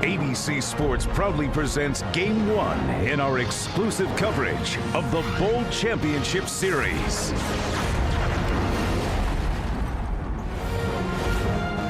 ABC Sports proudly presents Game 1 in our exclusive coverage of the Bowl Championship Series.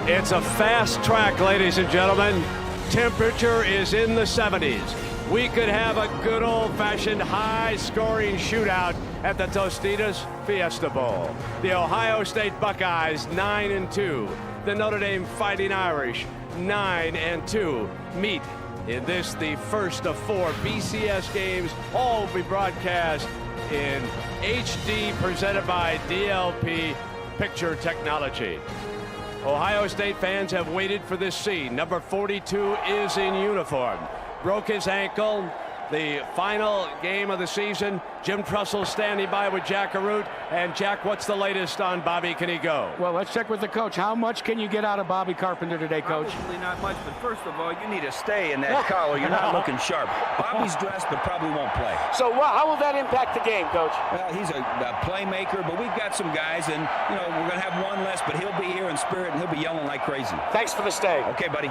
It's a fast track, ladies and gentlemen. Temperature is in the 70s. We could have a good old-fashioned high-scoring shootout at the Tostitos Fiesta Bowl. The Ohio State Buckeyes 9-2. The Notre Dame Fighting Irish 9-2 meet in this, the first of 4 BCS games. All will be broadcast in HD, presented by DLP Picture Technology. Ohio State fans have waited for this scene. Number 42 is in uniform. Broke his ankle. The final game of the season. Jim Trussell standing by with Jack Arute. And Jack, what's the latest on Bobby? Can he go? Well, let's check with the coach. How much can you get out of Bobby Carpenter today, Coach? Probably not much, but first of all, you need to stay in that collar. You're not looking sharp. Bobby's dressed, but probably won't play. So how will that impact the game, Coach? Well, he's a playmaker, but we've got some guys, and, you know, we're going to have one less, but he'll be here in spirit, and he'll be yelling like crazy. Thanks for the stay. Okay, buddy.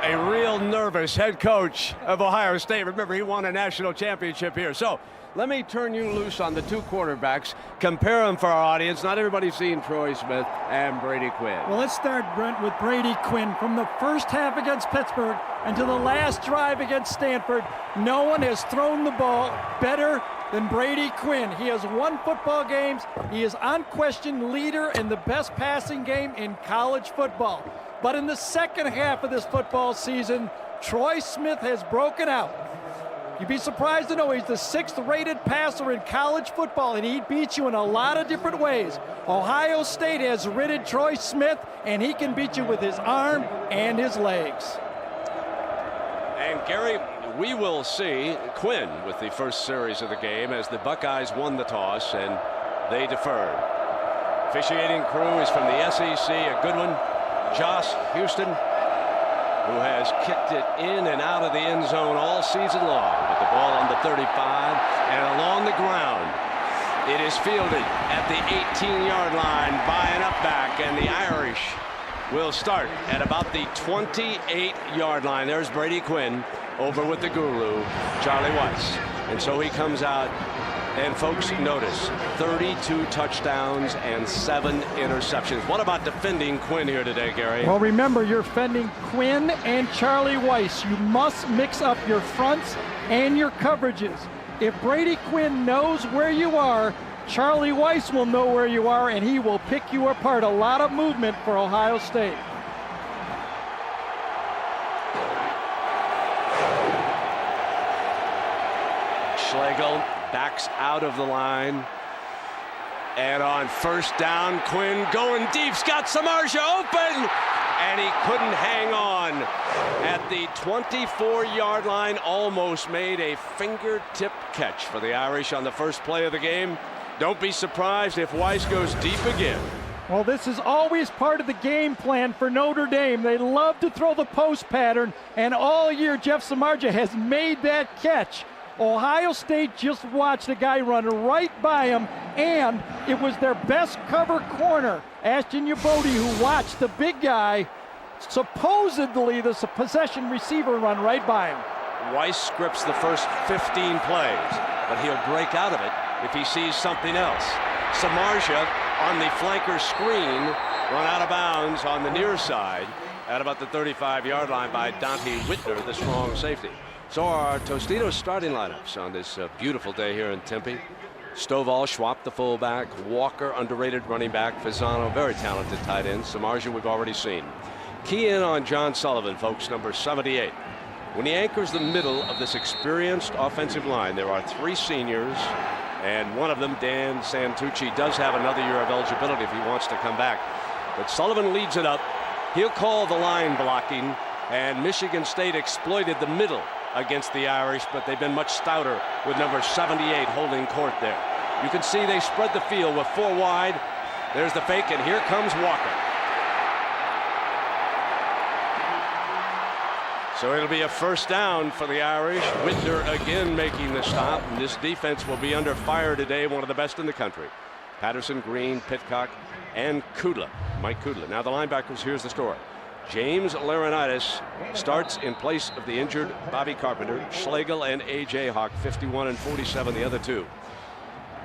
A real nervous head coach of Ohio State. Remember, he won a national championship here. So let me turn you loose on the 2 quarterbacks. Compare them for our audience. Not everybody's seen Troy Smith and Brady Quinn. Well, let's start, Brent, with Brady Quinn. From the first half against Pittsburgh until the last drive against Stanford, no one has thrown the ball better than Brady Quinn. He has won football games. He is unquestioned leader in the best passing game in college football. But in the second half of this football season, Troy Smith has broken out. You'd be surprised to know he's the 6th rated passer in college football, and he beats you in a lot of different ways. Ohio State has ridden Troy Smith, and he can beat you with his arm and his legs. And Gary, we will see Quinn with the first series of the game as the Buckeyes won the toss and they deferred. Officiating crew is from the SEC, a good one. Josh Houston, who has kicked it in and out of the end zone all season long with the ball on the 35 and along the ground. It is fielded at the 18-yard line by an upback, and the Irish will start at about the 28-yard line. There's Brady Quinn over with the guru, Charlie Weiss. And so he comes out. And folks, notice 32 touchdowns and 7 interceptions. What about defending Quinn here today, Gary? Well, remember, you're defending Quinn and Charlie Weiss. You must mix up your fronts and your coverages. If Brady Quinn knows where you are, Charlie Weiss will know where you are, and he will pick you apart. A lot of movement for Ohio State. Schlegel backs out of the line. And on first down, Quinn going deep. Scott Samardzija open. And he couldn't hang on at the 24-yard line. Almost made a fingertip catch for the Irish on the first play of the game. Don't be surprised if Weiss goes deep again. Well, this is always part of the game plan for Notre Dame. They love to throw the post pattern. And all year, Jeff Samardzija has made that catch. Ohio State just watched a guy run right by him, and it was their best cover corner, Ashton Yabodi, who watched the big guy, supposedly the possession receiver, run right by him. Weiss scripts the first 15 plays, but he'll break out of it if he sees something else. Samardzija on the flanker screen, run out of bounds on the near side at about the 35-yard line by Dante Whitner, the strong safety. So our Tostitos starting lineups on this beautiful day here in Tempe. Stovall, Schwab the fullback, Walker underrated running back, Fasano very talented tight end, Samardzija we've already seen. Key in on John Sullivan, folks, number 78. When he anchors the middle of this experienced offensive line, there are 3 seniors, and one of them, Dan Santucci, does have another year of eligibility if he wants to come back. But Sullivan leads it up. He'll call the line blocking, and Michigan State exploited the middle against the Irish, but they've been much stouter with number 78 holding court there. You can see they spread the field with 4 wide. There's the fake, and here comes Walker. So it'll be a first down for the Irish. Whitner again making the stop, and this defense will be under fire today, one of the best in the country. Patterson, Green, Pitcock, and Kudla, Mike Kudla. Now the linebackers, here's the story. James Laurinaitis starts in place of the injured Bobby Carpenter. Schlegel and A.J. Hawk, 51 and 47, the other two.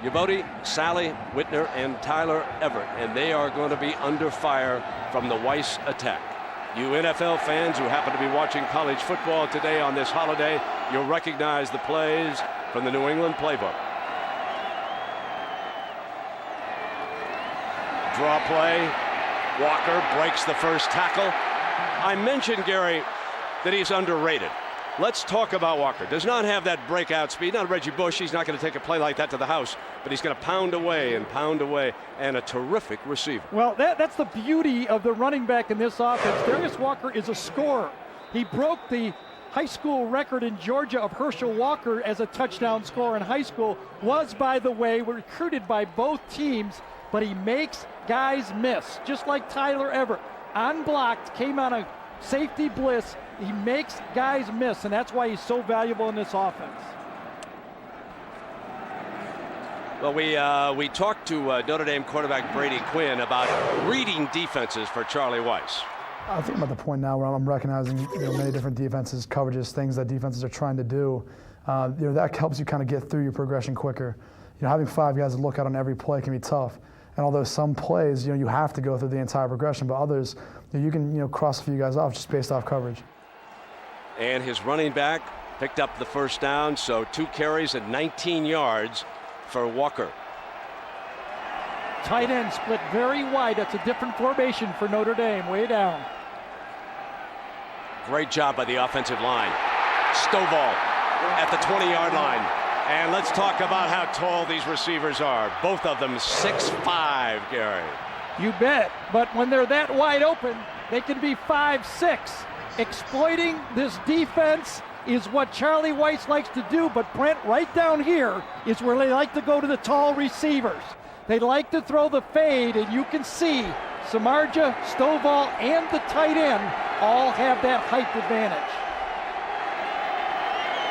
Yabodi, Sally, Whitner, and Tyler Everett, and they are going to be under fire from the Weiss attack. You NFL fans who happen to be watching college football today on this holiday, you'll recognize the plays from the New England playbook. Draw play. Walker breaks the first tackle. I mentioned, Gary, that he's underrated. Let's talk about Walker. Does not have that breakout speed. Not Reggie Bush. He's not going to take a play like that to the house, but he's going to pound away, and a terrific receiver. Well, that's the beauty of the running back in this offense. Darius Walker is a scorer. He broke the high school record in Georgia of Herschel Walker as a touchdown scorer in high school. Was, by the way, recruited by both teams, but he makes guys miss, just like Tyler Everett. Unblocked, came on a safety blitz. He makes guys miss, and that's why he's so valuable in this offense. Well, we talked to Notre Dame quarterback Brady Quinn about reading defenses for Charlie Weiss. I think I'm at the point now where I'm recognizing many different defenses, coverages, things that defenses are trying to do. That helps you kind of get through your progression quicker. Having 5 guys to look at on every play can be tough. And although some plays, you have to go through the entire progression, but others, you can cross a few guys off just based off coverage. And his running back picked up the first down, so 2 carries at 19 yards for Walker. Tight end split very wide. That's a different formation for Notre Dame, way down. Great job by the offensive line. Stovall at the 20-yard line. And let's talk about how tall these receivers are. Both of them 6'5", Gary. You bet. But when they're that wide open, they can be 5'6". Exploiting this defense is what Charlie Weiss likes to do, but Brent, right down here is where they like to go to the tall receivers. They like to throw the fade, and you can see Samardzija, Stovall, and the tight end all have that height advantage.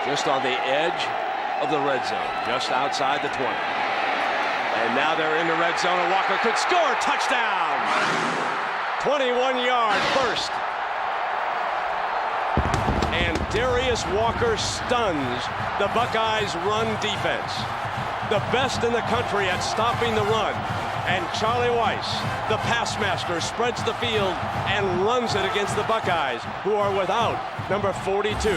Just on the edge of the red zone, just outside the 20. And now they're in the red zone, and Walker could score. Touchdown! 21-yard burst. And Darius Walker stuns the Buckeyes' run defense. The best in the country at stopping the run. And Charlie Weiss, the pass master, spreads the field and runs it against the Buckeyes, who are without number 42.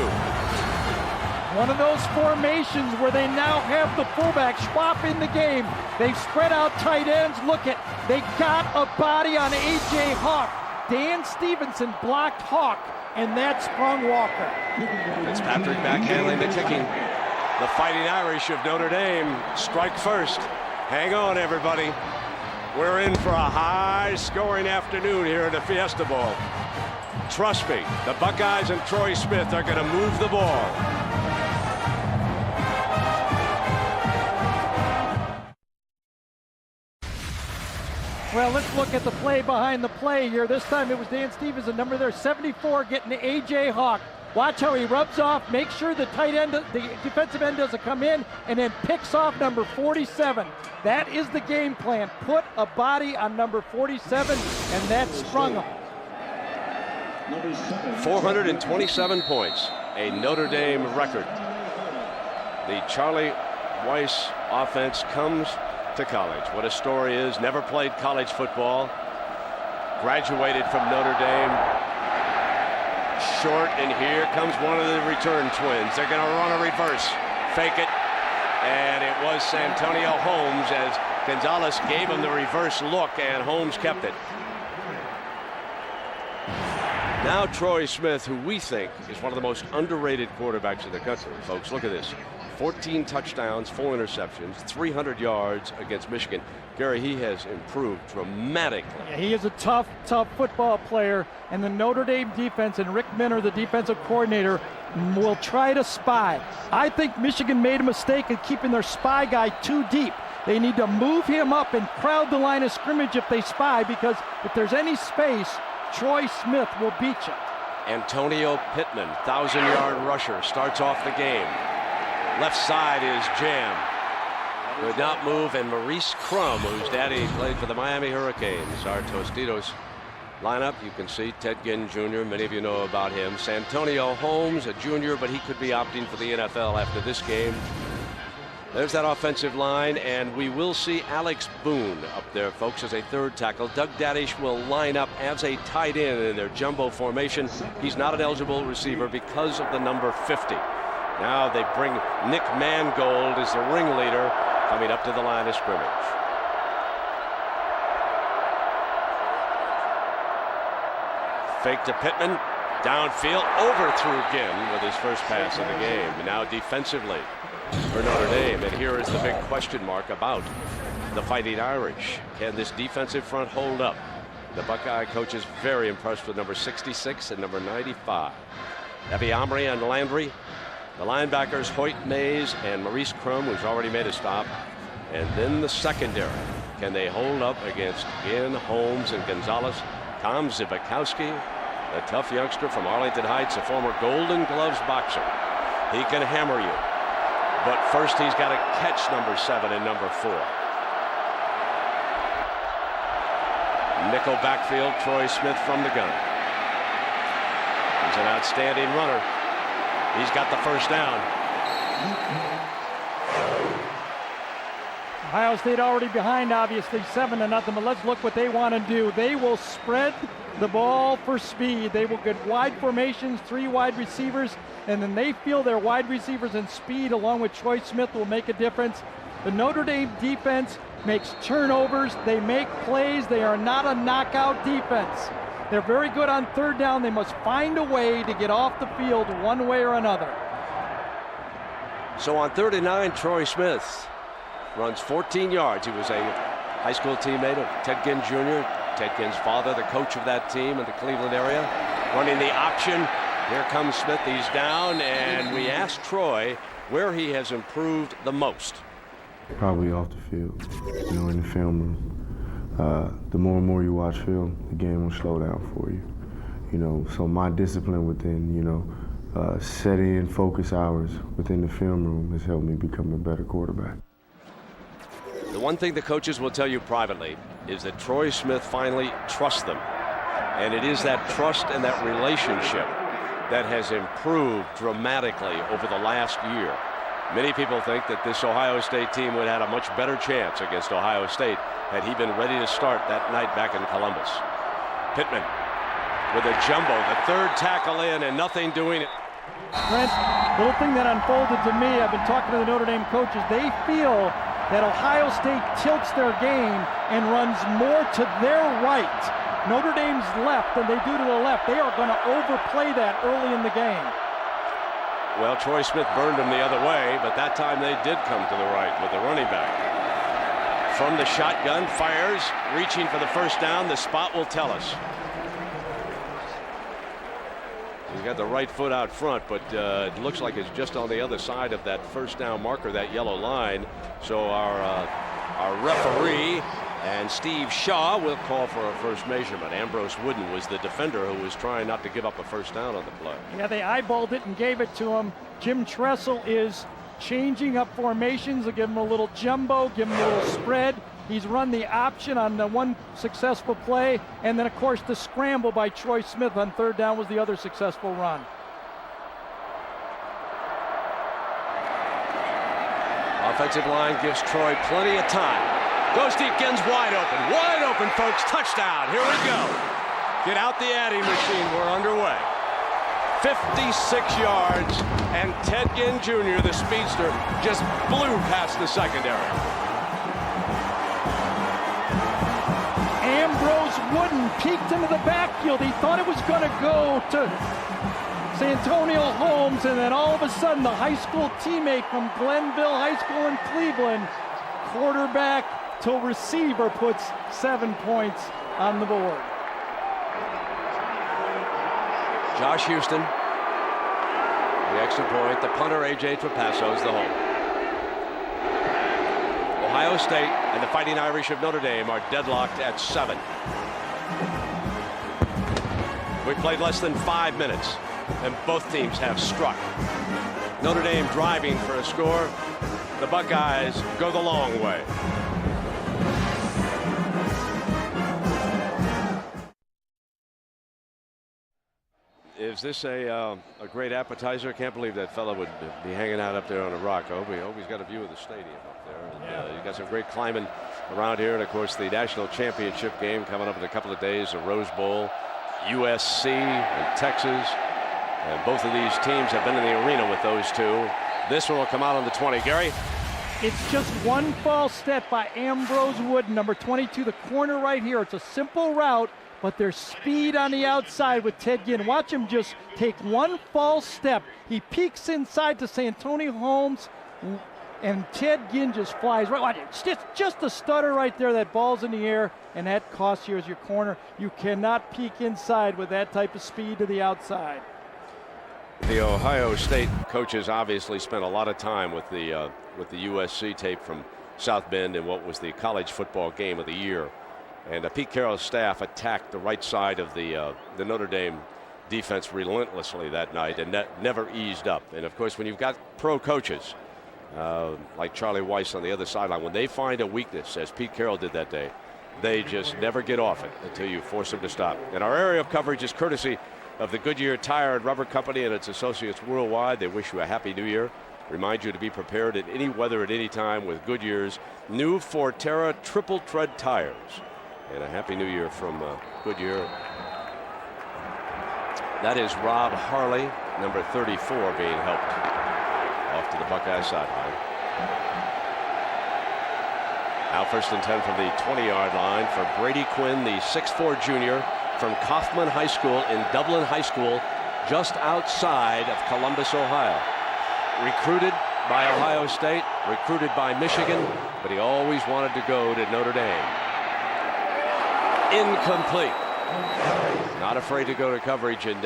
One of those formations where they now have the fullback Schwab in the game. They've spread out tight ends. Look at, they got a body on A.J. Hawk. Dan Stevenson blocked Hawk, and that sprung Walker. Fitzpatrick back handling the kicking. The Fighting Irish of Notre Dame strike first. Hang on, everybody. We're in for a high-scoring afternoon here at the Fiesta Bowl. Trust me, the Buckeyes and Troy Smith are going to move the ball. Well, let's look at the play behind the play here. This time it was Dan Stevenson, number there, 74, getting to A.J. Hawk. Watch how he rubs off, make sure the tight end, the defensive end doesn't come in, and then picks off number 47. That is the game plan. Put a body on number 47, and that sprung him. 427 points, a Notre Dame record. The Charlie Weiss offense comes to college. What a story is. Never played college football. Graduated from Notre Dame. Short, and here comes one of the return twins. They're going to run a reverse. Fake it. And it was Santonio Holmes as Gonzalez gave him the reverse look, and Holmes kept it. Now Troy Smith, who we think is one of the most underrated quarterbacks in the country. Folks, look at this. 14 touchdowns, 4 interceptions, 300 yards against Michigan. Gary, he has improved dramatically. Yeah, he is a tough football player, and the Notre Dame defense and Rick Minner, the defensive coordinator, will try to spy. I think Michigan made a mistake in keeping their spy guy too deep. They need to move him up and crowd the line of scrimmage if they spy, because if there's any space, Troy Smith will beat you. Antonio Pittman, 1,000-yard rusher, starts off the game. Left side is jammed. Would not move, and Maurice Crum, whose daddy played for the Miami Hurricanes, our Tostitos lineup, you can see Ted Ginn Jr. Many of you know about him. Santonio Holmes, a junior, but he could be opting for the NFL after this game. There's that offensive line, and we will see Alex Boone up there, folks, as a third tackle. Doug Daddish will line up as a tight end in their jumbo formation. He's not an eligible receiver because of the number 50. Now they bring Nick Mangold as the ringleader coming up to the line of scrimmage. Fake to Pittman, downfield, overthrew Ginn with his first pass of the game. And now defensively for Notre Dame, and here is the big question mark about the Fighting Irish. Can this defensive front hold up? The Buckeye coach is very impressed with number 66 and number 95. Evie Omri and Landry. The linebackers, Hoyt Mays and Maurice Crum, who's already made a stop. And then the secondary. Can they hold up against Ginn, Holmes, and Gonzalez? Tom Zibikowski, a tough youngster from Arlington Heights, a former Golden Gloves boxer. He can hammer you. But first he's got to catch number 7 and number 4. Nickel backfield, Troy Smith from the gun. He's an outstanding runner. He's got the first down. Ohio State already behind, obviously 7-0, but let's look what they want to do. They will spread the ball for speed. They will get wide formations, 3 wide receivers, and then they feel their wide receivers and speed along with Troy Smith will make a difference. The Notre Dame defense makes turnovers. They make plays. They are not a knockout defense. They're very good on third down. They must find a way to get off the field one way or another. So on 39, Troy Smith runs 14 yards. He was a high school teammate of Ted Ginn Jr., Ted Ginn's father, the coach of that team in the Cleveland area. Running the option. Here comes Smith. He's down, and we asked Troy where he has improved the most. Probably off the field, in the film room. The more and more you watch film, the game will slow down for you. So my discipline within, setting focus hours within the film room has helped me become a better quarterback. The one thing the coaches will tell you privately is that Troy Smith finally trusts them. And it is that trust and that relationship that has improved dramatically over the last year. Many people think that this Ohio State team would have had a much better chance against Ohio State had he been ready to start that night back in Columbus. Pittman with a jumbo, the third tackle in, and nothing doing it. Brent, little thing that unfolded to me, I've been talking to the Notre Dame coaches, they feel that Ohio State tilts their game and runs more to their right. Notre Dame's left than they do to the left. They are going to overplay that early in the game. Well, Troy Smith burned them the other way, but that time they did come to the right with the running back. From the shotgun, fires, reaching for the first down. The spot will tell us. He's got the right foot out front, but it looks like it's just on the other side of that first down marker, that yellow line. So our referee and Steve Shaw will call for a first measurement. Ambrose Wooden was the defender who was trying not to give up a first down on the play. Yeah, they eyeballed it and gave it to him. Jim Tressel is changing up formations. They'll give him a little jumbo, give him a little spread. He's run the option on the one successful play, and then of course the scramble by Troy Smith on third down was the other successful run. Offensive line gives Troy plenty of time. Goes deep, Ginn's wide open, folks. Touchdown. Here we go. Get out the adding machine. We're underway. 56 yards, and Ted Ginn Jr., the speedster, just blew past the secondary. Ambrose Wooden peeked into the backfield. He thought it was going to go to Santonio Holmes, and then all of a sudden the high school teammate from Glenville High School in Cleveland, quarterback to receiver, puts 7 points on the board. Josh Houston, the extra point. The punter, A.J. Trapasso, is the home. Ohio State and the Fighting Irish of Notre Dame are deadlocked at 7. We played less than 5 minutes, and both teams have struck. Notre Dame driving for a score. The Buckeyes go the long way. is this a great appetizer? I can't believe that fellow would be hanging out up there on a rock. I hope he's got a view of the stadium up there. And, you got some great climbing around here. And, of course, the national championship game coming up in a couple of days, the Rose Bowl, USC and Texas. And both of these teams have been in the arena with those two. This one will come out on the 20. Gary? It's just one false step by Ambrose Wooden, number 22, the corner right here. It's a simple route, but there's speed on the outside with Ted Ginn. Watch him just take one false step. He peeks inside to Santoni Holmes, and Ted Ginn just flies right. Watch it. It's just a stutter right there. That ball's in the air, and that costs you as your corner. You cannot peek inside with that type of speed to the outside. The Ohio State coaches obviously spent a lot of time with the USC tape from South Bend in what was the college football game of the year. And Pete Carroll's staff attacked the right side of the Notre Dame defense relentlessly that night and never eased up. And of course, when you've got pro coaches like Charlie Weiss on the other sideline, when they find a weakness, as Pete Carroll did that day, they just never get off it until you force them to stop. And our area of coverage is courtesy of the Goodyear Tire and Rubber Company and its associates worldwide. They wish you a happy new year. Remind you to be prepared in any weather at any time with Goodyear's new Forterra triple tread tires. And a happy new year from Goodyear. That is Rob Harley, number 34, being helped off to the Buckeye sideline. Now 1st and 10 from the 20-yard line for Brady Quinn, the 6'4" junior from Kaufman High School in Dublin High School, just outside of Columbus, Ohio. Recruited by Ohio State, recruited by Michigan, but he always wanted to go to Notre Dame. Incomplete. Not afraid to go to coverage. And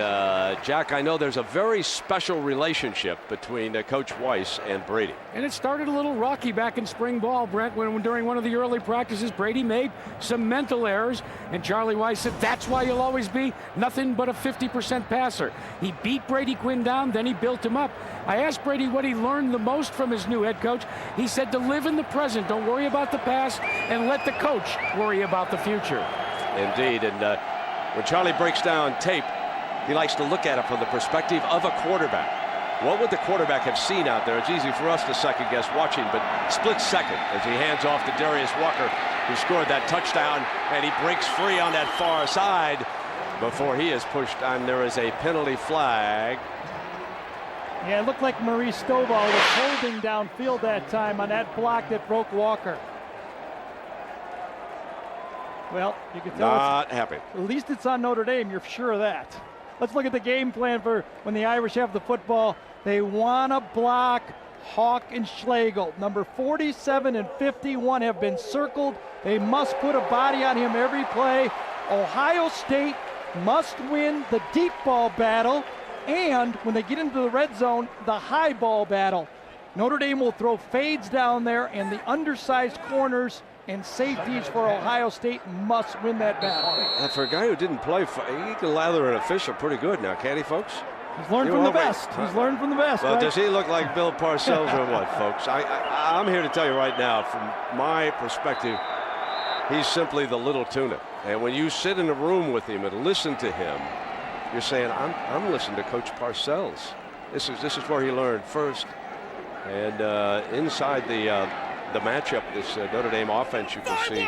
Jack, I know there's a very special relationship between Coach Weiss and Brady. And it started a little rocky back in spring ball, Brent, when during one of the early practices, Brady made some mental errors, and Charlie Weiss said, that's why you'll always be nothing but a 50% passer. He beat Brady Quinn down, then he built him up. I asked Brady what he learned the most from his new head coach. He said to live in the present, don't worry about the past, and let the coach worry about the future. Indeed, and when Charlie breaks down tape, he likes to look at it from the perspective of a quarterback. What would the quarterback have seen out there? It's easy for us to second guess watching, but split second as he hands off to Darius Walker, who scored that touchdown, and he breaks free on that far side before he is pushed on. There is a penalty flag. Yeah, it looked like Maurice Stovall was holding downfield that time on that block that broke Walker. Well, you can tell not happy. At least it's on Notre Dame. You're sure of that. Let's look at the game plan for when the Irish have the football. They want to block Hawk and Schlegel. Number 47 and 51 have been circled. They must put a body on him every play. Ohio State must win the deep ball battle, and when they get into the red zone, the high ball battle. Notre Dame will throw fades down there, and the undersized corners and safeties for Ohio State must win that battle. And for a guy who didn't play, he can lather an official pretty good now, can't he, folks? He's learned from the best. He's learned from the best. Well, right? Does he look like Bill Parcells or what, folks? I'm here to tell you right now, from my perspective, he's simply the little tuna. And when you sit in a room with him and listen to him, you're saying, I'm listening to Coach Parcells. This is where he learned first. And inside the matchup, this Notre Dame offense, you can see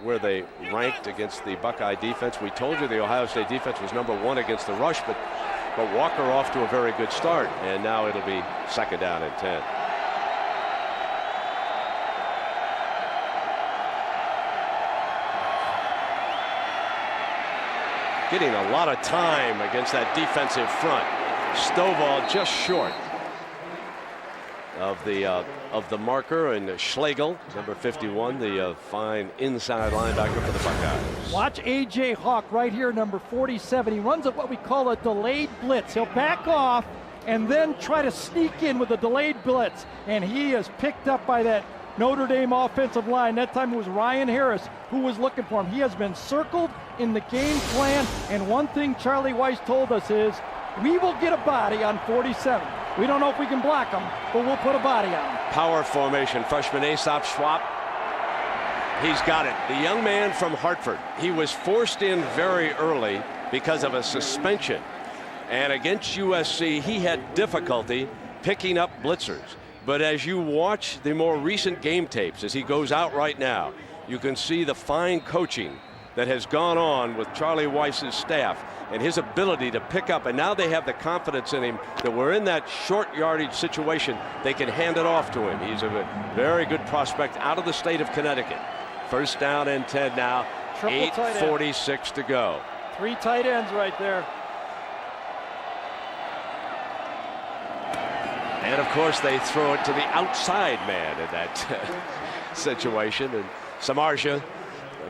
where they ranked against the Buckeye defense. We told you the Ohio State defense was number 1 against the rush, but Walker off to a very good start, and now it'll be 2nd down and 10. Getting a lot of time against that defensive front. Stovall just short of the marker, and Schlegel, number 51, the fine inside linebacker for the Buckeyes. Watch A.J. Hawk right here, number 47. He runs at what we call a delayed blitz. He'll back off and then try to sneak in with a delayed blitz, and he is picked up by that Notre Dame offensive line. That time it was Ryan Harris who was looking for him. He has been circled in the game plan, and one thing Charlie Weiss told us is, we will get a body on 47. We don't know if we can block him, but we'll put a body on him. Power formation, freshman Aesop Schwab. He's got it. The young man from Hartford. He was forced in very early because of a suspension. And against USC, he had difficulty picking up blitzers. But as you watch the more recent game tapes, as he goes out right now, you can see the fine coaching that has gone on with Charlie Weiss's staff and his ability to pick up. And now they have the confidence in him that we're in that short yardage situation. They can hand it off to him. He's a very good prospect out of the state of Connecticut. First down and 10 now. 8:46 to go. 3 tight ends right there. And of course they throw it to the outside man in that situation. And Samardzija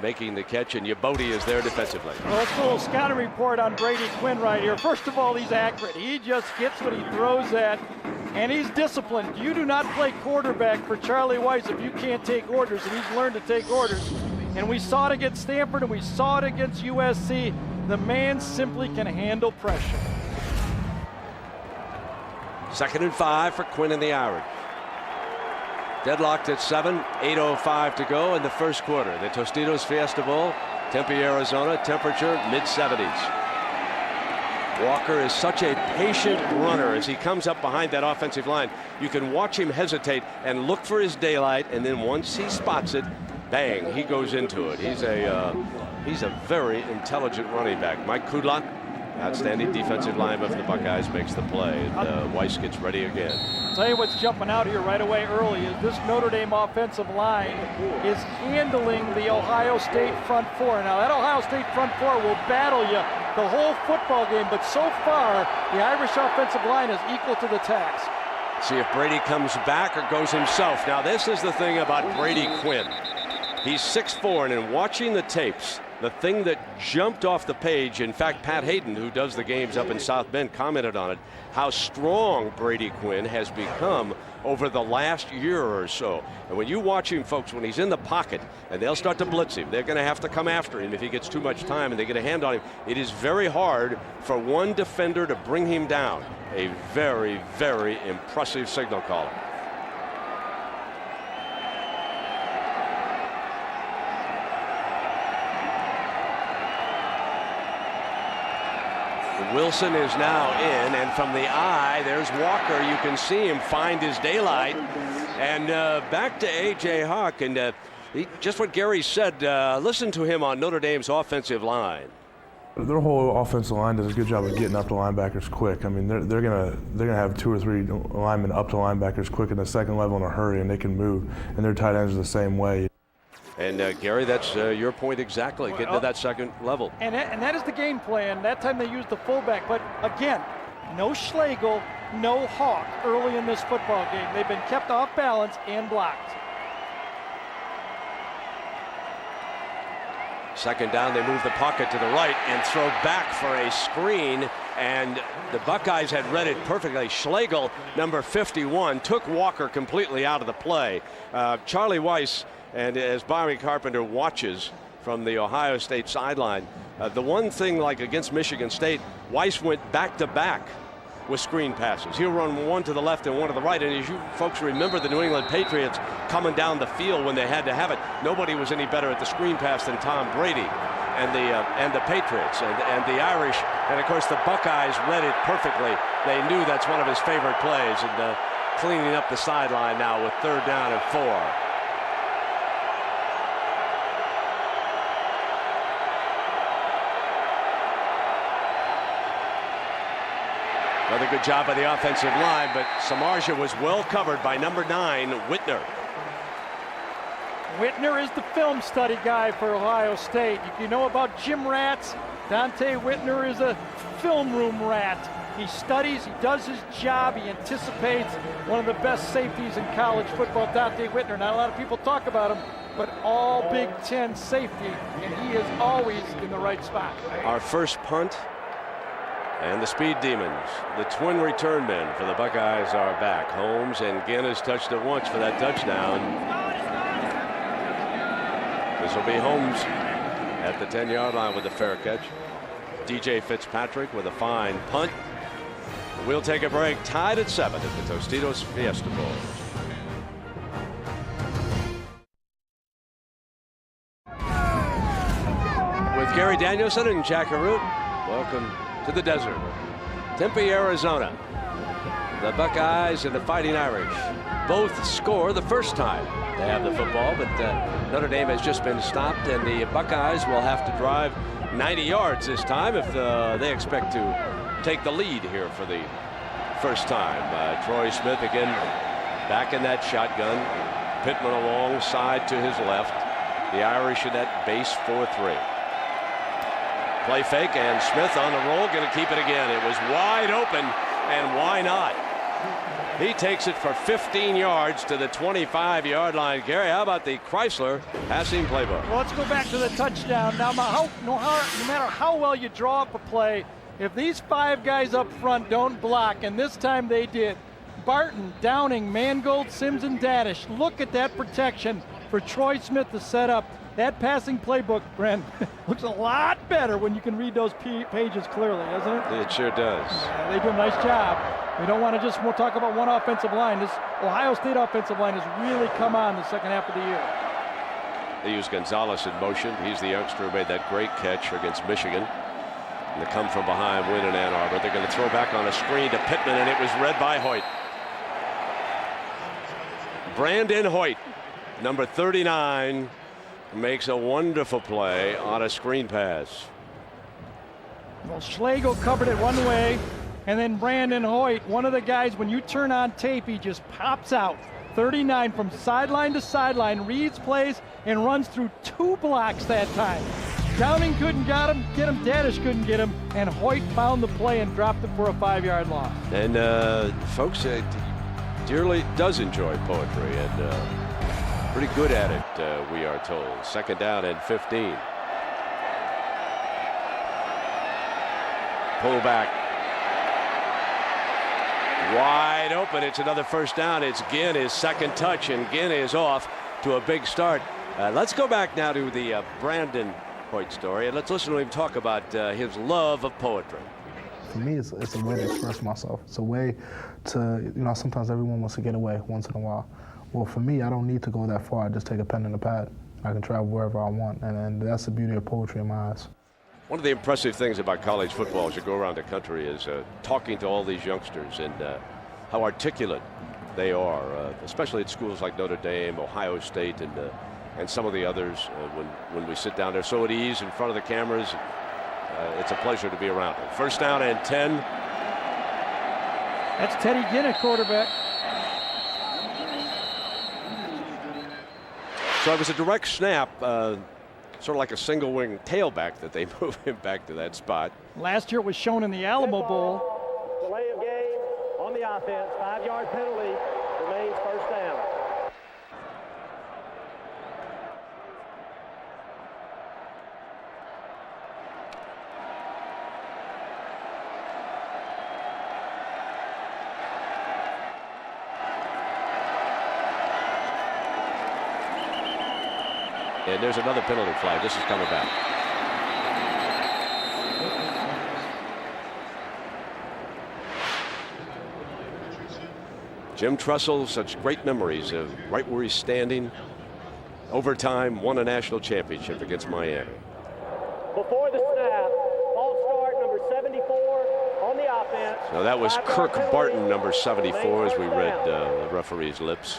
making the catch, and Yabodi is there defensively. Well, let's do a little scouting report on Brady Quinn right here. First of all, he's accurate. He just gets what he throws at, and he's disciplined. You do not play quarterback for Charlie Weiss if you can't take orders, and he's learned to take orders. And we saw it against Stanford, and we saw it against USC. The man simply can handle pressure. 2nd and 5 for Quinn and the Irish. Deadlocked at 7, 8:05 to go in the first quarter. The Tostitos Fiesta Bowl, Tempe, Arizona, temperature mid-70s. Walker is such a patient runner as he comes up behind that offensive line. You can watch him hesitate and look for his daylight, and then once he spots it, bang, he goes into it. He's a very intelligent running back. Mike Kudla, outstanding defensive lineman for the Buckeyes, makes the play. And Weiss gets ready again. I'll tell you what's jumping out here right away early is this Notre Dame offensive line is handling the Ohio State front four. Now that Ohio State front four will battle you the whole football game, but so far the Irish offensive line is equal to the task. See if Brady comes back or goes himself. Now this is the thing about Brady Quinn. He's 6'4", and in watching the tapes, the thing that jumped off the page, in fact, Pat Hayden, who does the games up in South Bend, commented on it, how strong Brady Quinn has become over the last year or so. And when you watch him, folks, when he's in the pocket and they'll start to blitz him, they're going to have to come after him if he gets too much time and they get a hand on him. It is very hard for one defender to bring him down. A very, very impressive signal caller. Wilson is now in, and from the eye, there's Walker. You can see him find his daylight. And back to A.J. Hawk, and just what Gary said, listen to him on Notre Dame's offensive line. Their whole offensive line does a good job of getting up to linebackers quick. I mean, they're gonna have 2 or 3 linemen up to linebackers quick in the second level in a hurry, and they can move. And their tight ends are the same way. And Gary, that's your point exactly. Getting to that second level. And that is the game plan. That time they used the fullback, but again, no Schlegel, no Hawk early in this football game. They've been kept off balance and blocked. Second down, they move the pocket to the right and throw back for a screen, and the Buckeyes had read it perfectly. Schlegel, number 51, took Walker completely out of the play. Charlie Weiss, and as Barry Carpenter watches from the Ohio State sideline, the one thing like against Michigan State, Weiss went back-to-back with screen passes. He'll run one to the left and one to the right. And as you folks remember, the New England Patriots coming down the field when they had to have it, nobody was any better at the screen pass than Tom Brady and the Patriots and the Irish. And of course, the Buckeyes read it perfectly. They knew that's one of his favorite plays, and cleaning up the sideline now with 3rd down and 4. Another good job by the offensive line, but Samardzija was well covered by number 9, Whitner. Whitner is the film study guy for Ohio State. If you know about gym rats, Dante Whitner is a film room rat. He studies, he does his job, he anticipates. One of the best safeties in college football, Dante Whitner. Not a lot of people talk about him, but all Big Ten safety, and he is always in the right spot. Our first punt. And the Speed Demons, the twin return men for the Buckeyes, are back. Holmes and Ginn has touched it once for that touchdown. This will be Holmes at the 10-yard line with a fair catch. DJ Fitzpatrick with a fine punt. We'll take a break. Tied at 7 at the Tostitos Fiesta Bowl. With Gary Danielson and Jack Arute, welcome to the desert. Tempe, Arizona. The Buckeyes and the Fighting Irish both score the first time they have the football, but Notre Dame has just been stopped, and the Buckeyes will have to drive 90 yards this time if they expect to take the lead here for the first time. Troy Smith again back in that shotgun. Pittman alongside to his left. The Irish in that base 4-3. Play fake, and Smith on the roll, going to keep it again. It was wide open, and why not? He takes it for 15 yards to the 25-yard line. Gary, how about the Chrysler passing playbook? Well, let's go back to the touchdown. Now, no matter how well you draw up a play, if these 5 guys up front don't block, and this time they did, Barton, Downing, Mangold, Sims, and Dadish, look at that protection for Troy Smith to set up. That passing playbook, Brent, looks a lot better when you can read those pages clearly, doesn't it? It sure does. Yeah, they do a nice job. We don't want to just talk about one offensive line. This Ohio State offensive line has really come on the second half of the year. They use Gonzalez in motion. He's the youngster who made that great catch against Michigan. And they come from behind, win in Ann Arbor. They're going to throw back on a screen to Pittman, and it was read by Hoyt. Brandon Hoyt, number 39, makes a wonderful play on a screen pass. Well, Schlegel covered it one way, and then Brandon Hoyt, one of the guys, when you turn on tape, he just pops out. 39 from sideline to sideline, reads plays, and runs through 2 blocks that time. Downing couldn't get him, Dadish couldn't get him, and Hoyt found the play and dropped it for a 5-yard loss. And folks, Dearly does enjoy poetry, and pretty good at it, we are told. Second down and 15. Pull back. Wide open. It's another first down. It's Ginn, his second touch, and Ginn is off to a big start. Let's go back now to the Brandon Hoyt story, and let's listen to him talk about his love of poetry. For me, it's a way to express myself. It's a way to, sometimes everyone wants to get away once in a while. Well, for me, I don't need to go that far. I just take a pen and a pad. I can travel wherever I want, and that's the beauty of poetry in my eyes. One of the impressive things about college football as you go around the country is talking to all these youngsters and how articulate they are, especially at schools like Notre Dame, Ohio State, and some of the others. When we sit down there so at ease in front of the cameras, it's a pleasure to be around them. First down and 10. That's Teddy Ginn at quarterback. So it was a direct snap, sort of like a single wing tailback that they move him back to that spot. Last year it was shown in the Alamo Bowl. Delay of game on the offense. 5-yard penalty remains first down. And there's another penalty flag. This is coming back. Jim Tressel, such great memories of right where he's standing. Overtime, won a national championship against Miami. Before the snap, false start number 74 on the offense. So that was Kirk Barton, number 74, as we read the referee's lips.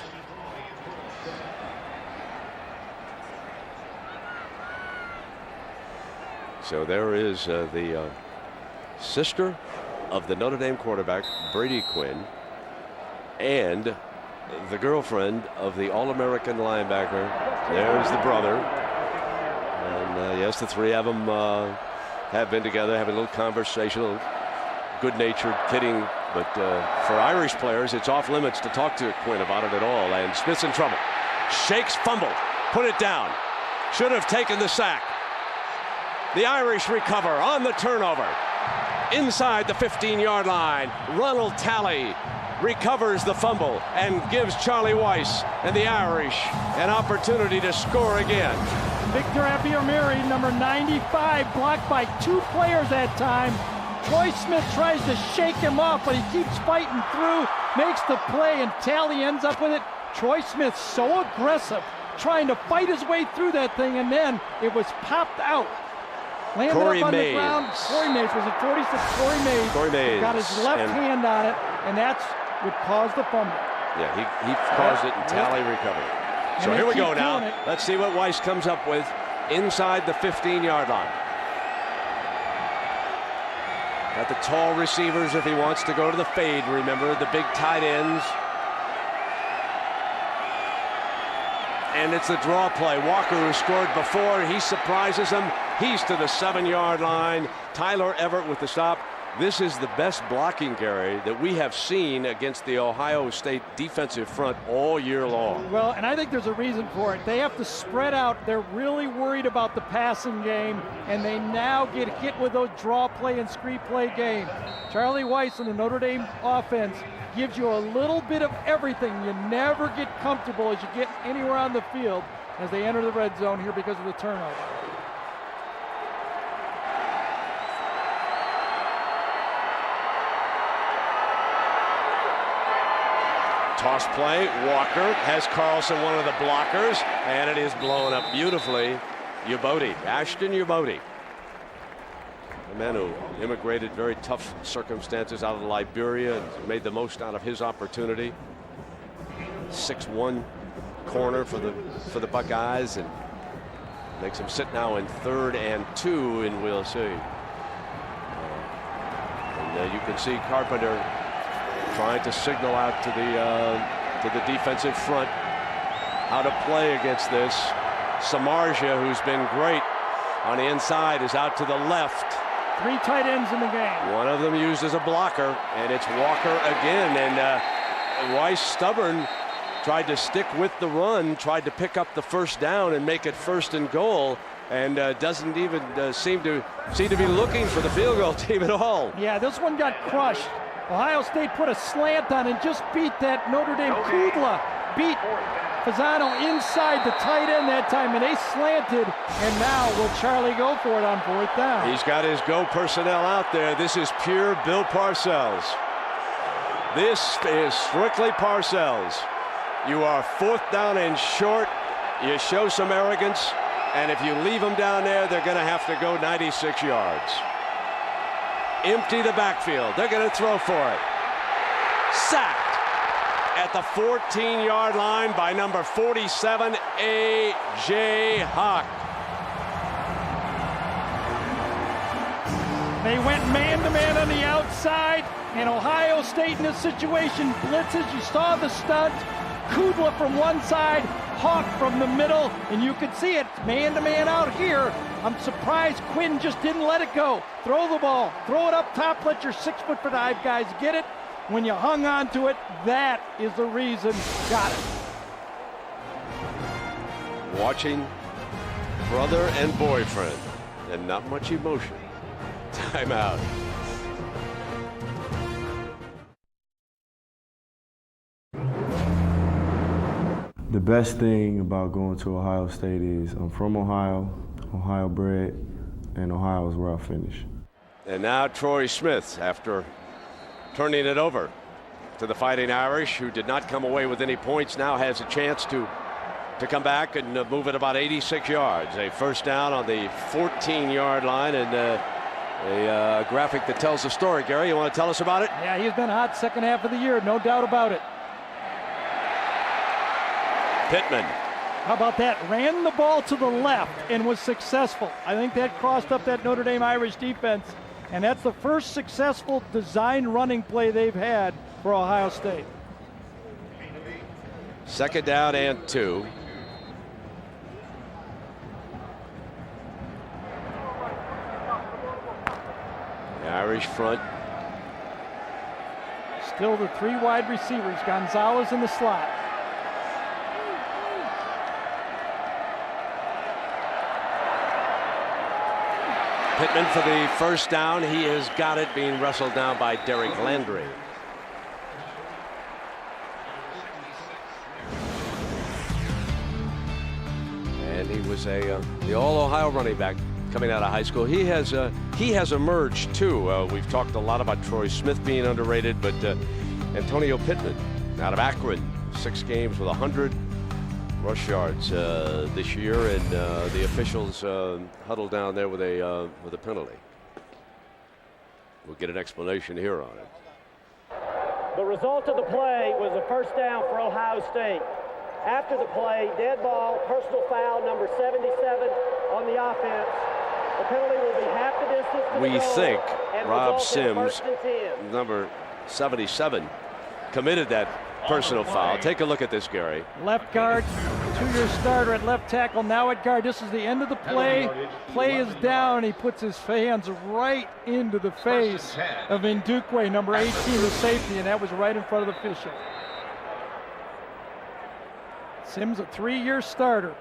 So there is the sister of the Notre Dame quarterback, Brady Quinn, and the girlfriend of the All-American linebacker. There's the brother. And yes, the three of them have been together, having a little conversation, a little good-natured kidding. But for Irish players, it's off limits to talk to Quinn about it at all. And Smith's in trouble. Shakes, fumble, put it down. Should have taken the sack. The Irish recover on the turnover. Inside the 15-yard line, Ronald Talley recovers the fumble and gives Charlie Weiss and the Irish an opportunity to score again. Victor Abiamiri, number 95, blocked by 2 players that time. Troy Smith tries to shake him off, but he keeps fighting through, makes the play, and Talley ends up with it. Troy Smith so aggressive, trying to fight his way through that thing, and then it was popped out. Landed Corey up on Mays. the ground. Corey Mays was at 46. Corey Mays. Corey Mays. Got his left hand on it, and that's what caused the fumble. Yeah, he caused it, and Talley recovered. So here we go now. Let's see what Weiss comes up with inside the 15-yard line. Got the tall receivers if he wants to go to the fade. Remember, the big tight ends. And it's the draw play. Walker, who scored before, he surprises him. He's to the 7-yard line. Tyler Everett with the stop. This is the best blocking, Gary, that we have seen against the Ohio State defensive front all year long. Well, and I think there's a reason for it. They have to spread out. They're really worried about the passing game, and they now get hit with those draw play and screen play game. Charlie Weiss and the Notre Dame offense gives you a little bit of everything. You never get comfortable as you get anywhere on the field as they enter the red zone here because of the turnover. Toss play. Walker has Carlson, one of the blockers, and it is blown up beautifully. Ubodi, Ashton Ubodi, a man who immigrated very tough circumstances out of Liberia and made the most out of his opportunity. 6'1" corner for the Buckeyes, and makes him sit now in 3rd and 2, and we'll see. And you can see Carpenter trying to signal out to the defensive front how to play against this. Samardzija, who's been great on the inside, is out to the left. 3 tight ends in the game. One of them used as a blocker, and it's Walker again. And Weiss, stubborn, tried to stick with the run, tried to pick up the first down and make it 1st and goal, and doesn't even seem to be looking for the field goal team at all. Yeah, this one got crushed. Ohio State put a slant on and just beat that Notre Dame. Kudla beat Fasano inside the tight end that time, and they slanted, and now will Charlie go for it on 4th down? He's got his go personnel out there. This is pure Bill Parcells. This is strictly Parcells. You are 4th down and short. You show some arrogance, and if you leave them down there, they're going to have to go 96 yards. Empty the backfield. They're going to throw for it. Sacked at the 14-yard line by number 47, A.J. Hawk. They went man-to-man on the outside, and Ohio State in this situation blitzes. You saw the stunt. Kudla from one side, Hawk from the middle, and you can see it man-to-man out here. I'm surprised Quinn just didn't let it go. Throw the ball, throw it up top, let your 6'5" guys get it. When you hung on to it, that is the reason. Got it. Watching brother and boyfriend, and not much emotion. Timeout. The best thing about going to Ohio State is I'm from Ohio, Ohio bred, and Ohio is where I finish. And now Troy Smith, after turning it over to the Fighting Irish, who did not come away with any points, now has a chance to come back and move it about 86 yards. A 1st down on the 14-yard line, and a graphic that tells the story. Gary, you want to tell us about it? Yeah, he's been hot 2nd half of the year, no doubt about it. Pittman. How about that? Ran the ball to the left and was successful. I think that crossed up that Notre Dame Irish defense, and that's the first successful design running play they've had for Ohio State. 2nd down and 2. The Irish front. Still the 3 wide receivers. Gonzalez in the slot. Pittman for the 1st down. He has got it, being wrestled down by Derek Landry. And he was the All-Ohio running back coming out of high school. He has emerged too. We've talked a lot about Troy Smith being underrated, but Antonio Pittman out of Akron, 6 games with 100 rush yards this year, and the officials huddled down there with a penalty. We'll get an explanation here on it. The result of the play was a first down for Ohio State. After the play, dead ball, personal foul, number 77 on the offense. The penalty will be half the distance to the We goal think and Rob result in Sims, first and 10. number 77, committed that personal foul. Take a look at this, Gary. Left guard, 2-year starter at left tackle, now at guard. This is the end of the play. Play is down. He puts his hands right into the face of Ndukwe, number 18, the safety, and that was right in front of the official. Sims, a 3-year starter.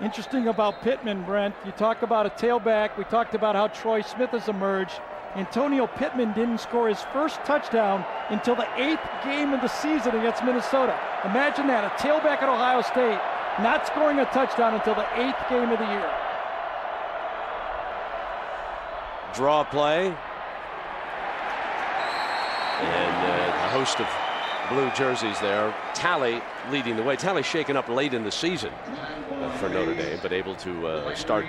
Interesting about Pittman, Brent. You talk about a tailback. We talked about how Troy Smith has emerged. Antonio Pittman didn't score his first touchdown until the 8th game of the season against Minnesota. Imagine that, a tailback at Ohio State not scoring a touchdown until the 8th game of the year. Draw play. And a host of blue jerseys there. Talley leading the way. Talley shaken up late in the season for Notre Dame, but able to start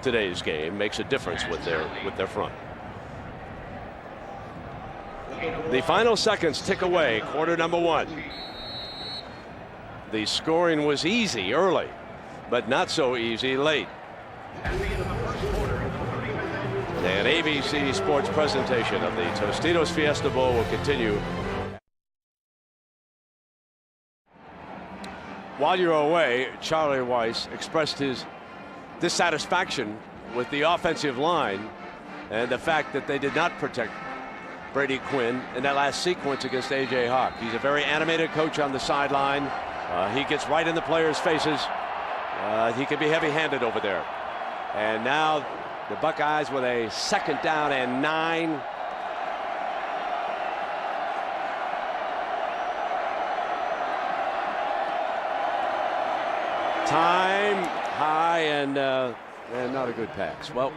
today's game. Makes a difference with their front. The final seconds tick away, quarter number 1. The scoring was easy early, but not so easy late. An ABC Sports presentation of the Tostitos Fiesta Bowl will continue. While you're away, Charlie Weiss expressed his dissatisfaction with the offensive line and the fact that they did not protect Brady Quinn in that last sequence against A.J. Hawk. He's a very animated coach on the sideline. He gets right in the players' faces. He can be heavy-handed over there. And now the Buckeyes with a 2nd down and 9. Time high and not a good pass. Well,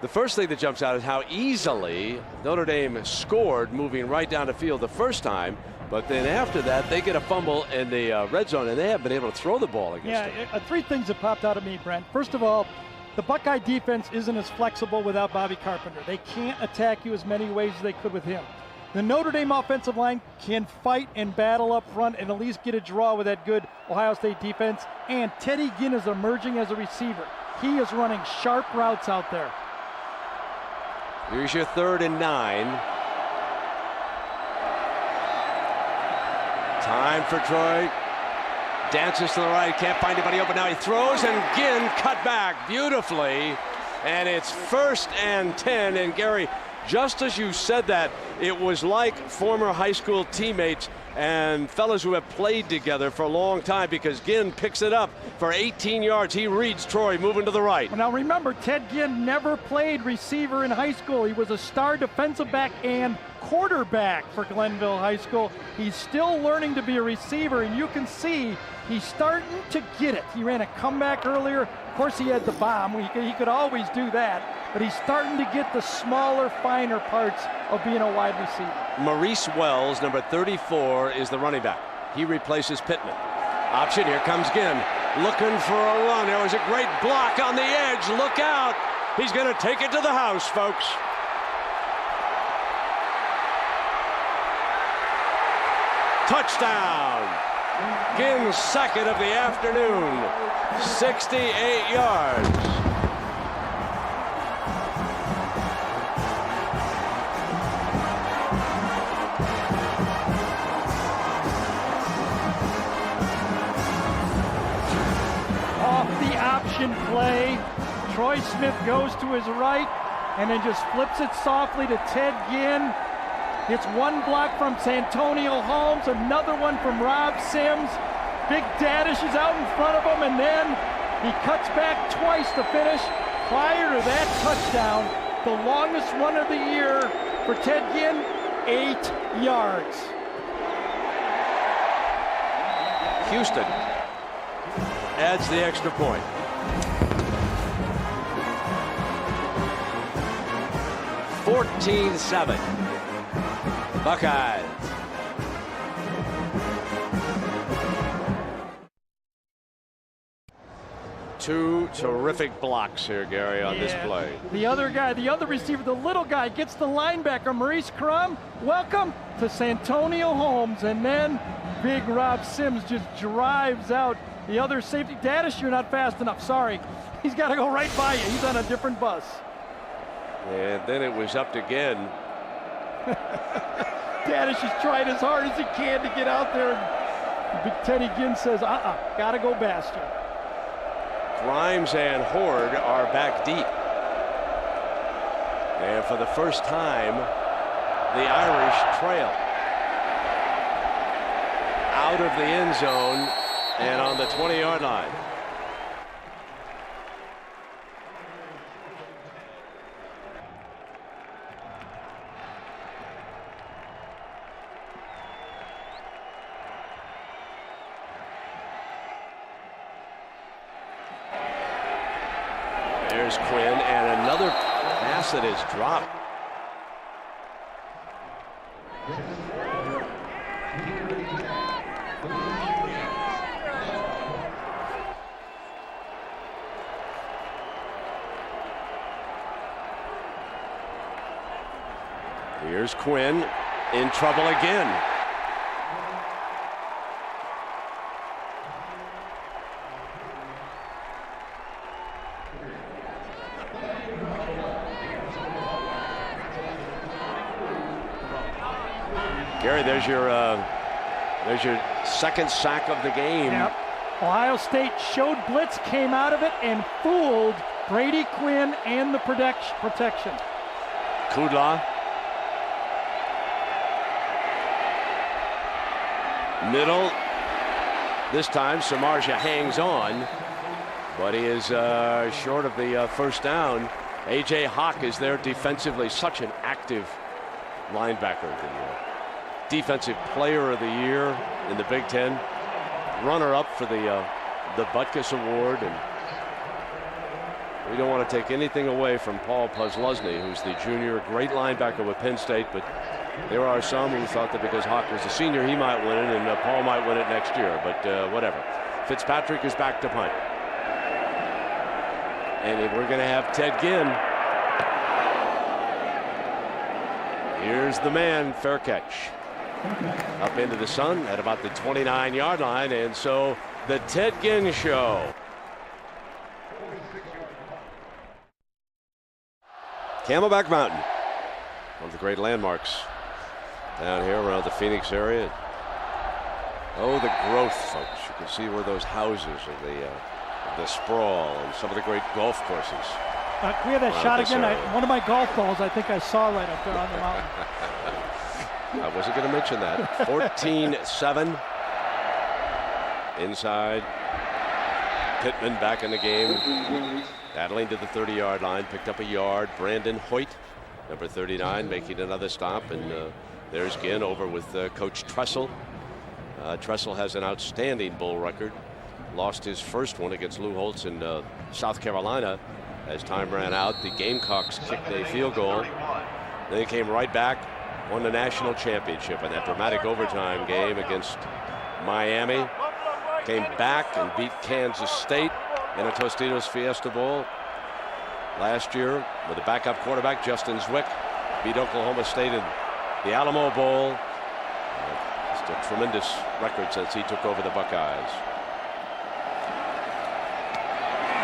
the first thing that jumps out is how easily Notre Dame scored moving right down the field the first time. But then after that, they get a fumble in the red zone, and they haven't been able to throw the ball against them. Yeah, 3 things that popped out at me, Brent. First of all, the Buckeye defense isn't as flexible without Bobby Carpenter. They can't attack you as many ways as they could with him. The Notre Dame offensive line can fight and battle up front and at least get a draw with that good Ohio State defense. And Teddy Ginn is emerging as a receiver. He is running sharp routes out there. Here's your 3rd and 9. Time for Troy. Dances to the right, can't find anybody open. Now he throws, and Ginn cut back beautifully. And it's 1st and 10. And Gary, just as you said that, it was like former high school teammates and fellas who have played together for a long time, because Ginn picks it up for 18 yards. He reads Troy moving to the right. Well, now remember, Ted Ginn never played receiver in high school. He was a star defensive back and quarterback for Glenville High School. He's still learning to be a receiver, and you can see he's starting to get it. He ran a comeback earlier. Of course, he had the bomb. He could always do that, but he's starting to get the smaller, finer parts of being a wide receiver. Maurice Wells, number 34, is the running back. He replaces Pittman. Option, here comes Ginn. Looking for a run. There was a great block on the edge. Look out. He's going to take it to the house, folks. Touchdown. Ginn's 2nd of the afternoon. 68 yards. Option play. Troy Smith goes to his right and then just flips it softly to Ted Ginn. Gets one block from Santonio Holmes, another one from Rob Sims. Big Dadish is out in front of him, and then he cuts back twice to finish. Prior to that touchdown, the longest run of the year for Ted Ginn, 8 yards. Houston adds the extra point. 14-7. Buckeyes. 2 terrific blocks here, Gary, on this play. The other guy, the other receiver, the little guy gets the linebacker, Maurice Crum. Welcome to Santonio Holmes. And then big Rob Sims just drives out the other safety. Daddish, you're not fast enough. Sorry. He's got to go right by you. He's on a different bus. And then it was up again. Daddish is trying as hard as he can to get out there. And Big Teddy Ginn says, got to go faster. Grimes and Horde are back deep. And for the first time, the Irish trail out of the end zone and on the 20-yard line. There's Quinn, and another pass that is dropped. Here's Quinn in trouble again. Gary, there's your second sack of the game. Yep. Ohio State showed blitz, came out of it, and fooled Brady Quinn and the protection. Kudla. Middle. This time, Samardzija hangs on, but he is short of the first down. A.J. Hawk is there defensively, such an active linebacker. The defensive player of the year in the Big Ten, runner-up for the Butkus Award, and we don't want to take anything away from Paul Posluszny, who's the junior, great linebacker with Penn State, but there are some who thought that because Hawk was a senior, he might win it, and Paul might win it next year, but whatever. Fitzpatrick is back to punt. And we're going to have Ted Ginn. Here's the man, fair catch. Up into the sun at about the 29-yard line, and so the Ted Ginn Show. Camelback Mountain, one of the great landmarks down here around the Phoenix area. Oh, the growth, folks. You can see where those houses are, the sprawl, and some of the great golf courses. We have that shot again. One of my golf balls I think I saw right up there on the mountain. I wasn't going to mention that. 14-7. Inside. Pittman back in the game. Battling to the 30-yard line. Picked up a yard. Brandon Hoyt, number 39, making another stop. And there's Ginn over with Coach Tressel. Tressel has an outstanding bowl record. Lost his first one against Lou Holtz in South Carolina. As time ran out, the Gamecocks kicked a field goal. Then they came right back. Won the national championship in that dramatic overtime game against Miami. Came back and beat Kansas State in a Tostitos Fiesta Bowl last year with a backup quarterback, Justin Zwick. Beat Oklahoma State in the Alamo Bowl. Just a tremendous record since he took over the Buckeyes.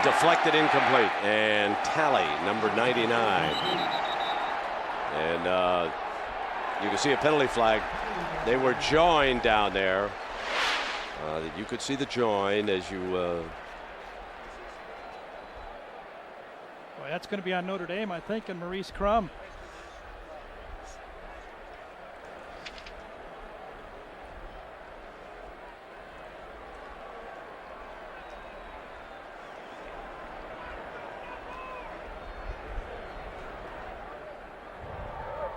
Deflected, incomplete, and Talley, number 99. And you can see a penalty flag. They were joined down there. You could see the join as you. Boy, that's going to be on Notre Dame, I think, and Maurice Crum.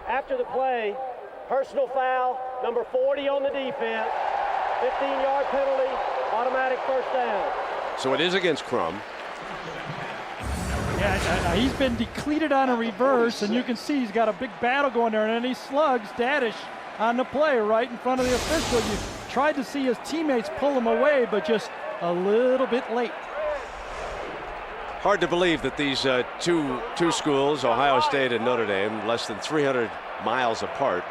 After the play, personal foul, number 40 on the defense, 15-yard penalty, automatic first down. So it is against Crum. Yeah, he's been decleated on a reverse, and you can see he's got a big battle going there, and then he slugs Daddish on the play right in front of the official. You tried to see his teammates pull him away, but just a little bit late. Hard to believe that these two schools, Ohio State and Notre Dame, less than 300 miles apart,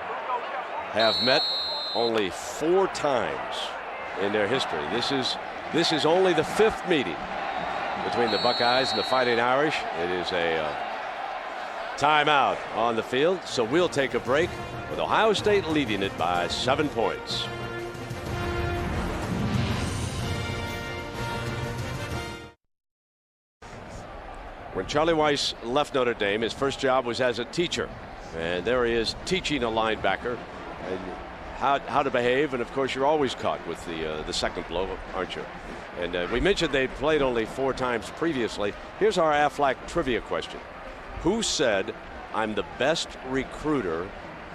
have met only 4 times in their history. This is only the 5th meeting between the Buckeyes and the Fighting Irish. It is a timeout on the field, so we'll take a break with Ohio State leading it by 7 points. When Charlie Weis left Notre Dame, his first job was as a teacher, and there he is teaching a linebacker and how to behave. And of course, you're always caught with the second blow, aren't you? And we mentioned they'd played only 4 times previously. Here's our Aflac trivia question: who said, "I'm the best recruiter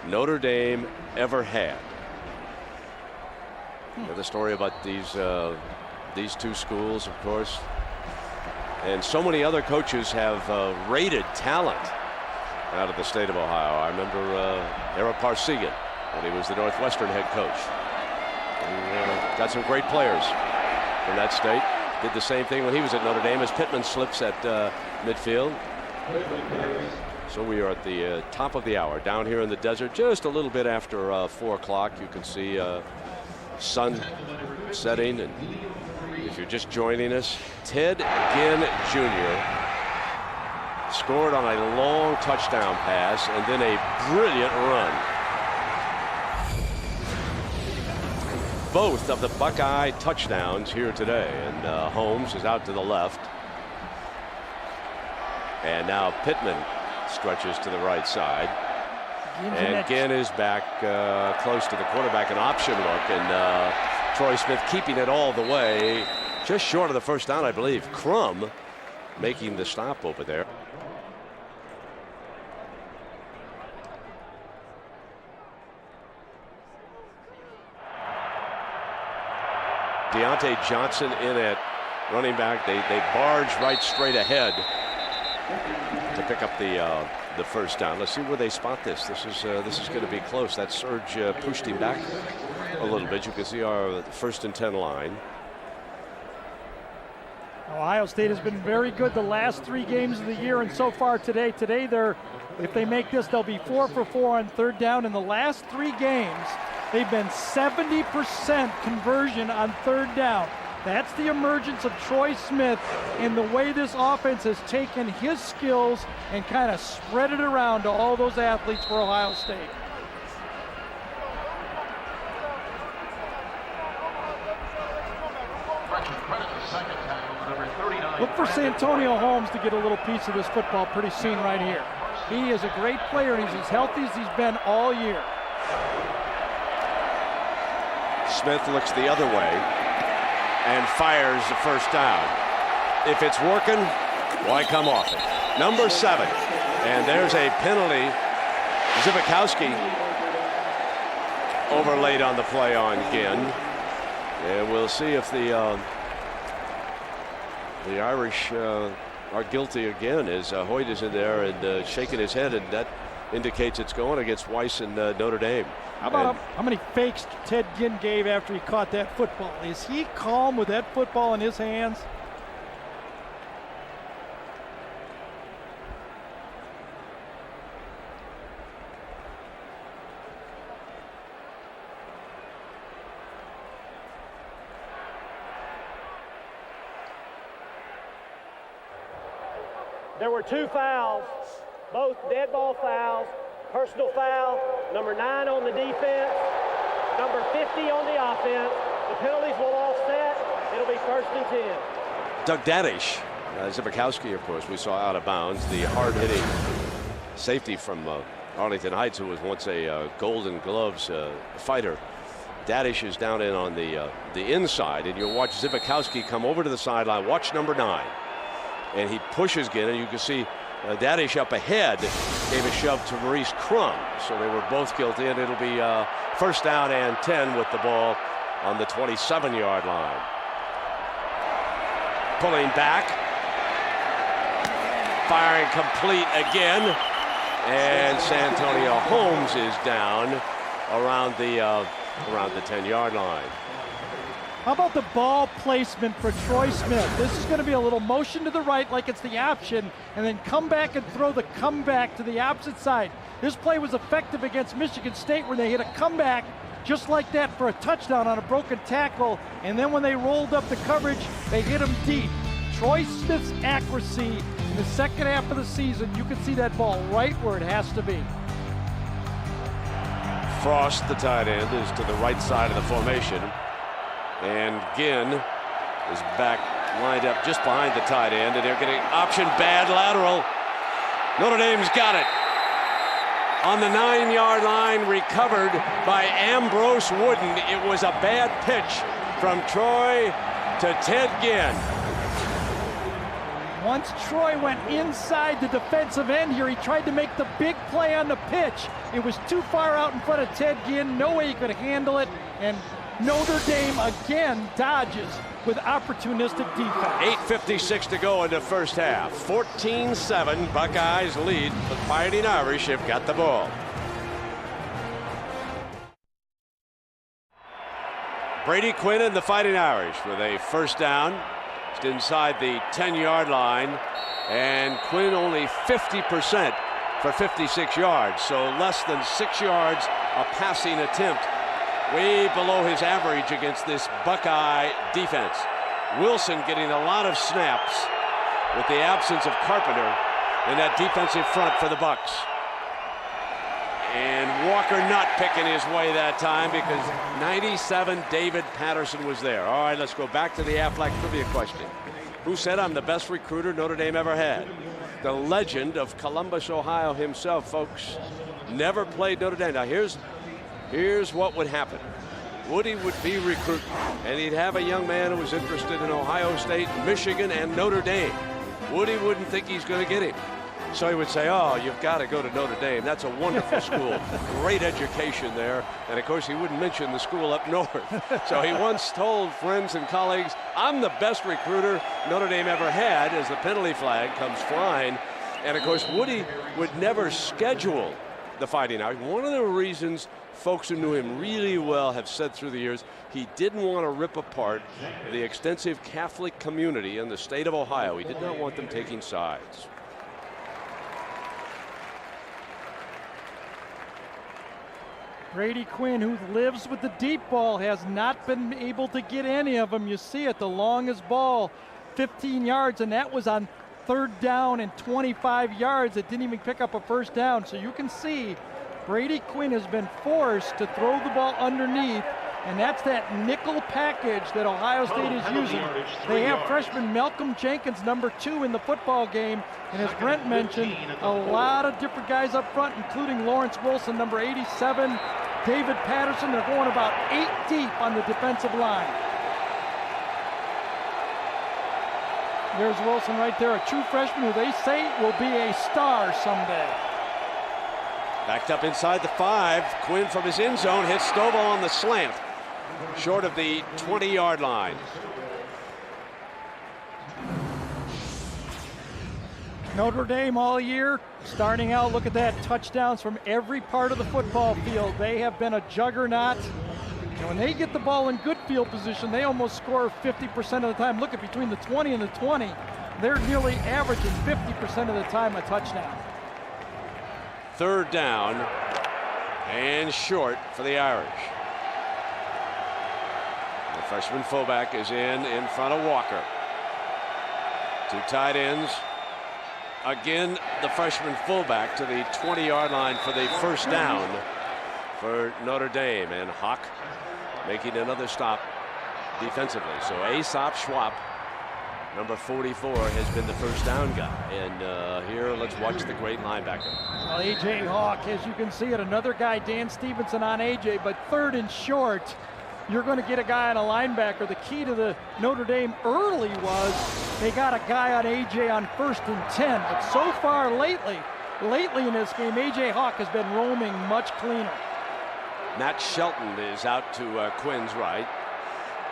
Notre Dame ever had"? You know the story about these 2 schools, of course. And so many other coaches have rated talent out of the state of Ohio. I remember Ara Parsegan when he was the Northwestern head coach. And, got some great players from that state. Did the same thing when he was at Notre Dame as Pittman slips at midfield. So we are at the top of the hour down here in the desert, just a little bit after 4 o'clock. You can see sun setting. And if you're just joining us, Ted Ginn Jr. scored on a long touchdown pass and then a brilliant run. Both of the Buckeye touchdowns here today, and Holmes is out to the left. And now Pittman stretches to the right side. And Ginn is back close to the quarterback, an option look, and Troy Smith keeping it all the way, just short of the first down, I believe. Crum making the stop over there. Deontay Johnson in at running back. They barge right straight ahead to pick up the first down. Let's see where they spot this. This is going to be close. That surge pushed him back a little bit. You can see our 1st and 10 line. Ohio State has been very good the last 3 games of the year, and so far today if they make this, they'll be 4 for 4 on 3rd down. In the last 3 games, they've been 70% conversion on 3rd down. That's the emergence of Troy Smith and the way this offense has taken his skills and kind of spread it around to all those athletes for Ohio State. Look for Santonio Holmes to get a little piece of this football pretty soon right here. He is a great player, and he's as healthy as he's been all year. Smith looks the other way and fires the first down. If it's working, why come off it? Number 7. And there's a penalty. Zivakowski overlaid on the play on Ginn. And we'll see if the Irish are guilty again, as Hoyt is in there and shaking his head, and that indicates it's going against Weis and Notre Dame. How about how many fakes Ted Ginn gave after he caught that football? Is he calm with that football in his hands? There were 2 fouls, both dead ball fouls, personal foul, number 9 on the defense, number 50 on the offense. The penalties will all set. It'll be 1st and 10. Doug Dadish, Zivakowski, of course, we saw out of bounds. The hard-hitting safety from Arlington Heights, who was once a Golden Gloves fighter. Dadish is down in on the inside, and you'll watch Zivakowski come over to the sideline. Watch number 9. And he pushes Ginn, and you can see Dadish up ahead gave a shove to Maurice Crum. So they were both guilty, and it'll be 1st down and 10 with the ball on the 27-yard line. Pulling back. Firing complete again. And Santonio Holmes is down around the 10-yard line. How about the ball placement for Troy Smith? This is going to be a little motion to the right like it's the option, and then come back and throw the comeback to the opposite side. This play was effective against Michigan State where they hit a comeback just like that for a touchdown on a broken tackle, and then when they rolled up the coverage, they hit him deep. Troy Smith's accuracy in the second half of the season, you can see that ball right where it has to be. Frost, the tight end, is to the right side of the formation. And Ginn is back, lined up just behind the tight end, and they're getting option bad lateral. Notre Dame's got it. On the 9-yard line, recovered by Ambrose Wooden. It was a bad pitch from Troy to Ted Ginn. Once Troy went inside the defensive end here, he tried to make the big play on the pitch. It was too far out in front of Ted Ginn. No way he could handle it. And Notre Dame again dodges with opportunistic defense. 8:56 to go in the first half. 14-7, Buckeyes lead. The Fighting Irish have got the ball. Brady Quinn and the Fighting Irish with a first down. Just inside the 10-yard line. And Quinn only 50% for 56 yards. So less than 6 yards a passing attempt. Way below his average against this Buckeye defense. Wilson getting a lot of snaps with the absence of Carpenter in that defensive front for the Bucks. And Walker not picking his way that time because 97 David Patterson was there. All right, let's go back to the Aflac trivia question. Who said I'm the best recruiter Notre Dame ever had? The legend of Columbus, Ohio himself, folks. Never played Notre Dame. Now here's what would happen. Woody would be recruiting, and he'd have a young man who was interested in Ohio State, Michigan, and Notre Dame. Woody wouldn't think he's going to get him. So he would say, oh, you've got to go to Notre Dame. That's a wonderful school. Great education there. And, of course, he wouldn't mention the school up north. So he once told friends and colleagues, I'm the best recruiter Notre Dame ever had, as the penalty flag comes flying. And, of course, Woody would never schedule the Fighting Irish. One of the reasons folks who knew him really well have said through the years he didn't want to rip apart the extensive Catholic community in the state of Ohio. He did not want them taking sides. Brady Quinn, who lives with the deep ball, has not been able to get any of them. You see it, the longest ball, 15 yards, and that was on 3rd down and 25 yards. It didn't even pick up a first down. So you can see Brady Quinn has been forced to throw the ball underneath, and that's that nickel package that Ohio State is using. They have freshman Malcolm Jenkins, number 2 in the football game, and as Brent mentioned, a lot of different guys up front, including Lawrence Wilson, number 87, David Patterson. They're going about 8 deep on the defensive line. There's Wilson right there, a true freshman who they say will be a star someday. Backed up inside the 5. Quinn from his end zone hits Stovall on the slant, short of the 20-yard line. Notre Dame all year, starting out, look at that, touchdowns from every part of the football field. They have been a juggernaut. And when they get the ball in good field position, they almost score 50% of the time. Look at between the 20 and the 20, they're nearly averaging 50% of the time a touchdown. 3rd down and short for the Irish. The freshman fullback is in front of Walker. 2 tight ends. Again, the freshman fullback to the 20-yard line for the first down for Notre Dame. And Hawk making another stop defensively. So Aesop Schwab, number 44, has been the first down guy. And here, let's watch the great linebacker. Well, A.J. Hawk, as you can see it, another guy, Dan Stevenson on A.J., but 3rd and short, you're going to get a guy on a linebacker. The key to the Notre Dame early was they got a guy on A.J. on 1st and 10. But so far lately in this game, A.J. Hawk has been roaming much cleaner. Matt Shelton is out to Quinn's right.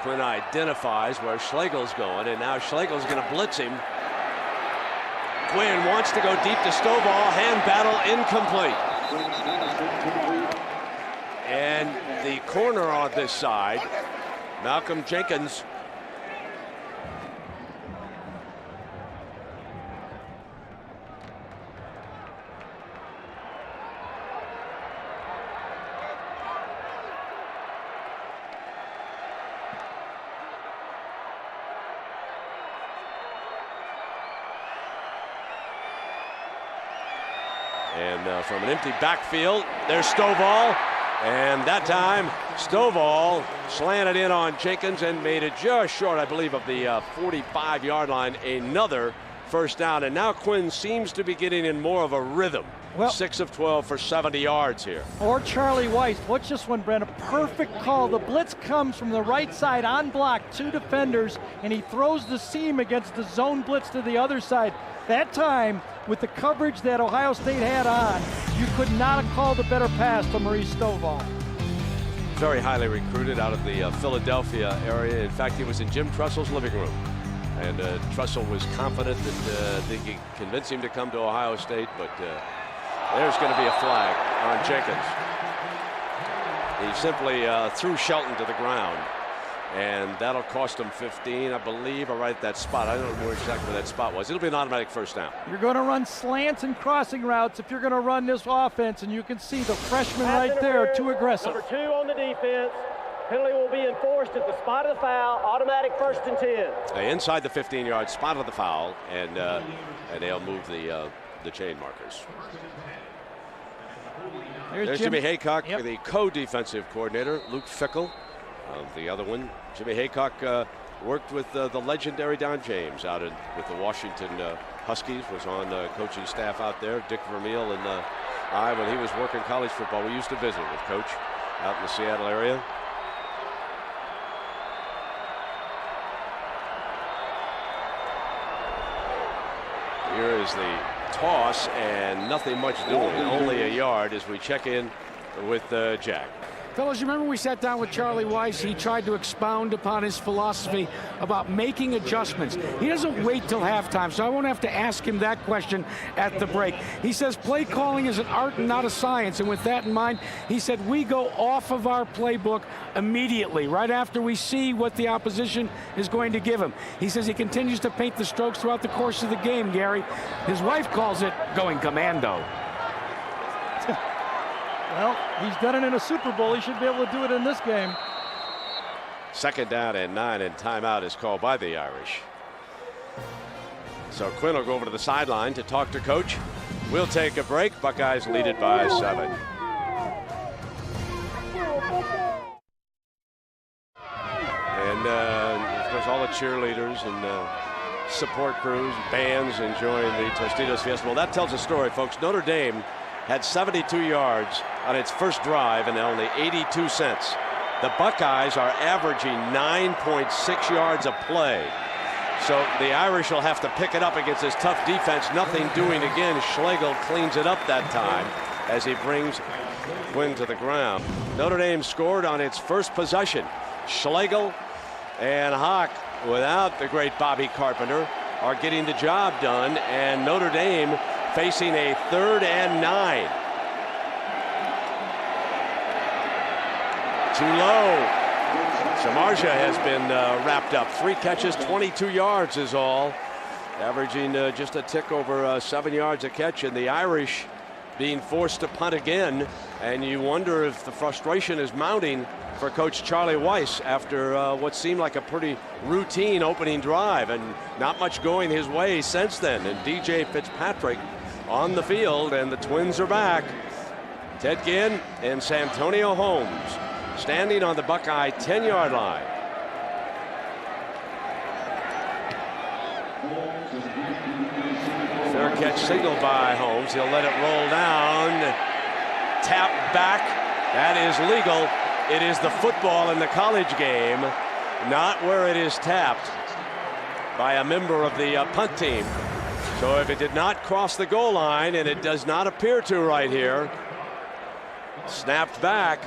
Quinn identifies where Schlegel's going, and now Schlegel's going to blitz him. Quinn wants to go deep to Stovall. Hand battle incomplete. And the corner on this side, Malcolm Jenkins. And from an empty backfield, there's Stovall. And that time, Stovall slanted in on Jenkins and made it just short, I believe, of the 45-yard line. Another first down. And now Quinn seems to be getting in more of a rhythm. Well, 6 of 12 for 70 yards here. Or Charlie Weiss. Watch this one, Brent. A perfect call. The blitz comes from the right side on block, 2 defenders, and he throws the seam against the zone blitz to the other side. That time, with the coverage that Ohio State had on, you could not have called a better pass to Maurice Stovall. Very highly recruited out of the Philadelphia area. In fact, he was in Jim Trussel's living room. And Trussell was confident that they could convince him to come to Ohio State, but there's going to be a flag on Jenkins. He simply threw Shelton to the ground. And that'll cost them 15, I believe, right at that spot. I don't know exactly where that spot was. It'll be an automatic first down. You're going to run slants and crossing routes if you're going to run this offense, and you can see the freshman right there, too aggressive. Number 2 on the defense. Penalty will be enforced at the spot of the foul. Automatic 1st and 10. Inside the 15-yard spot of the foul, and they'll move the chain markers. There's Jimmy Haycock, the co-defensive coordinator, Luke Fickell. The other one, Jimmy Haycock, worked with the legendary Don James out with the Washington Huskies, was on coaching staff out there. Dick Vermeil and I, when he was working college football, we used to visit with Coach out in the Seattle area. Here is the toss, and nothing much doing, only a yard as we check in with Jack. Fellas, you remember we sat down with Charlie Weiss? He tried to expound upon his philosophy about making adjustments. He doesn't wait till halftime, so I won't have to ask him that question at the break. He says play calling is an art and not a science, and with that in mind, he said we go off of our playbook immediately, right after we see what the opposition is going to give him. He says he continues to paint the strokes throughout the course of the game, Gary. His wife calls it going commando. Well, he's done it in a Super Bowl. He should be able to do it in this game. 2nd down and 9, and timeout is called by the Irish. So Quinn will go over to the sideline to talk to Coach. We'll take a break. Buckeyes lead it by 7. And of course, all the cheerleaders and support crews, bands enjoying the Tostitos Fiesta. Well, that tells a story, folks. Notre Dame had 72 yards on its first drive and only 82 cents. The Buckeyes are averaging 9.6 yards a play. So the Irish will have to pick it up against this tough defense. Nothing doing again. Schlegel cleans it up that time as he brings Quinn to the ground. Notre Dame scored on its first possession. Schlegel and Hawk, without the great Bobby Carpenter, are getting the job done, and Notre Dame facing a 3rd and 9. Too low. Samardzija has been wrapped up. 3 catches, 22 yards is all. Averaging just a tick over 7 yards a catch, and the Irish being forced to punt again. And you wonder if the frustration is mounting for Coach Charlie Weiss after what seemed like a pretty routine opening drive, and not much going his way since then. And DJ Fitzpatrick on the field, and the Twins are back. Ted Ginn and Santonio Holmes standing on the Buckeye 10-yard line. Fair catch signaled by Holmes. He'll let it roll down. Tap back. That is legal. It is the football in the college game, not where it is tapped by a member of the punt team. So if it did not cross the goal line, and it does not appear to right here, snapped back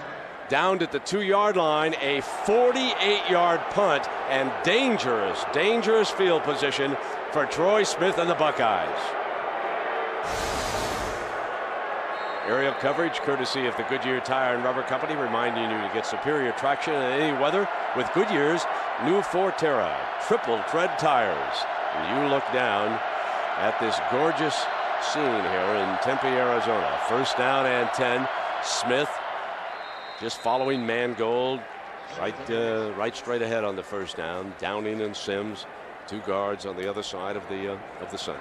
down at the 2-yard line, a 48-yard punt, and dangerous field position for Troy Smith and the Buckeyes. Aerial coverage courtesy of the Goodyear Tire and Rubber Company, reminding you to get superior traction in any weather with Goodyear's new Forterra triple tread tires. And you look down at this gorgeous scene here in Tempe, Arizona. First down and 10. Smith just following Mangold right straight ahead on the first down. Downing and Sims, two guards on the other side of the center.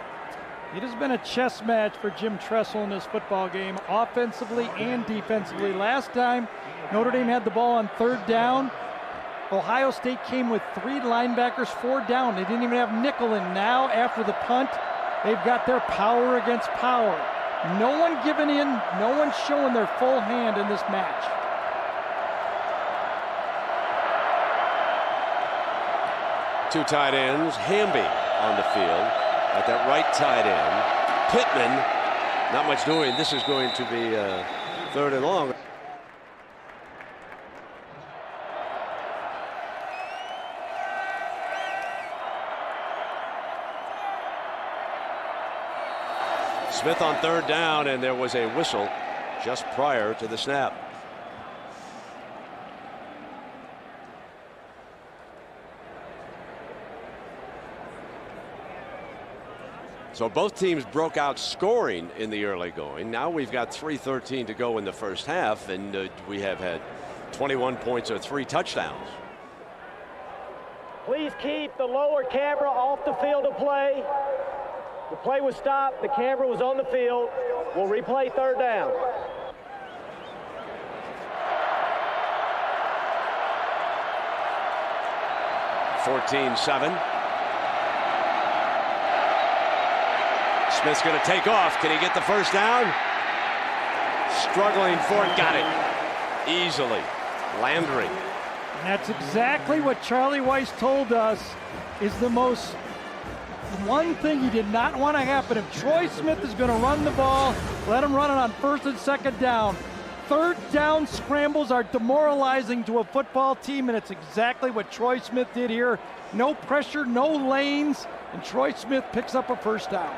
It has been a chess match for Jim Tressel in this football game, offensively and defensively. Last time, Notre Dame had the ball on third down. Ohio State came with 3 linebackers, 4 down. They didn't even have nickel in. Now, after the punt, they've got their power against power. No one giving in, no one showing their full hand in this match. Two tight ends, Hamby on the field at that right tight end. Pittman, not much doing. This is going to be third and long. Smith on third down, and there was a whistle just prior to the snap. So both teams broke out scoring in the early going. Now we've got 3:13 to go in the first half, and we have had 21 points or 3 touchdowns. Please keep the lower camera off the field of play. The play was stopped. The camera was on the field. We'll replay third down. (14-7). Smith's going to take off. Can he get the first down? Struggling for it. Got it. Easily. Landry. And that's exactly what Charlie Weiss told us is the one thing he did not want to happen. If Troy Smith is going to run the ball, let him run it on first and second down. Third down scrambles are demoralizing to a football team, and it's exactly what Troy Smith did here. No pressure, no lanes, and Troy Smith picks up a first down.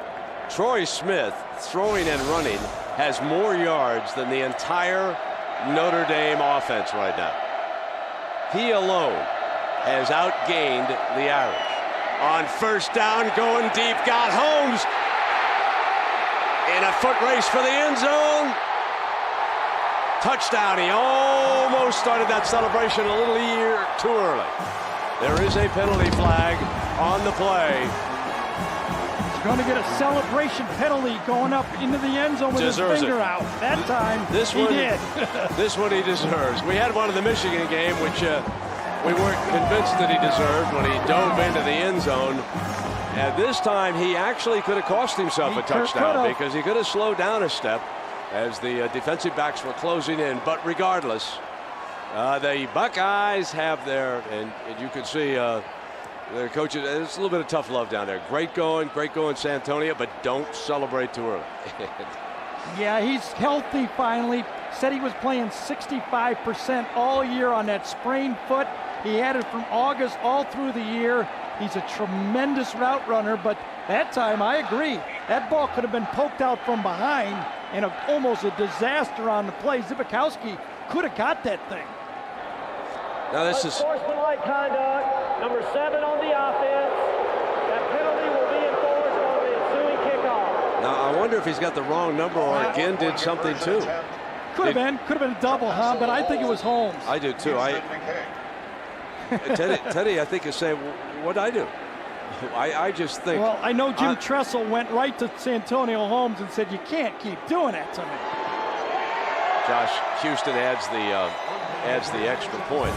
Troy Smith, throwing and running, has more yards than the entire Notre Dame offense right now. He alone has outgained the Irish. On first down, going deep, got Holmes in a foot race for the end zone. Touchdown. He almost started that celebration a little too early. There is a penalty flag on the play. Going to get a celebration penalty going up into the end zone with his finger out. That time, he did. This one he deserves. We had one in the Michigan game, which we weren't convinced that he deserved when he dove into the end zone. And this time, he actually could have cost himself a touchdown because he could have slowed down a step as the defensive backs were closing in. But regardless, the Buckeyes have their, and you can see their coaches, it's a little bit of tough love down there. Great going, Santonia, but don't celebrate too early. Yeah, he's healthy finally. Said he was playing 65% all year on that sprained foot. He had it from August all through the year. He's a tremendous route runner, but that time, I agree, that ball could have been poked out from behind and almost a disaster on the play. Zibikowski could have got that thing. Now this is unsportsmanlike conduct, number 7 on the offense. That penalty will be enforced on the ensuing kickoff. Now I wonder if he's got the wrong number or again did something too. Could have been a double, huh? But I think it was Holmes. I do too. Teddy, I think is saying, what'd I do? I just think. Well, I know Jim Tressel went right to Santonio Holmes and said, you can't keep doing that to me. Josh Houston adds the extra point.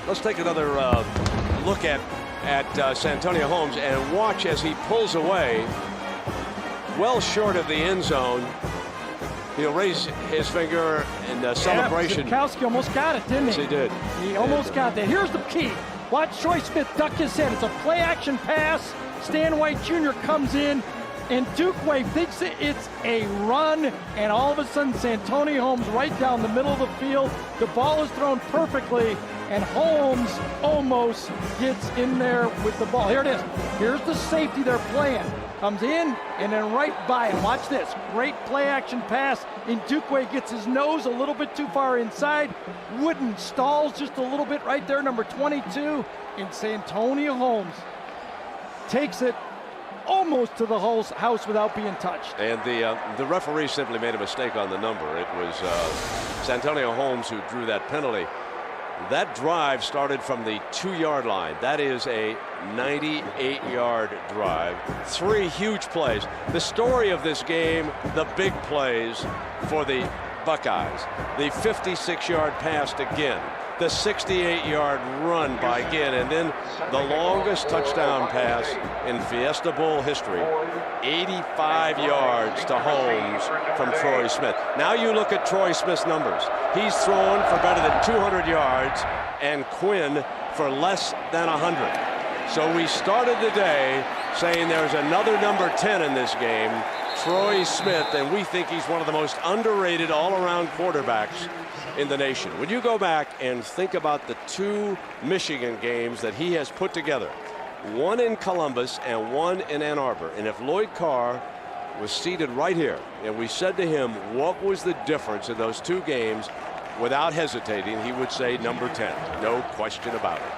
Let's take another look at Santonio Holmes and watch as he pulls away well short of the end zone. He'll raise his finger in the celebration. Zibikowski almost got it, didn't he? Yes, he did. He almost got that. Here's the key. Watch Troy Smith duck his head. It's a play-action pass. Stan White Jr. comes in, and Duke Way thinks it's a run, and all of a sudden, Santonio Holmes right down the middle of the field. The ball is thrown perfectly, and Holmes almost gets in there with the ball. Here it is. Here's the safety they're playing. Comes in and then right by him. Watch this. Great play action pass. Ndukwe gets his nose a little bit too far inside. Wooden stalls just a little bit right there, number 22. And Santonio Holmes takes it almost to the house without being touched. And the referee simply made a mistake on the number. It was Santonio Holmes who drew that penalty. That drive started from the 2-yard line. That is a 98-yard drive. 3 huge plays. The story of this game, the big plays for the Buckeyes. The 56-yard pass to Ginn. The 68-yard run by Ginn, and then the longest touchdown pass in Fiesta Bowl history, 85 yards to Holmes from Troy Smith. Now you look at Troy Smith's numbers. He's thrown for better than 200 yards, and Quinn for less than 100. So we started the day saying there's another number 10 in this game, Troy Smith, and we think he's one of the most underrated all-around quarterbacks in the nation. When you go back and think about the 2 Michigan games that he has put together, one in Columbus and one in Ann Arbor, and if Lloyd Carr was seated right here and we said to him what was the difference in those 2 games, without hesitating he would say number 10, no question about it.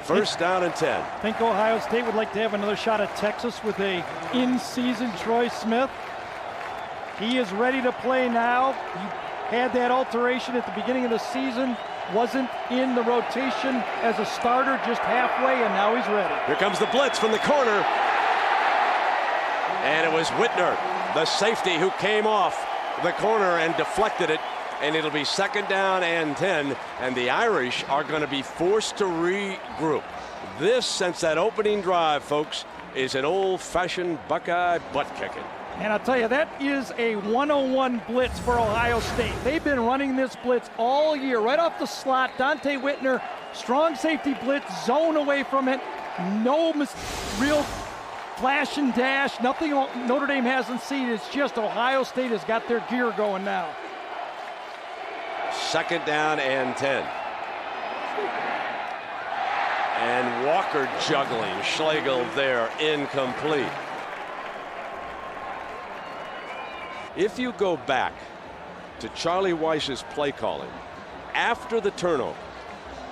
First down and 10. I think Ohio State would like to have another shot at Texas with a in-season Troy Smith. He is ready to play now. He had that alteration at the beginning of the season, wasn't in the rotation as a starter, just halfway, and now he's ready. Here comes the blitz from the corner. And it was Whitner, the safety, who came off the corner and deflected it. And it'll be second down and 10. And the Irish are going to be forced to regroup. This, since that opening drive, folks, is an old-fashioned Buckeye butt-kicking. And I'll tell you, that is a 101 blitz for Ohio State. They've been running this blitz all year, right off the slot. Dante Whitner, strong safety blitz, zone away from it. No real flash and dash, nothing Notre Dame hasn't seen. It's just Ohio State has got their gear going now. Second down and 10. And Walker juggling. Schlegel there, incomplete. If you go back to Charlie Weiss's play calling after the turnover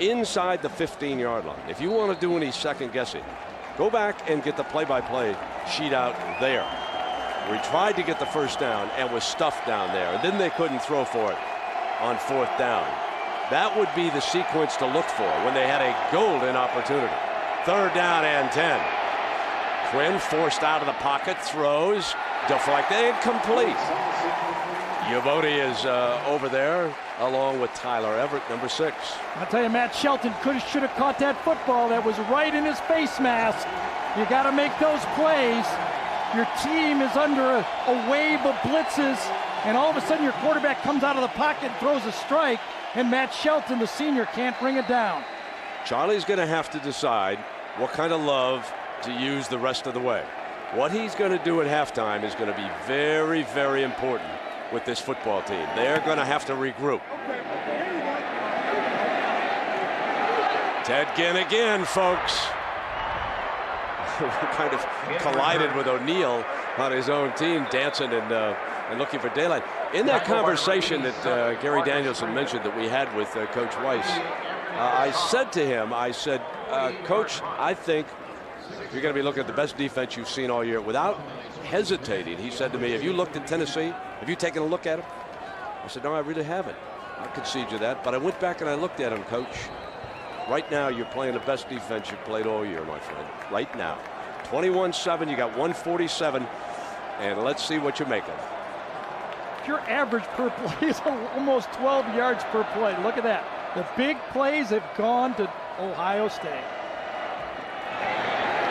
inside the 15-yard line, if you want to do any second guessing, go back and get the play-by-play sheet out there. We tried to get the first down and was stuffed down there, and then they couldn't throw for it on 4th down. That would be the sequence to look for when they had a golden opportunity. 3rd down and 10. Quinn forced out of the pocket, throws, deflected, complete. Yabodi is over there along with Tyler Everett, number 6. I'll tell you, Matt Shelton should have caught that football. That was right in his face mask. You got to make those plays. Your team is under a wave of blitzes, and all of a sudden your quarterback comes out of the pocket and throws a strike, and Matt Shelton, the senior, can't bring it down. Charlie's going to have to decide what kind of love to use the rest of the way. What he's going to do at halftime is going to be very, very important with this football team. They're going to have to regroup. Ted Ginn again, folks. Kind of collided with O'Neal on his own team, dancing and looking for daylight. In that conversation that Gary Danielson mentioned that we had with Coach Weiss, I said to him, Coach, I think you're going to be looking at the best defense you've seen all year. Without hesitating, he said to me, have you looked at Tennessee? Have you taken a look at him? I said, no, I really haven't. I concede you that. But I went back and I looked at him, Coach. Right now, you're playing the best defense you've played all year, my friend. Right now. 21-7, you got 147. And let's see what you make of it. Your average per play is almost 12 yards per play. Look at that. The big plays have gone to Ohio State.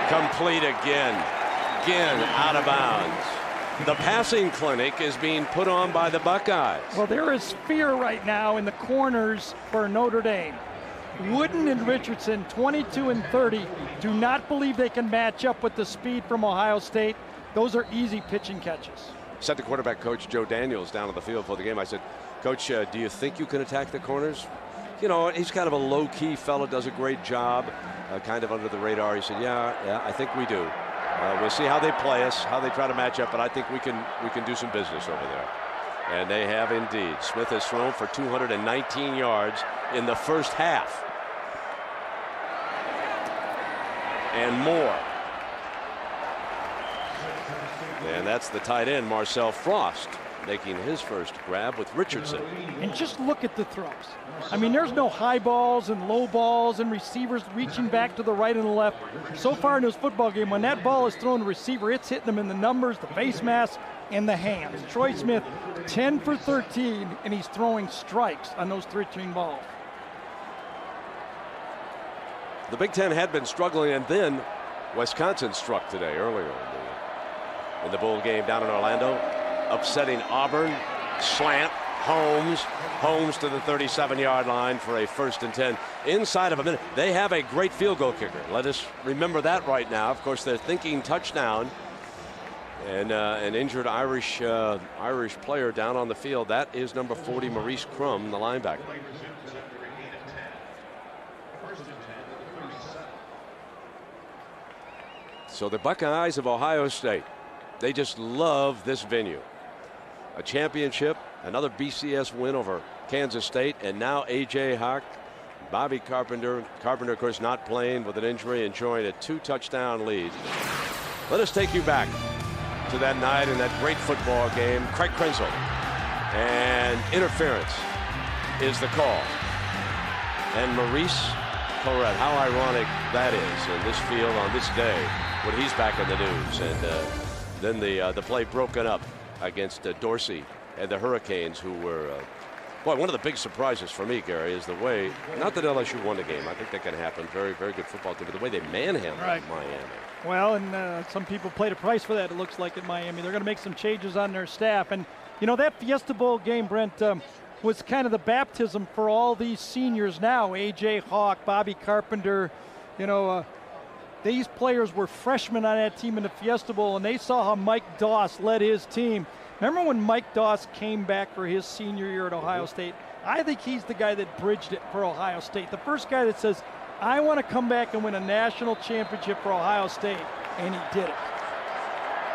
Complete again. Again, out of bounds. The passing clinic is being put on by the Buckeyes. Well, there is fear right now in the corners for Notre Dame. Wooden and Richardson, 22 and 30, do not believe they can match up with the speed from Ohio State. Those are easy pitching catches. Sent the quarterback coach Joe Daniels down on the field for the game. I said, Coach, do you think you can attack the corners? you know, he's kind of a low-key fellow, does a great job, kind of under the radar. He said, yeah, I think we do. We'll see how they play us, how they try to match up, but I think we can do some business over there. And they have indeed. Smith has thrown for 219 yards in the first half. And more. And that's the tight end, Marcel Frost, making his first grab with Richardson. And just look at the throws. I mean, there's no high balls and low balls and receivers reaching back to the right and the left. So far in this football game, when that ball is thrown to receiver, it's hitting them in the numbers, the face mask, and the hands. Troy Smith, 10 for 13, and he's throwing strikes on those 13 balls. The Big Ten had been struggling, and then Wisconsin struck today earlier in the bowl game down in Orlando, upsetting Auburn. Slant, Holmes to the 37-yard line for a 1st and 10 inside of a minute. They have a great field goal kicker. Let us remember that right now. Of course, they're thinking touchdown, and an injured Irish player down on the field. That is number 40, Maurice Crum, the linebacker. So the Buckeyes of Ohio State, they just love this venue. A championship, another BCS win over Kansas State, and now A.J. Hawk, Bobby Carpenter. Carpenter, of course, not playing with an injury, enjoying a 2-touchdown lead. Let us take you back to that night in that great football game. Craig Krenzel, and interference is the call. And Maurice Clarett, how ironic that is in this field on this day when he's back in the news. And then the play broken up against Dorsey and the Hurricanes, who were, boy, one of the big surprises for me, Gary, is the way, not that LSU won the game, I think that can happen, very, very good football team, but the way they manhandled Miami. Well, and some people paid a price for that, it looks like, in Miami. They're going to make some changes on their staff. And, you know, that Fiesta Bowl game, Brent, was kind of the baptism for all these seniors now. A.J. Hawk, Bobby Carpenter, you know, these players were freshmen on that team in the Fiesta Bowl, and they saw how Mike Doss led his team. Remember when Mike Doss came back for his senior year at Ohio State? I think he's the guy that bridged it for Ohio State. The first guy that says, I want to come back and win a national championship for Ohio State, and he did it.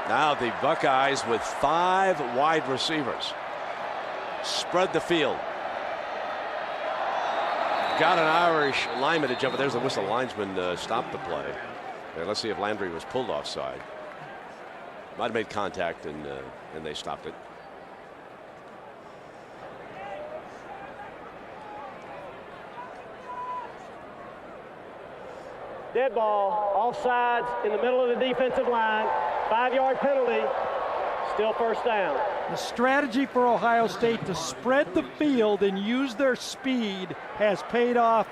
Now the Buckeyes with 5 wide receivers. Spread the field. Got an Irish lineman to jump, but there's the whistle. Linesman stopped the play. And let's see if Landry was pulled offside. Might have made contact, and they stopped it. Dead ball, offsides in the middle of the defensive line. 5-yard penalty, still first down. The strategy for Ohio State to spread the field and use their speed has paid off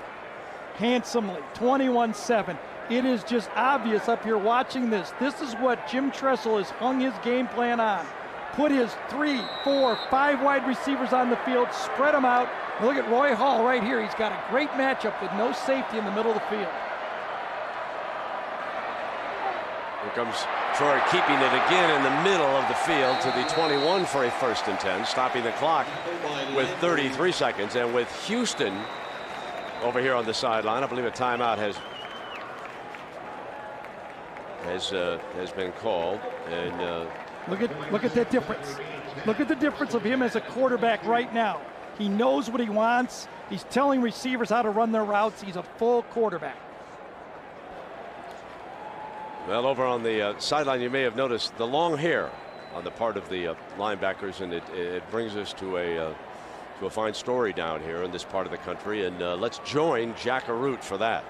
handsomely. 21-7. It is just obvious up here watching this. This is what Jim Tressel has hung his game plan on. Put his 3, 4, 5 wide receivers on the field, spread them out. And look at Roy Hall right here. He's got a great matchup with no safety in the middle of the field. Here comes Troy, keeping it again in the middle of the field to the 21 for a 1st and 10, stopping the clock with 33 seconds. And with Houston over here on the sideline, I believe a timeout has been called. And look at that difference. Look at the difference of him as a quarterback right now. He knows what he wants. He's telling receivers how to run their routes. He's a full quarterback. Well, over on the sideline, you may have noticed the long hair on the part of the linebackers, and it brings us to a fine story down here in this part of the country. And let's join Jack Arute for that.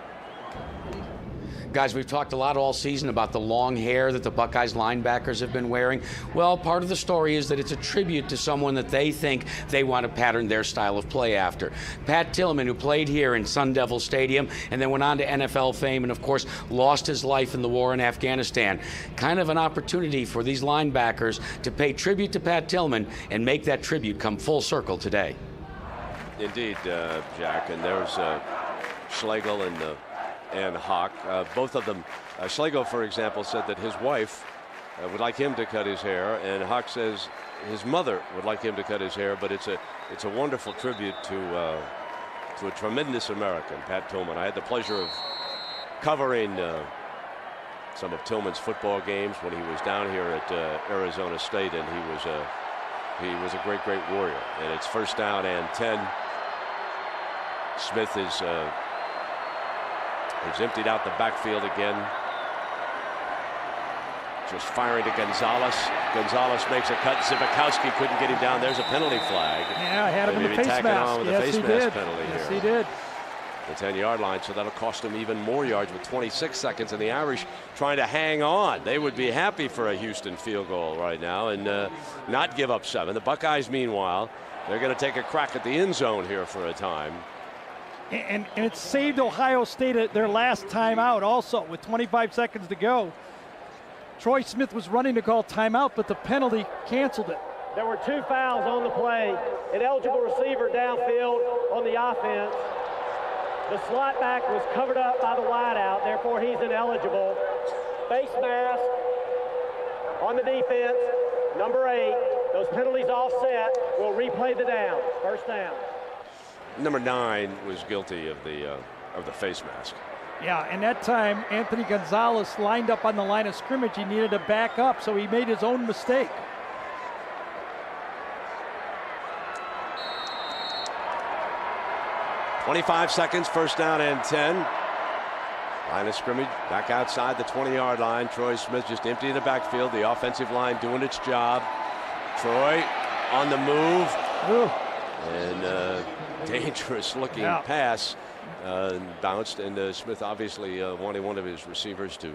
Guys, we've talked a lot all season about the long hair that the Buckeyes linebackers have been wearing. Well, part of the story is that it's a tribute to someone that they think they want to pattern their style of play after. Pat Tillman, who played here in Sun Devil Stadium and then went on to NFL fame and, of course, lost his life in the war in Afghanistan. Kind of an opportunity for these linebackers to pay tribute to Pat Tillman and make that tribute come full circle today. Indeed, Jack. And there's Schlegel and Hawk. Both of them. Schlegel, for example, said that his wife would like him to cut his hair, and Hawk says his mother would like him to cut his hair. But it's a wonderful tribute to to a tremendous American, Pat Tillman. I had the pleasure of covering some of Tillman's football games when he was down here at Arizona State, and he was a great warrior. And it's first down and 10. Smith is emptied out the backfield again. Just firing to Gonzalez. Gonzalez makes a cut. Zivakowski couldn't get him down. There's a penalty flag. Yeah, I had him in the face mask. On with Yes, the face mask penalty yes, here. he did. The 10-yard line, so that'll cost him even more yards with 26 seconds, and the Irish trying to hang on. They would be happy for a Houston field goal right now and not give up 7. The Buckeyes, meanwhile, they're going to take a crack at the end zone here for a time. And it saved Ohio State their last timeout also with 25 seconds to go. Troy Smith was running to call timeout, but the penalty canceled it. There were 2 fouls on the play. An eligible receiver downfield on the offense. The slot back was covered up by the wideout, therefore he's ineligible. Face mask on the defense, number 8. Those penalties offset. We'll replay the down. First down. Number 9 was guilty of the face mask. Yeah, and that time Anthony Gonzalez lined up on the line of scrimmage. He needed to back up, so he made his own mistake. .25 seconds, first down and 10. Line of scrimmage back outside the 20-yard line. Troy Smith just emptying the backfield. The offensive line doing its job. Troy on the move. Ooh. And dangerous looking pass. Bounced, and Smith obviously wanted one of his receivers to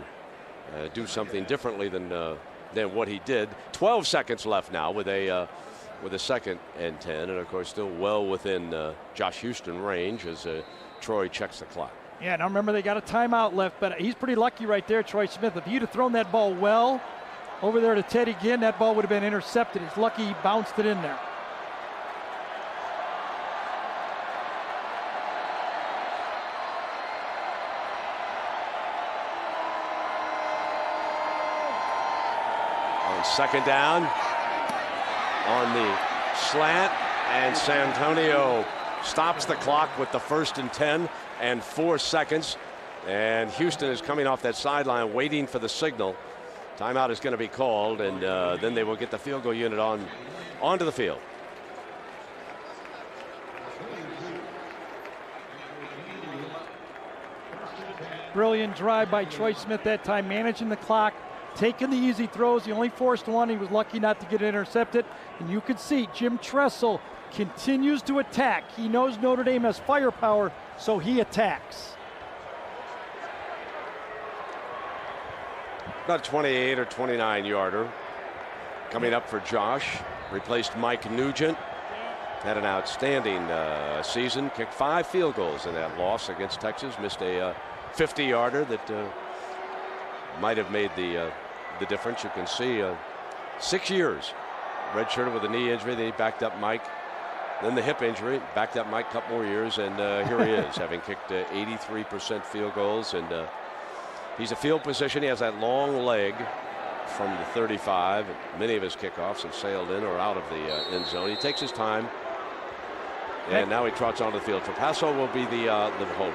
do something differently than what he did. 12 seconds left now with a second and 10, and of course still well within Josh Houston range as Troy checks the clock. Yeah, now remember they got a timeout left, but he's pretty lucky right there, Troy Smith. If he'd have thrown that ball well over there to Teddy Ginn, that ball would have been intercepted. He's lucky he bounced it in there. Second down on the slant, and Santonio stops the clock with the 1st and 10 and 4 seconds. And Houston is coming off that sideline waiting for the signal. Timeout is going to be called, and then they will get the field goal unit onto the field. Brilliant drive by Troy Smith that time, managing the clock, taking the easy throws. He only forced one. He was lucky not to get intercepted. And you can see Jim Tressel continues to attack. He knows Notre Dame has firepower, so he attacks. About 28 or 29 yarder coming up for Josh. Replaced Mike Nugent. Had an outstanding season. Kicked 5 field goals in that loss against Texas. Missed a 50-yarder that might have made the difference. You can see 6 years redshirted with a knee injury. Then he backed up Mike. Then the hip injury, backed up Mike a couple more years, and here he is, having kicked 83% field goals. And he's a field position. He has that long leg from the 35. Many of his kickoffs have sailed in or out of the end zone. He takes his time, and now he trots onto the field. Trapasso will be the holder.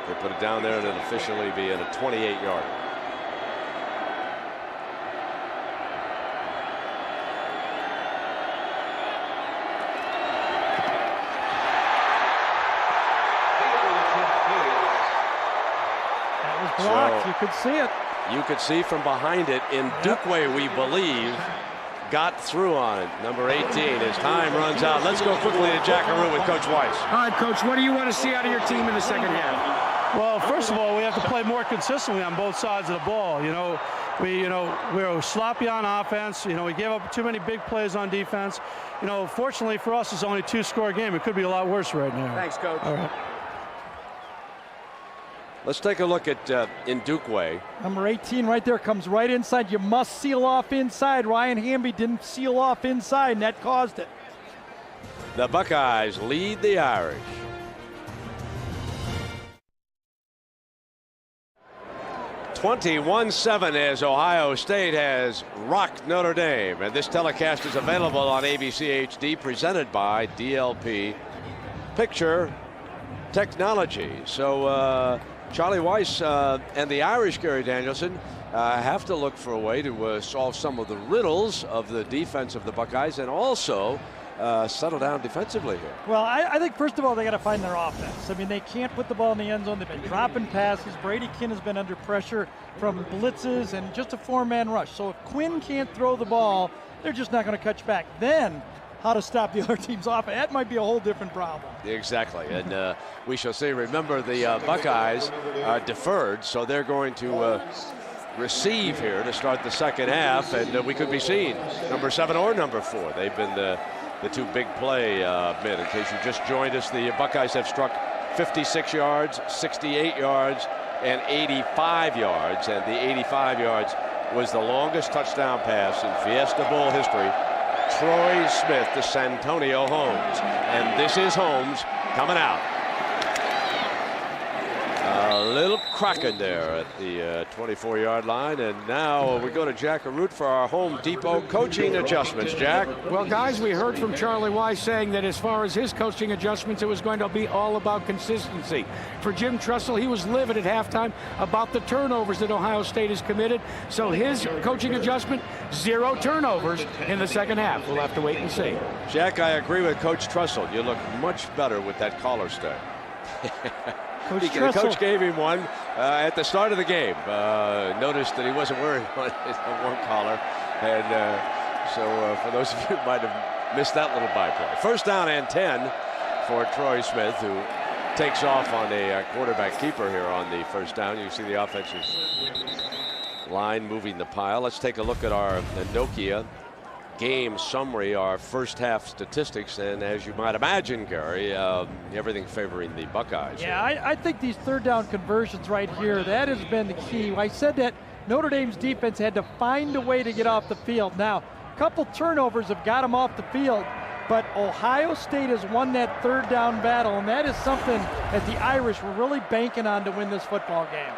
They put it down there, and it'll officially be in a 28-yarder. Blocked. You could see it. You could see from behind it. In Dukwe, we believe, got through on it. Number 18. His time runs out. Let's go quickly to Jackaroo with Coach Weiss. All right, Coach, what do you want to see out of your team in the second half? Well, first of all, we have to play more consistently on both sides of the ball. We were sloppy on offense. We gave up too many big plays on defense. Fortunately for us, it's only a 2-score game. It could be a lot worse right now. Thanks, Coach. All right. Let's take a look at Ndukwe. Number 18 right there comes right inside. You must seal off inside. Ryan Hamby didn't seal off inside, and that caused it. The Buckeyes lead the Irish. 21-7 as Ohio State has rocked Notre Dame. And this telecast is available on ABC HD, presented by DLP Picture Technology. So Charlie Weiss and the Irish, Gary Danielson, have to look for a way to solve some of the riddles of the defense of the Buckeyes, and also settle down defensively here. Well, I think first of all they got to find their offense. I mean, they can't put the ball in the end zone. They've been dropping passes. Brady Quinn has been under pressure from blitzes and just a four-man rush. So if Quinn can't throw the ball, they're just not going to catch back. Then how to stop the other team's offense, that might be a whole different problem. Exactly, and we shall see. Remember, the Buckeyes deferred, so they're going to receive here to start the second half, and we could be seeing number 7 or number 4. They've been the two big play men. In case you just joined us, the Buckeyes have struck 56 yards, 68 yards, and 85 yards. And the 85 yards was the longest touchdown pass in Fiesta Bowl history. Troy Smith to Santonio Holmes. And this is Holmes coming out. A little cracking there at the 24-yard line, and now we go to Jack Arute for our Home Depot coaching adjustments. Jack? Well, guys, we heard from Charlie Weiss saying that as far as his coaching adjustments, it was going to be all about consistency. For Jim Tressel, he was livid at halftime about the turnovers that Ohio State has committed. So his coaching adjustment, 0 turnovers in the second half. We'll have to wait and see. Jack, I agree with Coach Tressel. You look much better with that collar stay. Coach gave him one at the start of the game. Noticed that he wasn't wearing one collar. And so for those of you who might have missed that little byplay. First down and 10 for Troy Smith, who takes off on a quarterback keeper here on the first down. You see the offensive line moving the pile. Let's take a look at our Nokia game summary, our first half statistics, and as you might imagine, Gary, everything favoring the Buckeyes. Yeah, I think these third down conversions right here, that has been the key. I said that Notre Dame's defense had to find a way to get off the field. Now, a couple turnovers have got them off the field, but Ohio State has won that third down battle, and that is something that the Irish were really banking on to win this football game.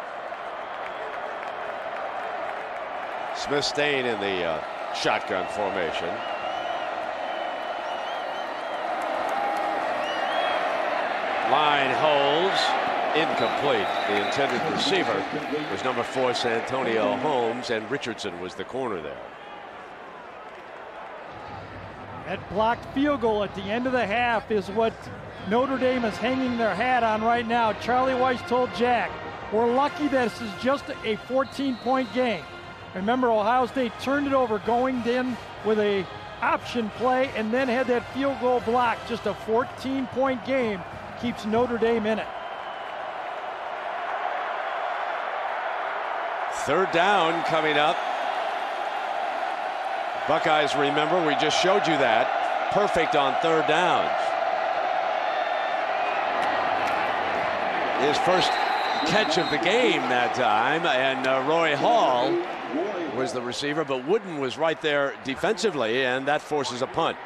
Smith staying in the shotgun formation. Line holds, incomplete. The intended receiver was number 4 Santonio Holmes, and Richardson was the corner there. That blocked field goal at the end of the half is what Notre Dame is hanging their hat on right now. Charlie Weiss told Jack, we're lucky that this is just a 14-point game. Remember, Ohio State turned it over going in with a option play and then had that field goal block. Just a 14-point game keeps Notre Dame in it. Third down coming up. Buckeyes, remember, we just showed you that. Perfect on third downs. His first catch of the game that time, and Roy Hall was the receiver, but Wooden was right there defensively, and that forces a punt.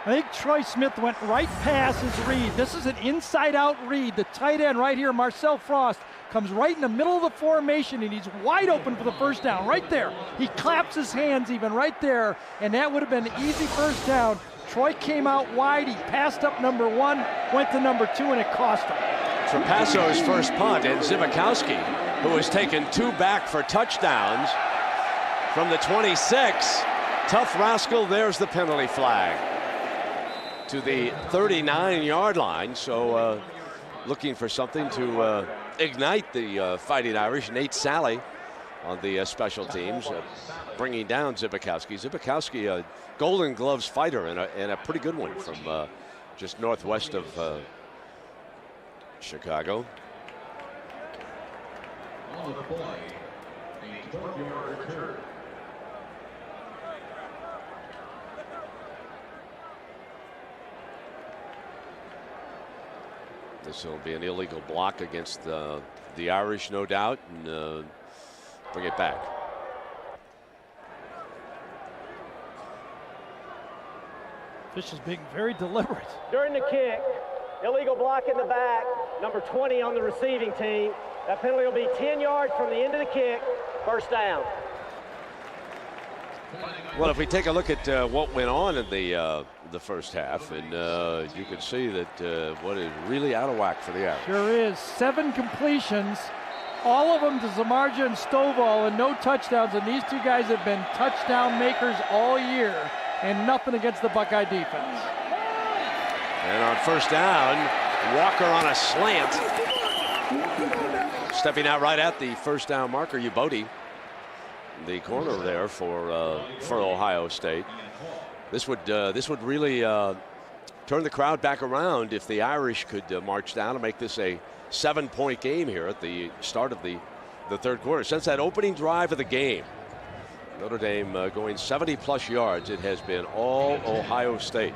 I think Troy Smith went right past his read. This is an inside-out read. The tight end right here, Marcel Frost, comes right in the middle of the formation, and he's wide open for the first down right there. He claps his hands even right there, and that would have been an easy first down. Troy came out wide. He passed up number 1, went to number 2, and it cost him. Trapasso's first punt, and Zibikowski, who has taken 2 back for touchdowns from the 26. Tough rascal, there's the penalty flag to the 39-yard line. So looking for something to ignite the Fighting Irish. Nate Sally on the special teams, bringing down Zibikowski. Zibikowski, a Golden Gloves fighter and a pretty good one from just northwest of Chicago. This will be an illegal block against the Irish, no doubt, and bring it back. Fish is being very deliberate. During the kick, Illegal block in the back, number 20 on the receiving team. That penalty will be 10 yards from the end of the kick, first down. Well, if we take a look at what went on in the first half, and you can see that what is really out of whack for the Irish. Sure is. 7 completions, all of them to Samardzija and Stovall, and no touchdowns. And these two guys have been touchdown makers all year, and nothing against the Buckeye defense. And on first down, Walker on a slant. Stepping out right at the first down marker, Ubodi, the corner there for Ohio State. This would really turn the crowd back around if the Irish could march down and make this a 7-point game here at the start of the third quarter. Since that opening drive of the game, Notre Dame going 70-plus yards. It has been all Ohio State.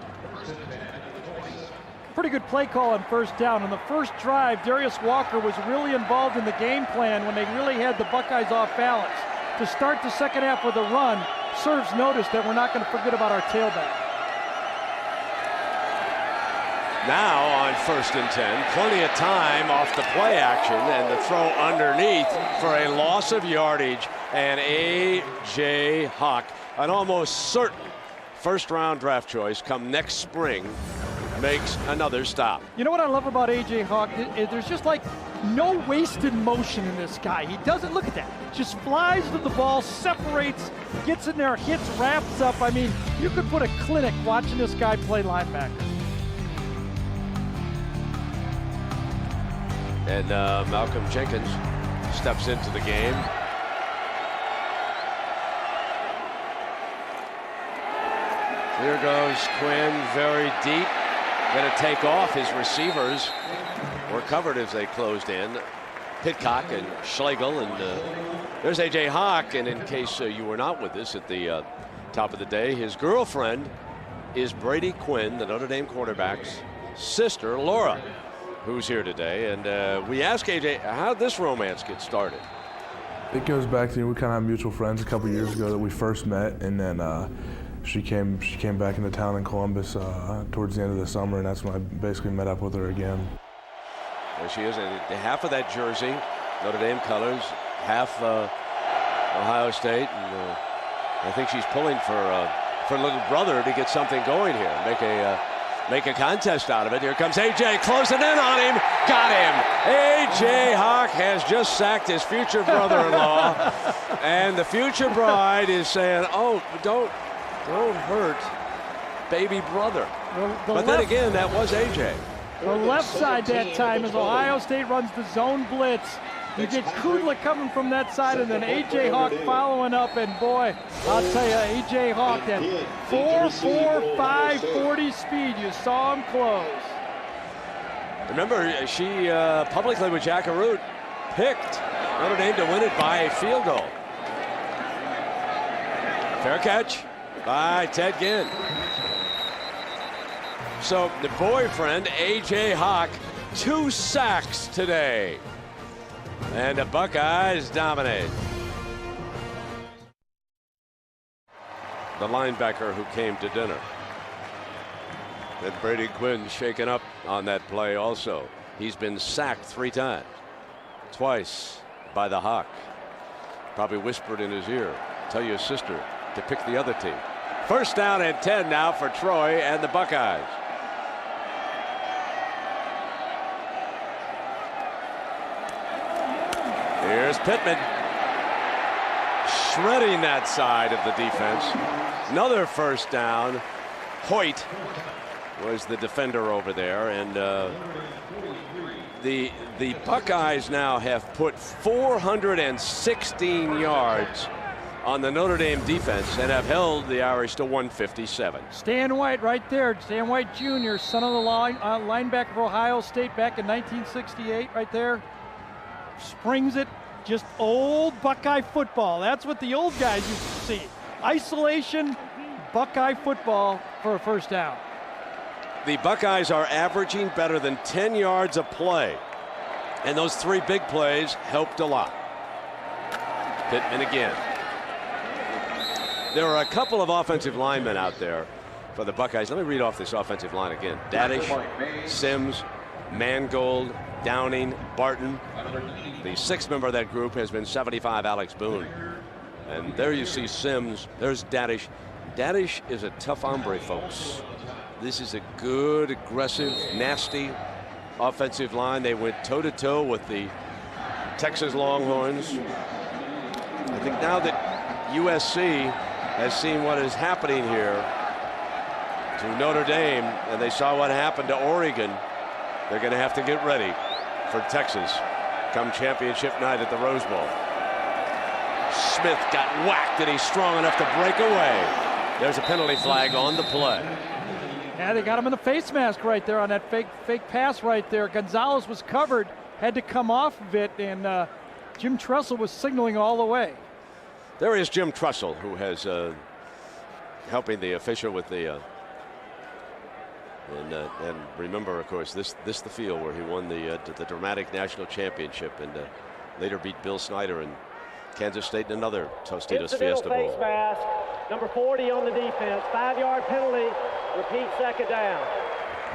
Pretty good play call on first down. On the first drive, Darius Walker was really involved in the game plan when they really had the Buckeyes off balance. To start the second half with a run serves notice that we're not going to forget about our tailback. Now on 1st and 10, plenty of time off the play action, and the throw underneath for a loss of yardage, and A.J. Hawk, an almost certain first-round draft choice come next spring, makes another stop. You know what I love about A.J. Hawk? There's just like no wasted motion in this guy. He doesn't, look at that, just flies to the ball, separates, gets in there, hits, wraps up. I mean, you could put a clinic watching this guy play linebacker. And Malcolm Jenkins steps into the game. Here goes Quinn, very deep. Going to take off. His receivers were covered as they closed in. Pitcock and Schlegel, and there's A.J. Hawk. And in case you were not with us at the top of the day, his girlfriend is Brady Quinn, the Notre Dame quarterback's sister, Laura, who's here today. And we asked A.J., how'd this romance get started? It goes back to, we kind of have mutual friends a couple years ago that we first met, and then she came back into town in Columbus towards the end of the summer, and that's when I basically met up with her again. There she is, and half of that jersey, Notre Dame colors, half Ohio State, and I think she's pulling for little brother to get something going here, make a contest out of it. Here comes A.J. closing in on him, got him. A.J. Hawk has just sacked his future brother-in-law, and the future bride is saying, "Oh, don't hurt baby brother." But then again, that was A.J. The left side that time as Ohio State runs the zone blitz. You get Kudla coming from that side, and then A.J. Hawk following up, and boy, I'll tell you, A.J. Hawk, that 4.45 540 speed, you saw him close. Remember, she publicly with Jack Arute picked Notre Dame to win it by a field goal. Fair catch by Ted Ginn. So the boyfriend, A.J. Hawk, 2 sacks today. And the Buckeyes dominate. The linebacker who came to dinner. And Brady Quinn shaken up on that play also. He's been sacked 3 times. Twice by the Hawk. Probably whispered in his ear, tell your sister to pick the other team. First down and 10 now for Troy and the Buckeyes. Here's Pittman, shredding that side of the defense. Another first down. Hoyt was the defender over there, and the Buckeyes now have put 416 yards on the Notre Dame defense and have held the Irish to 157. Stan White right there. Stan White Jr., son of the linebacker for Ohio State back in 1968 right there. Springs it, just old Buckeye football. That's what the old guys used to see. Isolation, Buckeye football for a first down. The Buckeyes are averaging better than 10 yards a play, and those 3 big plays helped a lot. Pittman again. There are a couple of offensive linemen out there for the Buckeyes. Let me read off this offensive line again. Daddish, Sims, Mangold, Downing, Barton. The sixth member of that group has been 75, Alex Boone. And there you see Sims. There's Dadish. Dadish is a tough hombre, folks. This is a good, aggressive, nasty offensive line. They went toe-to-toe with the Texas Longhorns. I think now that USC has seen what is happening here to Notre Dame, and they saw what happened to Oregon, they're going to have to get ready for Texas come championship night at the Rose Bowl. Smith got whacked, and he's strong enough to break away. There's a penalty flag on the play. Yeah, they got him in the face mask right there on that fake pass right there. Gonzalez was covered, had to come off of it, and Jim Tressel was signaling all the way. There is Jim Tressel, who has helping the official with the and remember, of course, this the field where he won the dramatic national championship and later beat Bill Snyder and Kansas State in another Tostitos Fiesta Bowl. Face mask, number 40 on the defense, 5-yard penalty, repeat second down.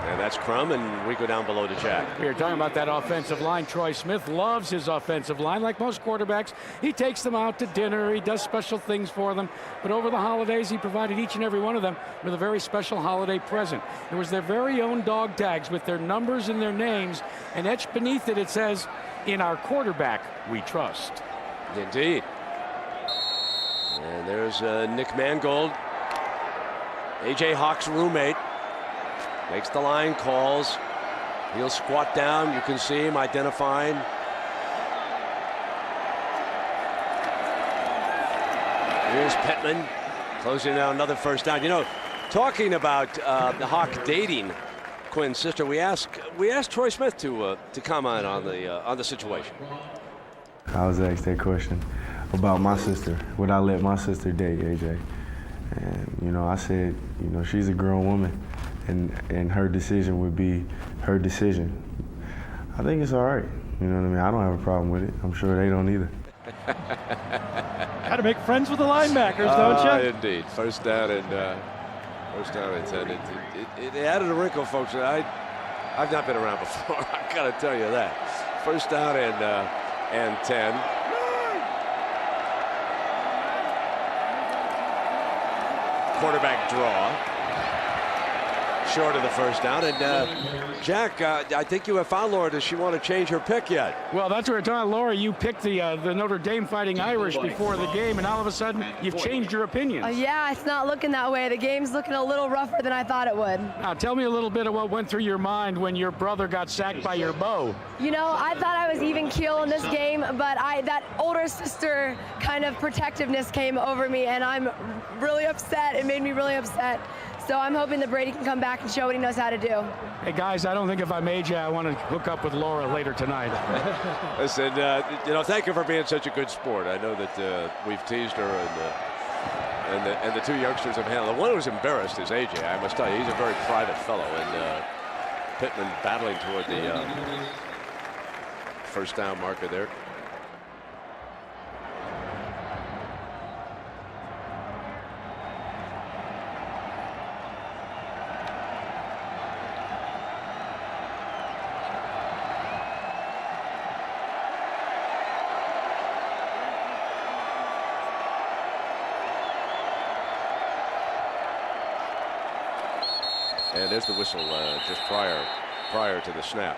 And that's Crum, and we go down below to Jack. We were talking about that offensive line. Troy Smith loves his offensive line. Like most quarterbacks, he takes them out to dinner. He does special things for them. But over the holidays, he provided each and every one of them with a very special holiday present. It was their very own dog tags with their numbers and their names. And etched beneath it, it says, "In our quarterback, we trust." Indeed. And there's Nick Mangold, A.J. Hawk's roommate. Makes the line calls. He'll squat down. You can see him identifying. Here's Pittman closing down another first down. You know, talking about the Hawk dating Quinn's sister, we asked Troy Smith to comment on the situation. I was asked that question about my sister. Would I let my sister date AJ? And you know, I said, you know, she's a grown woman. And her decision would be her decision. I think it's all right. You know what I mean? I don't have a problem with it. I'm sure they don't either. Got to make friends with the linebackers, don't you? Indeed. First down and 10. It added a wrinkle, folks. I've not been around before. I got to tell you that. First down and 10. Quarterback draw. Short of the first down. And Jack, I think you have found Laura. Does she want to change her pick yet? Well, that's what we're talking. Laura, you picked the Notre Dame Fighting Irish before the game, and all of a sudden you've changed your opinion. Yeah, it's not looking that way. The game's looking a little rougher than I thought it would. Now, tell me a little bit of what went through your mind when your brother got sacked by your beau. You know, I thought I was even keel in this game, but that older sister kind of protectiveness came over me, and I'm really upset. It made me really upset. So I'm hoping that Brady can come back and show what he knows how to do. Hey, guys, I don't think if I'm AJ, I want to hook up with Laura later tonight. Listen, you know, thank you for being such a good sport. I know that we've teased her, and the two youngsters have handled it. The one who's embarrassed is AJ. I must tell you, he's a very private fellow. And Pittman battling toward the first down marker there. And there's the whistle just prior to the snap.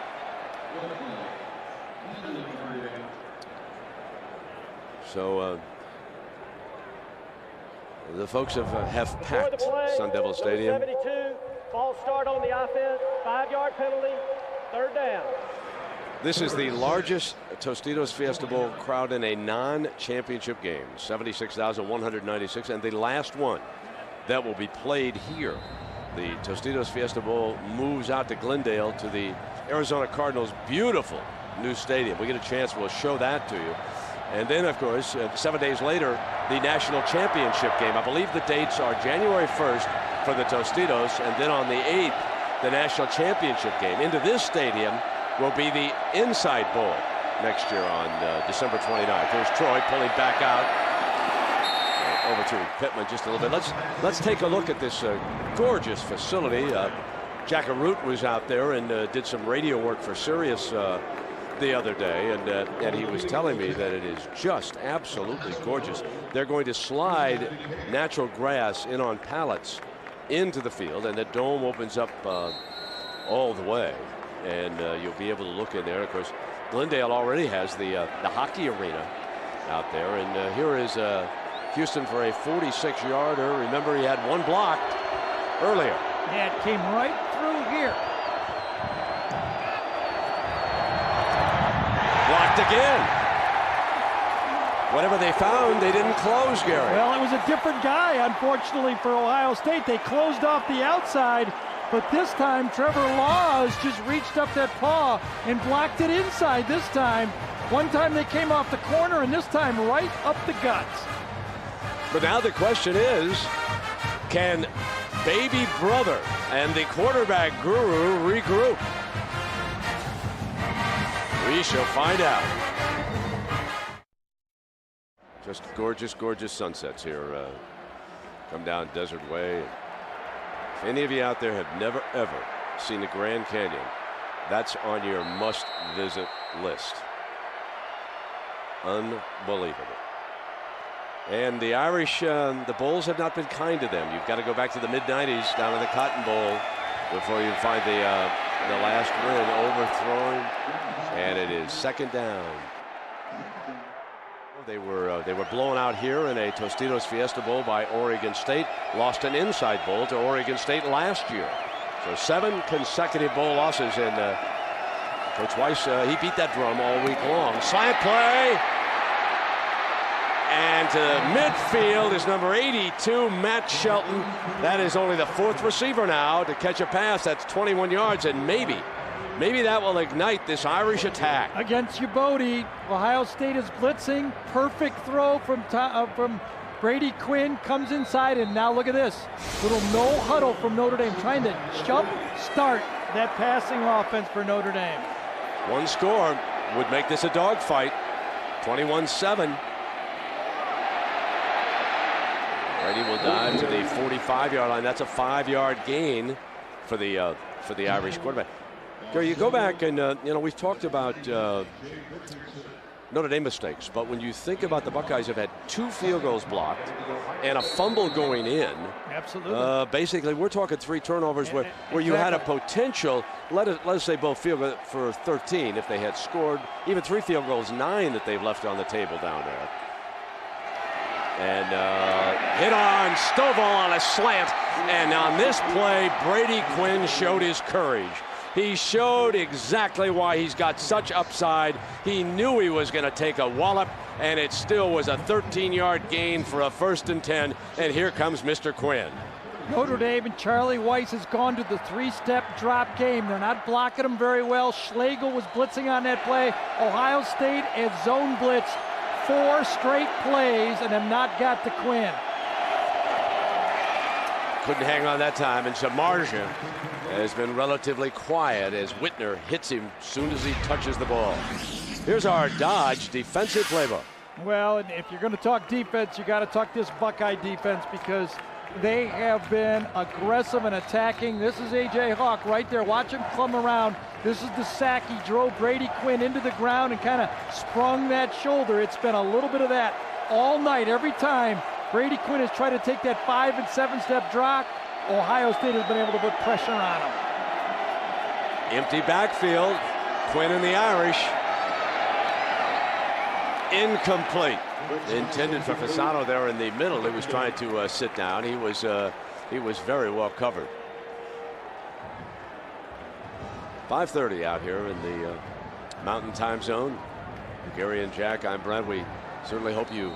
So the folks have packed Sun Devil Stadium. 72, false start on the offense, 5-yard penalty, third down. This is the largest Tostitos Fiesta Bowl crowd in a non-championship game, 76,196, and the last one that will be played here. The Tostitos Fiesta Bowl moves out to Glendale to the Arizona Cardinals' beautiful new stadium. We get a chance, we'll show that to you. And then, of course, 7 days later, the national championship game. I believe the dates are January 1st for the Tostitos, and then on the 8th, the national championship game. Into this stadium will be the Inside Bowl next year on December 29th. There's Troy pulling back out. Over to Pittman just a little bit. Let's take a look at this gorgeous facility. Jackaroot was out there and did some radio work for Sirius the other day, and he was telling me that it is just absolutely gorgeous. They're going to slide natural grass in on pallets into the field, and the dome opens up all the way, and you'll be able to look in there. Of course, Glendale already has the hockey arena out there, and here is Houston for a 46-yarder. Remember, he had one blocked earlier. Yeah, it came right through here. Blocked again. Whatever they found, they didn't close, Gary. Well, it was a different guy, unfortunately, for Ohio State. They closed off the outside, but this time Trevor Laws just reached up that paw and blocked it inside this time. One time they came off the corner, and this time right up the guts. But now the question is, can baby brother and the quarterback guru regroup? We shall find out. Just gorgeous, gorgeous sunsets here. Come down Desert Way. If any of you out there have never, ever seen the Grand Canyon, that's on your must-visit list. Unbelievable. And the Irish, the Bulls have not been kind to them. You've got to go back to the mid-90s down in the Cotton Bowl before you find the last win overthrowing. And it is second down. They were blown out here in a Tostitos Fiesta Bowl by Oregon State. Lost an inside bowl to Oregon State last year. So 7 consecutive bowl losses. And Coach Weiss, he beat that drum all week long. Slant play. And to midfield is number 82, Matt Shelton. That is only the 4th receiver now to catch a pass. That's 21 yards, and maybe that will ignite this Irish attack. Against Ubodi, Ohio State is blitzing. Perfect throw from Brady Quinn, comes inside, and now look at this. Little no huddle from Notre Dame, trying to jump start that passing offense for Notre Dame. One score would make this a dogfight. 21-7. Brady will dive to the 45-yard line. That's a 5-yard gain for the Irish quarterback. Gary, you go back and we've talked about Notre Dame mistakes, but when you think about the Buckeyes have had 2 field goals blocked and a fumble going in. Absolutely. Basically, we're talking 3 turnovers where you had a potential. Let us say both field goals for 13 if they had scored. Even 3 field goals, 9 that they've left on the table down there. And hit on Stovall on a slant. And on this play, Brady Quinn showed his courage. He showed exactly why he's got such upside. He knew he was going to take a wallop, and it still was a 13-yard gain for a 1st and 10. And here comes Mr. Quinn. Notre Dame and Charlie Weiss has gone to the 3-step drop game. They're not blocking him very well. Schlegel was blitzing on that play. Ohio State has zone blitzed 4 straight plays and have not got to Quinn. Couldn't hang on that time, and Samardzija has been relatively quiet as Whitner hits him as soon as he touches the ball. Here's our Dodge defensive playbook. Well, and if you're going to talk defense, you got to talk this Buckeye defense because they have been aggressive and attacking. This is A.J. Hawk right there. Watch him come around. This is the sack. He drove Brady Quinn into the ground and kind of sprung that shoulder. It's been a little bit of that all night. Every time Brady Quinn has tried to take that 5- and 7-step drop, Ohio State has been able to put pressure on him. Empty backfield. Quinn and the Irish. Incomplete. Intended for Fasano there in the middle. He was trying to sit down. He was very well covered. 5:30 out here in the Mountain Time Zone. Gary and Jack, I'm Brad. We certainly hope you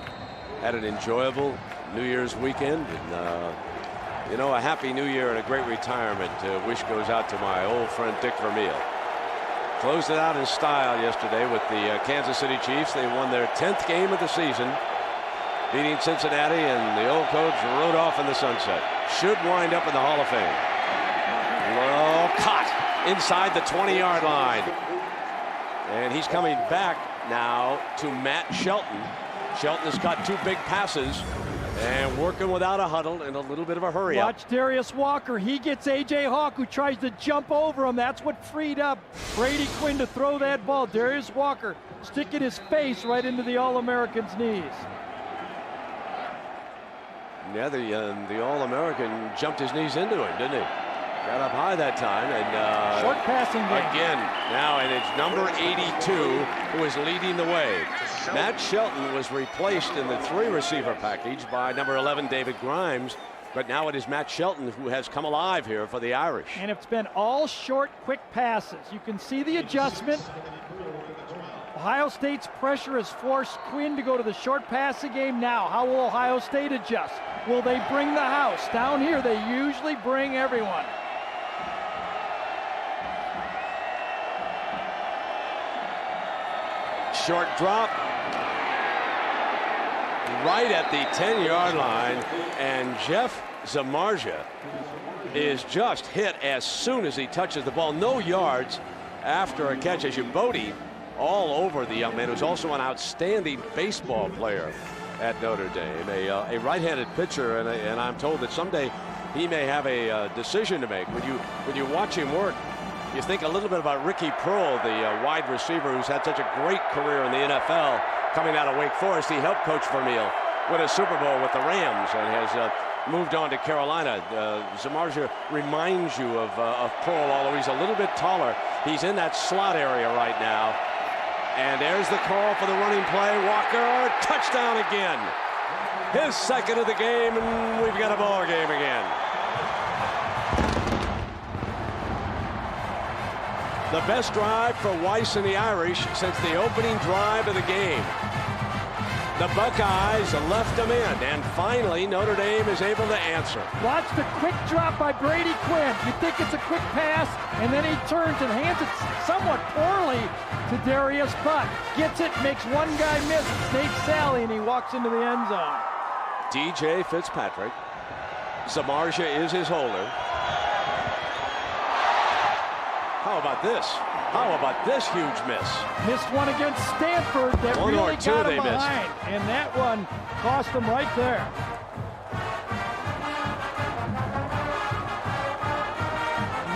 had an enjoyable New Year's weekend, and a happy New Year and a great retirement. Wish goes out to my old friend Dick Vermeil. Closed it out in style yesterday with the Kansas City Chiefs. They won their 10th game of the season, beating Cincinnati, and the old coach rode off in the sunset. Should wind up in the Hall of Fame. Low caught inside the 20-yard line. And he's coming back now to Matt Shelton. Shelton has caught 2 big passes And working without a huddle and a little bit of a hurry up. Watch Darius Walker. He gets A.J. Hawk, who tries to jump over him. That's what freed up Brady Quinn to throw that ball. Darius Walker sticking his face right into the All-American's knees. Yeah, the All-American jumped his knees into him, didn't he? Got up high that time. And short passing game. Again, now, and it's number 82 who is leading the way. Matt Shelton was replaced in the 3-receiver package by number 11, David Grimes. But now it is Matt Shelton who has come alive here for the Irish. And it's been all short, quick passes. You can see the adjustment. Ohio State's pressure has forced Quinn to go to the short passing game now. How will Ohio State adjust? Will they bring the house? Down here, they usually bring everyone. Short drop. Right at the 10-yard line, and Jeff Zamarja is just hit as soon as he touches the ball. No yards after a catch. As Bodie all over the young man, who's also an outstanding baseball player at Notre Dame, a right-handed pitcher, and I'm told that someday he may have a decision to make. When you watch him work, you think a little bit about Ricky Pearl, the wide receiver who's had such a great career in the NFL. Coming out of Wake Forest, he helped Coach Vermeil win a Super Bowl with the Rams and has moved on to Carolina. Zamarja reminds you of Pearl, although he's a little bit taller. He's in that slot area right now. And there's the call for the running play. Walker, touchdown again. His second of the game, and we've got a ball game again. The best drive for Weiss and the Irish since the opening drive of the game. The Buckeyes left them in, and finally Notre Dame is able to answer. Watch the quick drop by Brady Quinn. You think it's a quick pass, and then he turns and hands it somewhat poorly to Darius, but gets it, makes one guy miss, Nate Sally, and he walks into the end zone. DJ Fitzpatrick. Zamarja is his holder. How about this? How about this huge miss? Missed one against Stanford that one really or two got him they behind. missed. And that one cost them right there.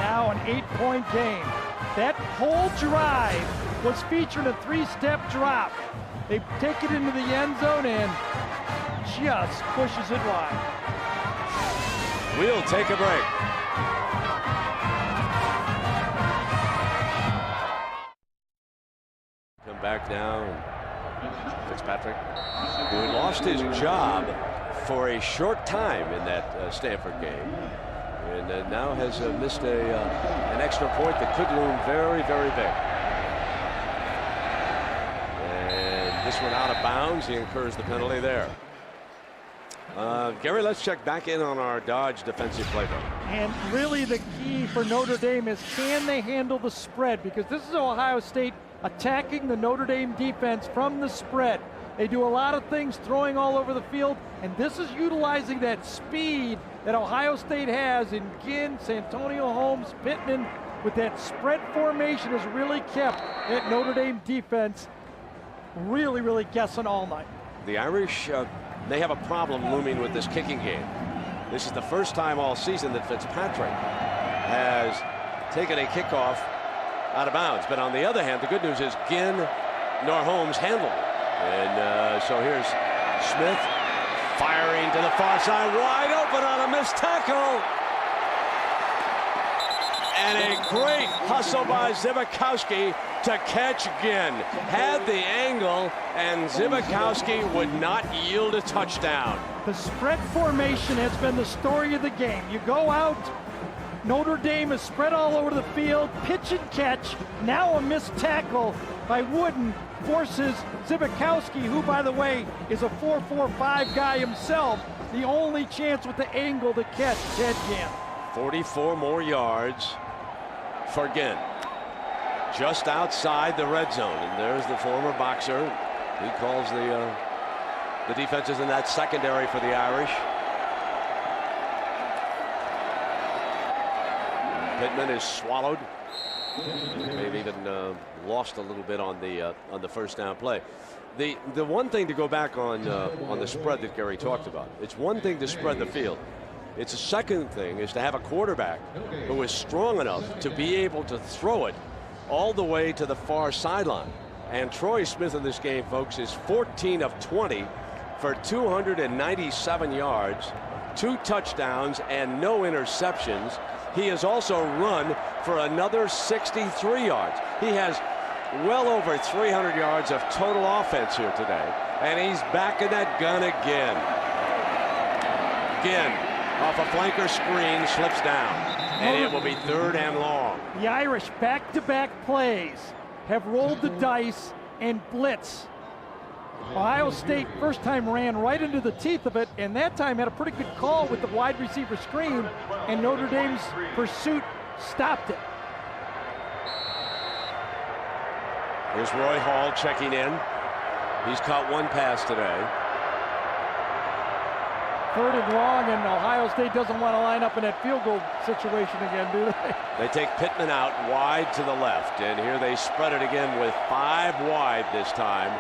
Now an 8-point game. That whole drive was featured a 3-step drop. They take it into the end zone and just pushes it wide. We'll take a break. Come back now. Fitzpatrick, who lost his job for a short time in that Stanford game, and now has missed an extra point that could loom very, very big. And this one out of bounds. He incurs the penalty there. Gary, let's check back in on our Dodge defensive playbook. And really the key for Notre Dame is, can they handle the spread? Because this is Ohio State attacking the Notre Dame defense from the spread. They do a lot of things, throwing all over the field, and this is utilizing that speed that Ohio State has in Ginn, Santonio Holmes, Pittman. With that spread formation has really kept that Notre Dame defense really, really guessing all night. The Irish, they have a problem looming with this kicking game. This is the first time all season that Fitzpatrick has taken a kickoff out of bounds. But on the other hand, the good news is Ginn nor Holmes handled it. And so here's Smith firing to the far side, wide open on a missed tackle. And a great hustle by Zibikowski to catch Ginn. Had the angle, and Zibikowski would not yield a touchdown. The spread formation has been the story of the game. You go out, Notre Dame is spread all over the field, pitch and catch. Now a missed tackle by Wooden forces Zibikowski, who, by the way, is a 4.45 guy himself, the only chance with the angle to catch Ted Ginn. 44 more yards for Ginn. Just outside the red zone, and there's the former boxer. He calls the defenses in that secondary for the Irish. Pittman is swallowed They've even lost a little bit on the first down play. The one thing to go back on the spread that Gary talked about, it's one thing to spread the field. It's a second thing is to have a quarterback who is strong enough to be able to throw it all the way to the far sideline. And Troy Smith in this game, folks, is 14 of 20 for 297 yards, 2 touchdowns, and no interceptions. He has also run for another 63 yards. He has well over 300 yards of total offense here today. And he's back in that gun again. Again, off a flanker screen, slips down. And it will be 3rd and long. The Irish back-to-back plays have rolled the dice and blitz. Ohio State first time ran right into the teeth of it, and that time had a pretty good call with the wide receiver screen, and Notre Dame's pursuit stopped it. Here's Roy Hall checking in. He's caught 1 pass today. 3rd and long, and Ohio State doesn't want to line up in that field goal situation again, do they? They take Pittman out wide to the left, and here they spread it again with 5 wide this time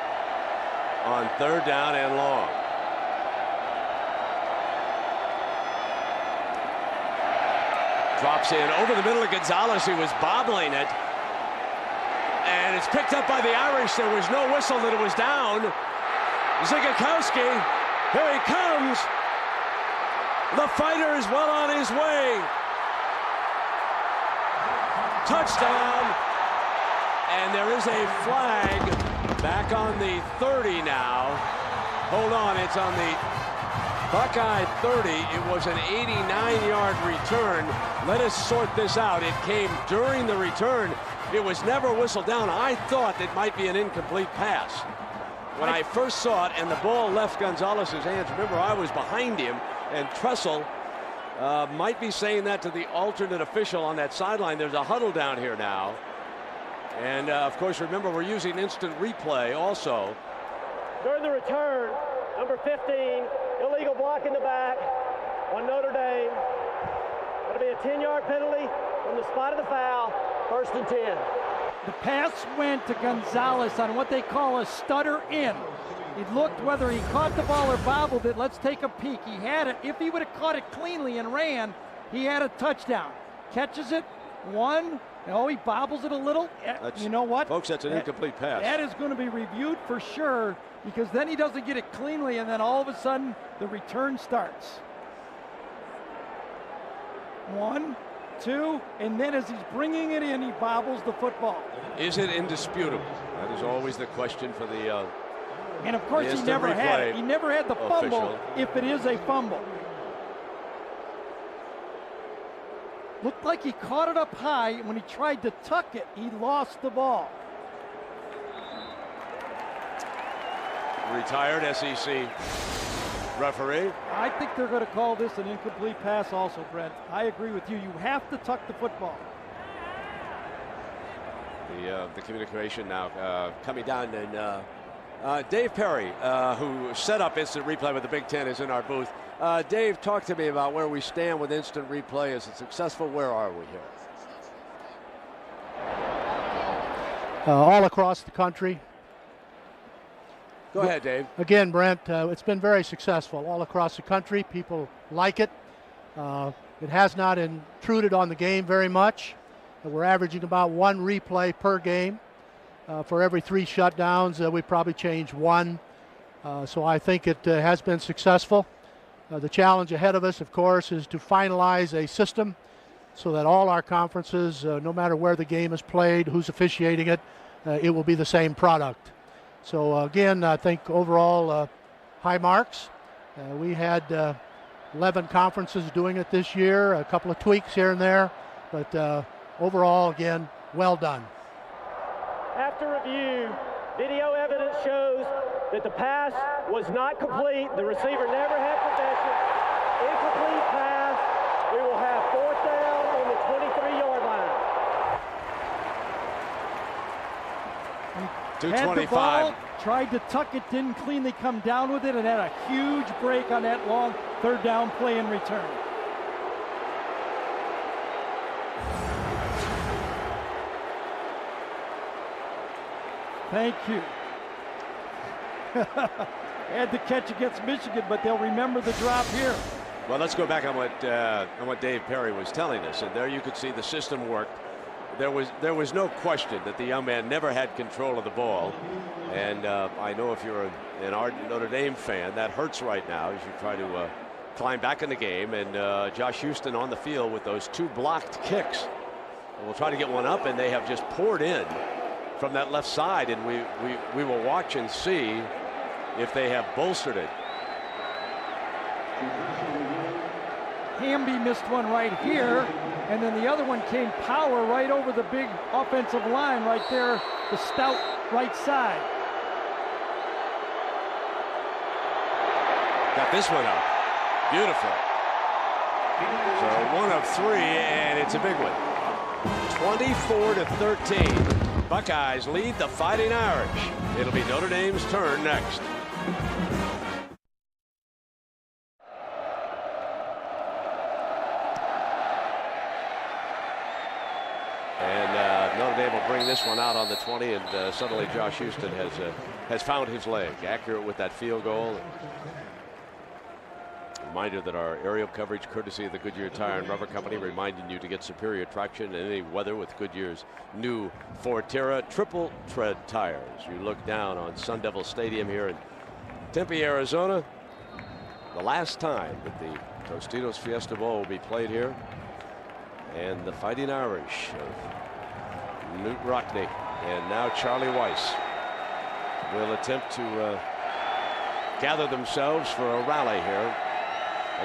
on 3rd down and long. Drops in over the middle of Gonzalez, who was bobbling it. And it's picked up by the Irish. There was no whistle that it was down. Zigakowski, here he comes. The fighter is well on his way. Touchdown. And there is a flag back on the 30 now. Hold on, it's on the Buckeye 30. It was an 89-yard return. Let us sort this out. It came during the return. It was never whistled down. I thought it might be an incomplete pass when I first saw it, and the ball left Gonzalez's hands. Remember, I was behind him, and Tressel might be saying that to the alternate official on that sideline. There's a huddle down here now. And, of course, remember, we're using instant replay also. During the return, number 15, illegal block in the back on Notre Dame. That'll be a 10-yard penalty from the spot of the foul, 1st and 10. The pass went to Gonzalez on what they call a stutter in. He looked whether he caught the ball or bobbled it. Let's take a peek. He had it. If he would have caught it cleanly and ran, he had a touchdown. Catches it, 1. Oh, he bobbles it a little. You know what? Folks, that's an incomplete pass. That is going to be reviewed for sure, because then he doesn't get it cleanly, and then all of a sudden the return starts. 1, 2, and then as he's bringing it in, he bobbles the football. Is it indisputable? That is always the question for the and of course he never had it. He never had the fumble if it is a fumble. Looked like he caught it up high. When he tried to tuck it, he lost the ball. Retired SEC referee. I think they're going to call this an incomplete pass also, Brent. I agree with you. You have to tuck the football. The communication now coming down, and Dave Perry, who set up instant replay with the Big Ten, is in our booth. Dave, talk to me about where we stand with instant replay. Is it successful? Where are we here? All across the country. Go ahead, Dave. Again, Brent, it's been very successful all across the country. People like it. It has not intruded on the game very much. We're averaging about 1 replay per game. For every 3 shutdowns, we probably change 1. So I think it has been successful. The challenge ahead of us, of course, is to finalize a system so that all our conferences, no matter where the game is played, who's officiating it, it will be the same product. So again, I think overall high marks. We had 11 conferences doing it this year, a couple of tweaks here and there, but overall, again, well done. After review, video evidence shows that the pass was not complete. The receiver never had possession. Incomplete pass. We will have 4th down on the 23-yard line. 225. Had the ball, tried to tuck it, didn't cleanly come down with it, and had a huge break on that long 3rd down play in return. Thank you. Had the catch against Michigan, but they'll remember the drop here. Well, let's go back on what Dave Perry was telling us, and there you could see the system work. There was no question that the young man never had control of the ball, and I know if you're an ardent Notre Dame fan, that hurts right now as you try to climb back in the game. And Josh Houston on the field with those 2 blocked kicks. And we'll try to get one up, and they have just poured in from that left side, and we will watch and see if they have bolstered it. Hamby missed one right here, and then the other one came power right over the big offensive line right there, the stout right side. Got this one up. Beautiful. So 1 of 3, and it's a big one. 24-13. Buckeyes lead the Fighting Irish. It'll be Notre Dame's turn next. Notre Dame will bring this one out on the 20, and suddenly Josh Houston has found his leg. Accurate with that field goal. Reminder that our aerial coverage, courtesy of the Goodyear Tire and Rubber Company, reminding you to get superior traction in any weather with Goodyear's new Forterra triple tread tires. You look down on Sun Devil Stadium here in Tempe, Arizona. The last time that the Tostitos Fiesta Bowl will be played here, and the Fighting Irish of Newt Rockne and now Charlie Weiss will attempt to gather themselves for a rally here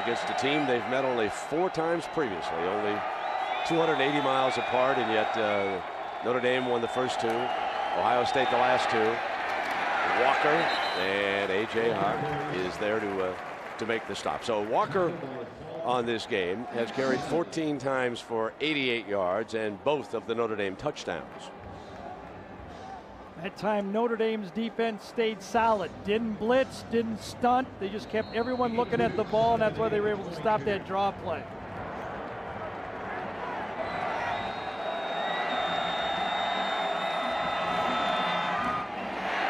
against a team they've met only 4 times previously, only 280 miles apart, and yet Notre Dame won the first 2, Ohio State the last 2. Walker and A.J. Hawk is there to make the stop. So Walker on this game has carried 14 times for 88 yards and both of the Notre Dame touchdowns. That time Notre Dame's defense stayed solid. Didn't blitz, didn't stunt. They just kept everyone looking at the ball, and that's why they were able to stop that draw play.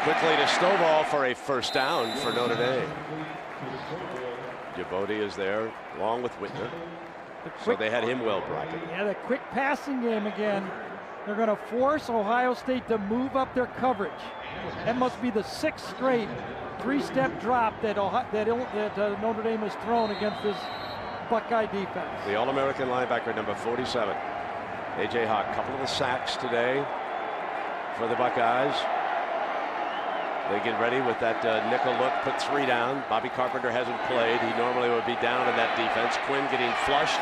Quickly to Stovall for a first down for Notre Dame. Djibouti is there along with Whitner. So they had him well bracketed. Yeah, the quick passing game again. They're going to force Ohio State to move up their coverage. That must be the 6th straight 3-step drop that Notre Dame has thrown against this Buckeye defense. The All-American linebacker number 47, A.J. Hawk. Couple of the sacks today for the Buckeyes. They get ready with that nickel look, put 3 down. Bobby Carpenter hasn't played. He normally would be down in that defense. Quinn getting flushed.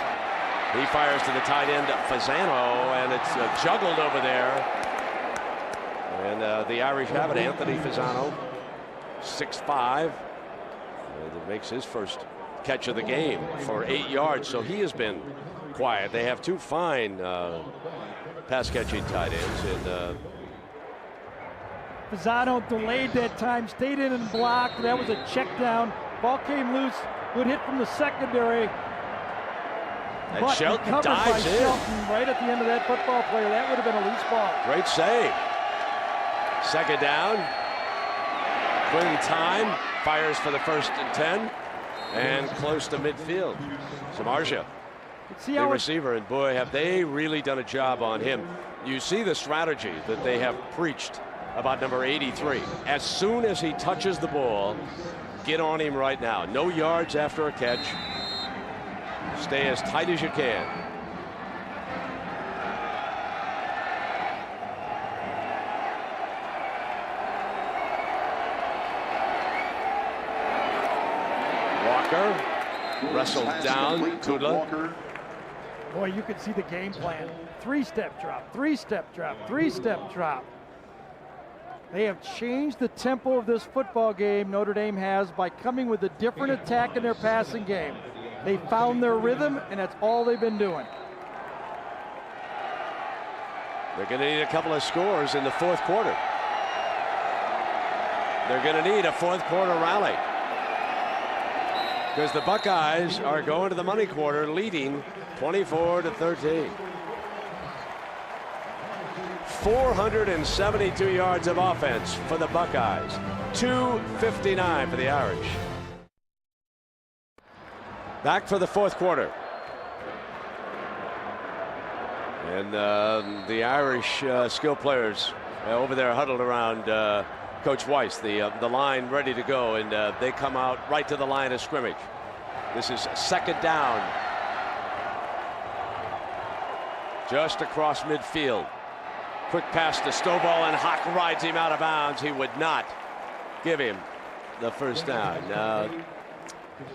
He fires to the tight end, Fasano, and it's juggled over there. And the Irish have it, Anthony Fasano, 6'5", and it makes his first catch of the game for 8 yards. So he has been quiet. They have 2 fine pass-catching tight ends. And Fasano delayed that time, stayed in and blocked. That was a check down. Ball came loose. Good hit from the secondary. And but Shelton dives by in. Shelton right at the end of that football player. That would have been a loose ball. Great save. Second down. Quinn time fires for the 1st and 10, and close to midfield. Samardzija, the receiver, and boy, have they really done a job on him. You see the strategy that they have preached about number 83. As soon as he touches the ball, get on him right now. No yards after a catch. Stay as tight as you can. Walker wrestled down. Kudla. Boy, you could see the game plan. 3-step drop, 3-step drop, 3-step drop. They have changed the tempo of this football game, Notre Dame has, by coming with a different attack in their passing game. They found their rhythm, and that's all they've been doing. They're going to need a couple of scores in the 4th quarter. They're going to need a 4th quarter rally, because the Buckeyes are going to the money quarter leading 24-13. 472 yards of offense for the Buckeyes. 259 for the Irish. Back for the fourth quarter. And the Irish skill players over there huddled around Coach Weiss, the line ready to go, and they come out right to the line of scrimmage. This is second down. Just across midfield. Quick pass to Stovall, and Hawk rides him out of bounds. He would not give him the first down.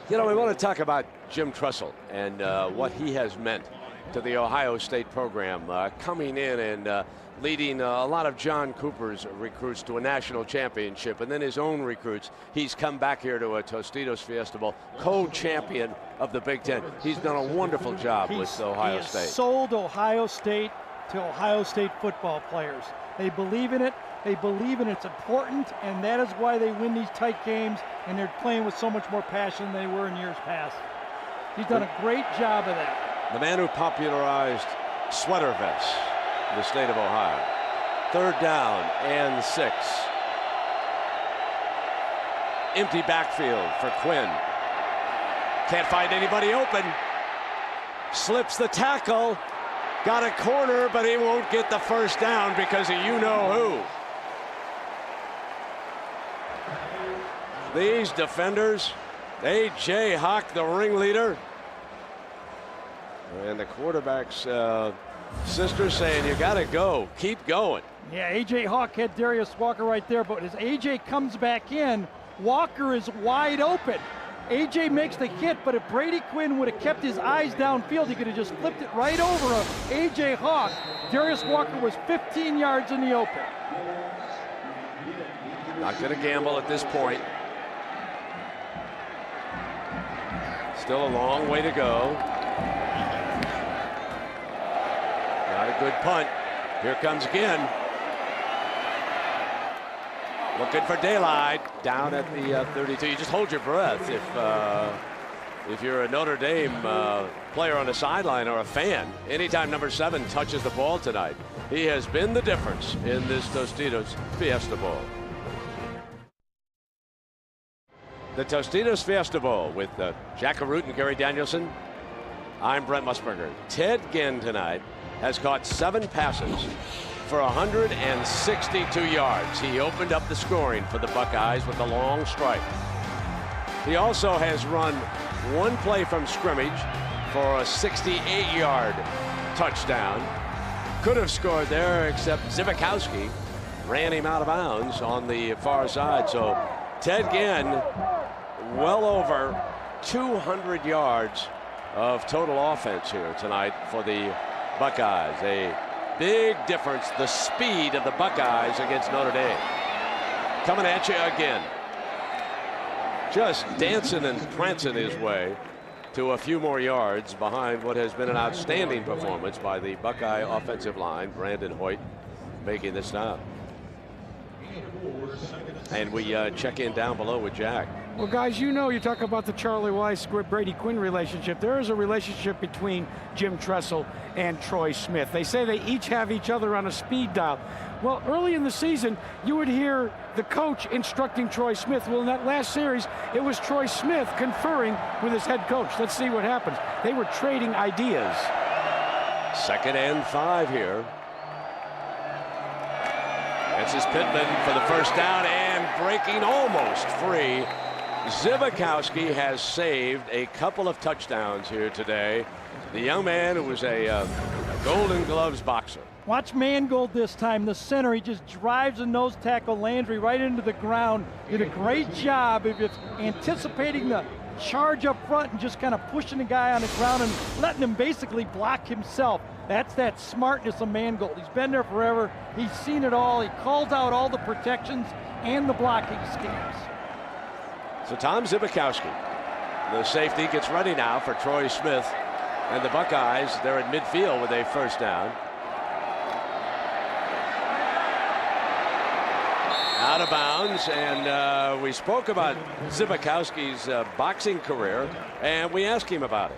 You know, we want to talk about Jim Tressel and what he has meant to the Ohio State program, coming in and leading a lot of John Cooper's recruits to a national championship, and then his own recruits. He's come back here to a Tostitos Fiesta Bowl, co-champion of the Big Ten. He's done a wonderful job with Ohio State. Sold Ohio State to Ohio State football players. They believe in it. They believe in it's important, and that is why they win these tight games, and they're playing with so much more passion than they were in years past. He's done a great job of that. The man who popularized sweater vests in the state of Ohio. Third down and 6. Empty backfield for Quinn. Can't find anybody open. Slips the tackle. Got a corner, but he won't get the first down because of you-know-who. These defenders, A.J. Hawk, the ringleader, and the quarterback's sister saying, you got to go, keep going. Yeah, A.J. Hawk had Darius Walker right there, but as A.J. comes back in, Walker is wide open. A.J. makes the hit, but if Brady Quinn would have kept his eyes downfield, he could have just flipped it right over A.J. Hawk. Darius Walker was 15 yards in the open. Not going to gamble at this point. Still a long way to go. Not a good punt. Here comes again. Looking for daylight down at the 32. You just hold your breath if you're a Notre Dame player on the sideline or a fan. Anytime number 7 touches the ball tonight, he has been the difference in this Tostitos Fiesta Bowl. The Tostitos Fiesta Bowl with Jack Arute and Gary Danielson. I'm Brent Musburger. Ted Ginn tonight has caught 7 passes for 162 yards. He opened up the scoring for the Buckeyes with a long strike. He also has run 1 play from scrimmage for a 68-yard touchdown. Could have scored there, except Zibikowski ran him out of bounds on the far side. So Ted Ginn, well over 200 yards of total offense here tonight for the Buckeyes. A big difference, the speed of the Buckeyes against Notre Dame. Coming at you again. Just dancing and prancing his way to a few more yards behind what has been an outstanding performance by the Buckeye offensive line. Brandon Hoyt making the stop. And we check in down below with Jack. Well, guys, you know, you talk about the Charlie Weiss, Brady Quinn relationship. There is a relationship between Jim Tressel and Troy Smith. They say they each have each other on a speed dial. Well, early in the season, you would hear the coach instructing Troy Smith. Well, in that last series, it was Troy Smith conferring with his head coach. Let's see what happens. They were trading ideas. 2nd and 5 here. This is Pittman for the first down and breaking almost free. Zibikowski has saved a couple of touchdowns here today. The young man who was a Golden Gloves boxer. Watch Mangold this time, the center. He just drives a nose tackle Landry right into the ground. Did a great job of just anticipating the charge up front and just kind of pushing the guy on the ground and letting him basically block himself. That's that smartness of Mangold. He's been there forever. He's seen it all. He calls out all the protections and the blocking schemes. So Tom Zibikowski, the safety, gets ready now for Troy Smith. And the Buckeyes, they're in midfield with a first down. Out of bounds, and we spoke about Zibikowski's boxing career, and we asked him about it.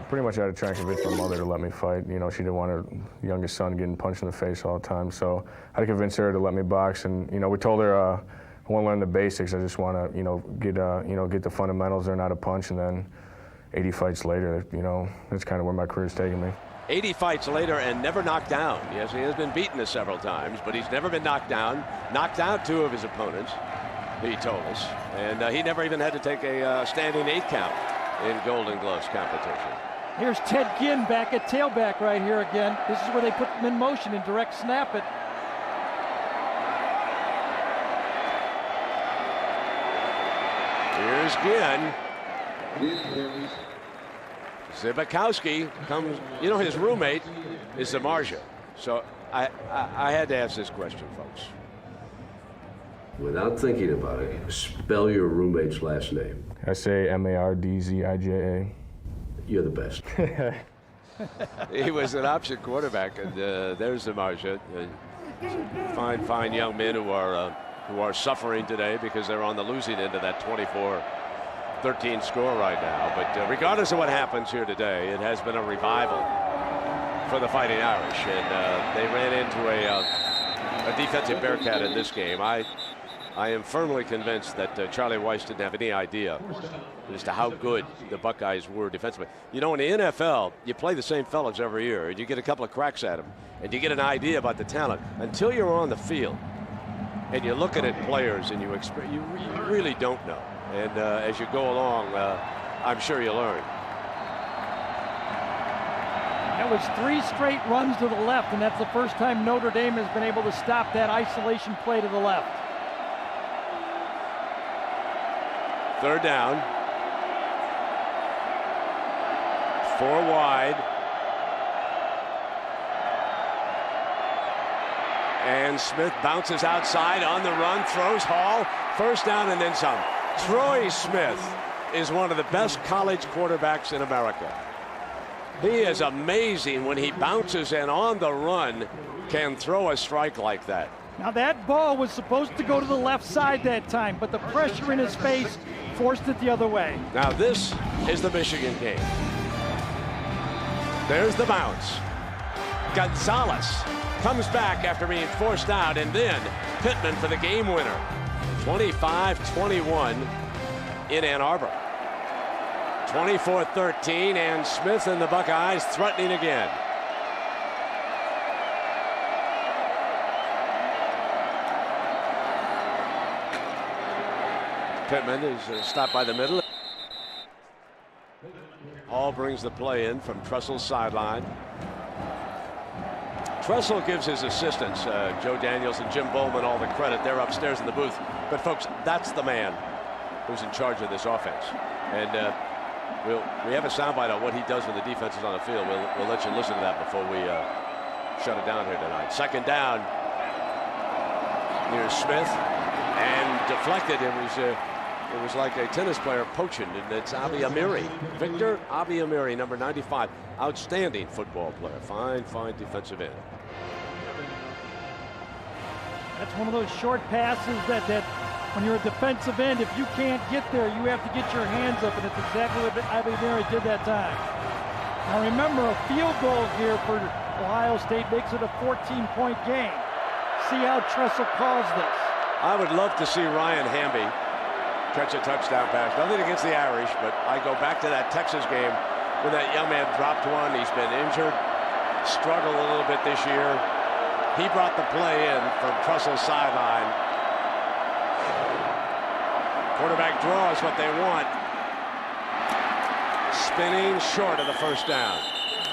pretty much had to try and convince my mother to let me fight. You know, she didn't want her youngest son getting punched in the face all the time, so I had to convince her to let me box. And you know, we told her I want to learn the basics. I just want to, get the fundamentals, learn how to punch, and then 80 fights later, that's kind of where my career's taken me. 80 fights later and never knocked down. Yes, he has been beaten several times, but he's never been knocked down. Knocked out 2 of his opponents, he told us. And he never even had to take a standing 8 count in Golden Gloves competition. Here's Ted Ginn back at tailback right here again. This is where they put him in motion and direct snap it. Here's Ginn. Zibikowski comes, his roommate is Samardzija. So I had to ask this question, folks. Without thinking about it, spell your roommate's last name. I say Mardzija. You're the best. He was an option quarterback, and there's Samardzija. Fine young men who are suffering today because they're on the losing end of that 24-13 score right now. But regardless of what happens here today, it has been a revival for the Fighting Irish, and they ran into a defensive Bearcat in this game. I am firmly convinced that Charlie Weis didn't have any idea as to how good the Buckeyes were defensively. In the NFL, you play the same fellas every year, and you get a couple of cracks at them, and you get an idea about the talent. Until you're on the field, and you're looking at players, and you really don't know. And as you go along, I'm sure you learn. That was 3 straight runs to the left, and that's the first time Notre Dame has been able to stop that isolation play to the left. 3rd down. 4 wide. And Smith bounces outside on the run, throws Hall. 1st down and then some. Troy Smith is one of the best college quarterbacks in America. He is amazing when he bounces and on the run can throw a strike like that. Now that ball was supposed to go to the left side that time, but the pressure in his face forced it the other way. Now this is the Michigan game. There's the bounce. Gonzalez comes back after being forced out, and then Pittman for the game winner. 25-21 in Ann Arbor. 24-13, and Smith and the Buckeyes threatening again. Pittman is stopped by the middle. Hall brings the play in from Tressel's sideline. Tressel gives his assistants, Joe Daniels and Jim Bowman, all the credit. They're upstairs in the booth. But folks, that's the man who's in charge of this offense. And we have a soundbite on what he does when the defense is on the field. We'll let you listen to that before we shut it down here tonight. 2nd down. Here's Smith, and deflected. It was like a tennis player poaching, and it's Abi Amiri. Victor Abi Amiri, number 95. Outstanding football player. Fine defensive end. That's one of those short passes that when you're a defensive end, if you can't get there, you have to get your hands up, and it's exactly what Abi Amiri did that time. Now remember, a field goal here for Ohio State makes it a 14-point game. See how Tressel calls this. I would love to see Ryan Hamby catch a touchdown pass. Nothing against the Irish, but I go back to that Texas game when that young man dropped one. He's been injured, struggled a little bit this year. He brought the play in from Tressel's sideline. Quarterback draw is what they want. Spinning short of the 1st down.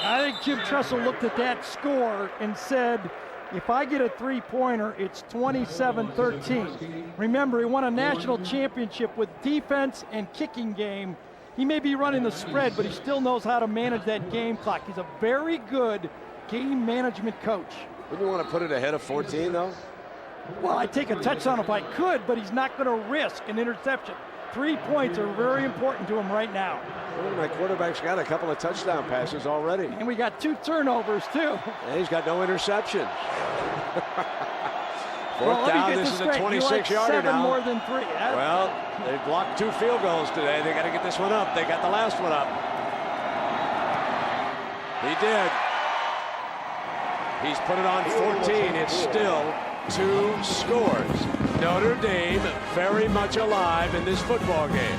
I think Jim Tressel looked at that score and said, if I get a 3-pointer, it's 27-13. Remember, he won a national championship with defense and kicking game. He may be running the spread, but he still knows how to manage that game clock. He's a very good game management coach. Wouldn't you want to put it ahead of 14, though? Well, I'd take a touchdown if I could, but he's not going to risk an interception. 3 points are very important to him right now. Well, my quarterback's got a couple of touchdown passes already. And we got 2 turnovers, too. And he's got no interceptions. 4th down, this is a 26-yarder now. More than 3. Well, they blocked 2 field goals today. They got to get this one up. They got the last one up. He did. He's put it on 14. It's still 2 scores. Notre Dame very much alive in this football game.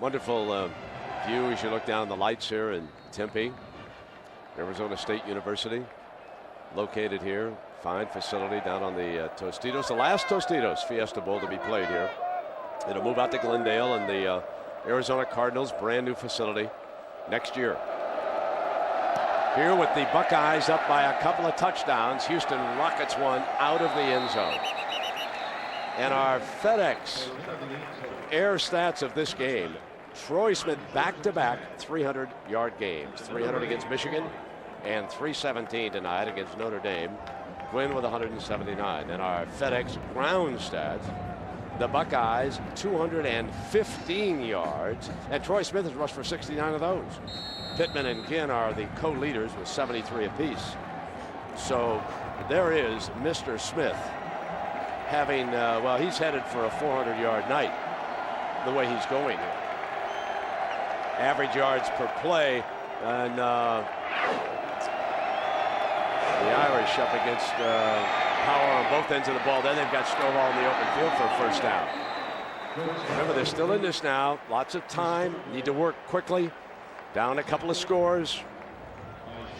Wonderful view as you look down the lights here in Tempe. Arizona State University, located here. Fine facility down on the Tostitos. The last Tostitos Fiesta Bowl to be played here. It'll move out to Glendale and the Arizona Cardinals' brand new facility next year. Here with the Buckeyes up by a couple of touchdowns, Houston rockets one out of the end zone. And our FedEx air stats of this game: Troy Smith back-to-back 300-yard games. 300 against Michigan and 317 tonight against Notre Dame. Quinn with 179. And our FedEx ground stats: the Buckeyes 215 yards, and Troy Smith has rushed for 69 of those. Pittman and Ginn are the co-leaders with 73 apiece. So there is Mr. Smith having, well, he's headed for a 400-yard night the way he's going here. Average yards per play, and the Irish up against power on both ends of the ball. Then they've got Stovall in the open field for a first down. Remember, they're still in this now. Lots of time. Need to work quickly. Down a couple of scores.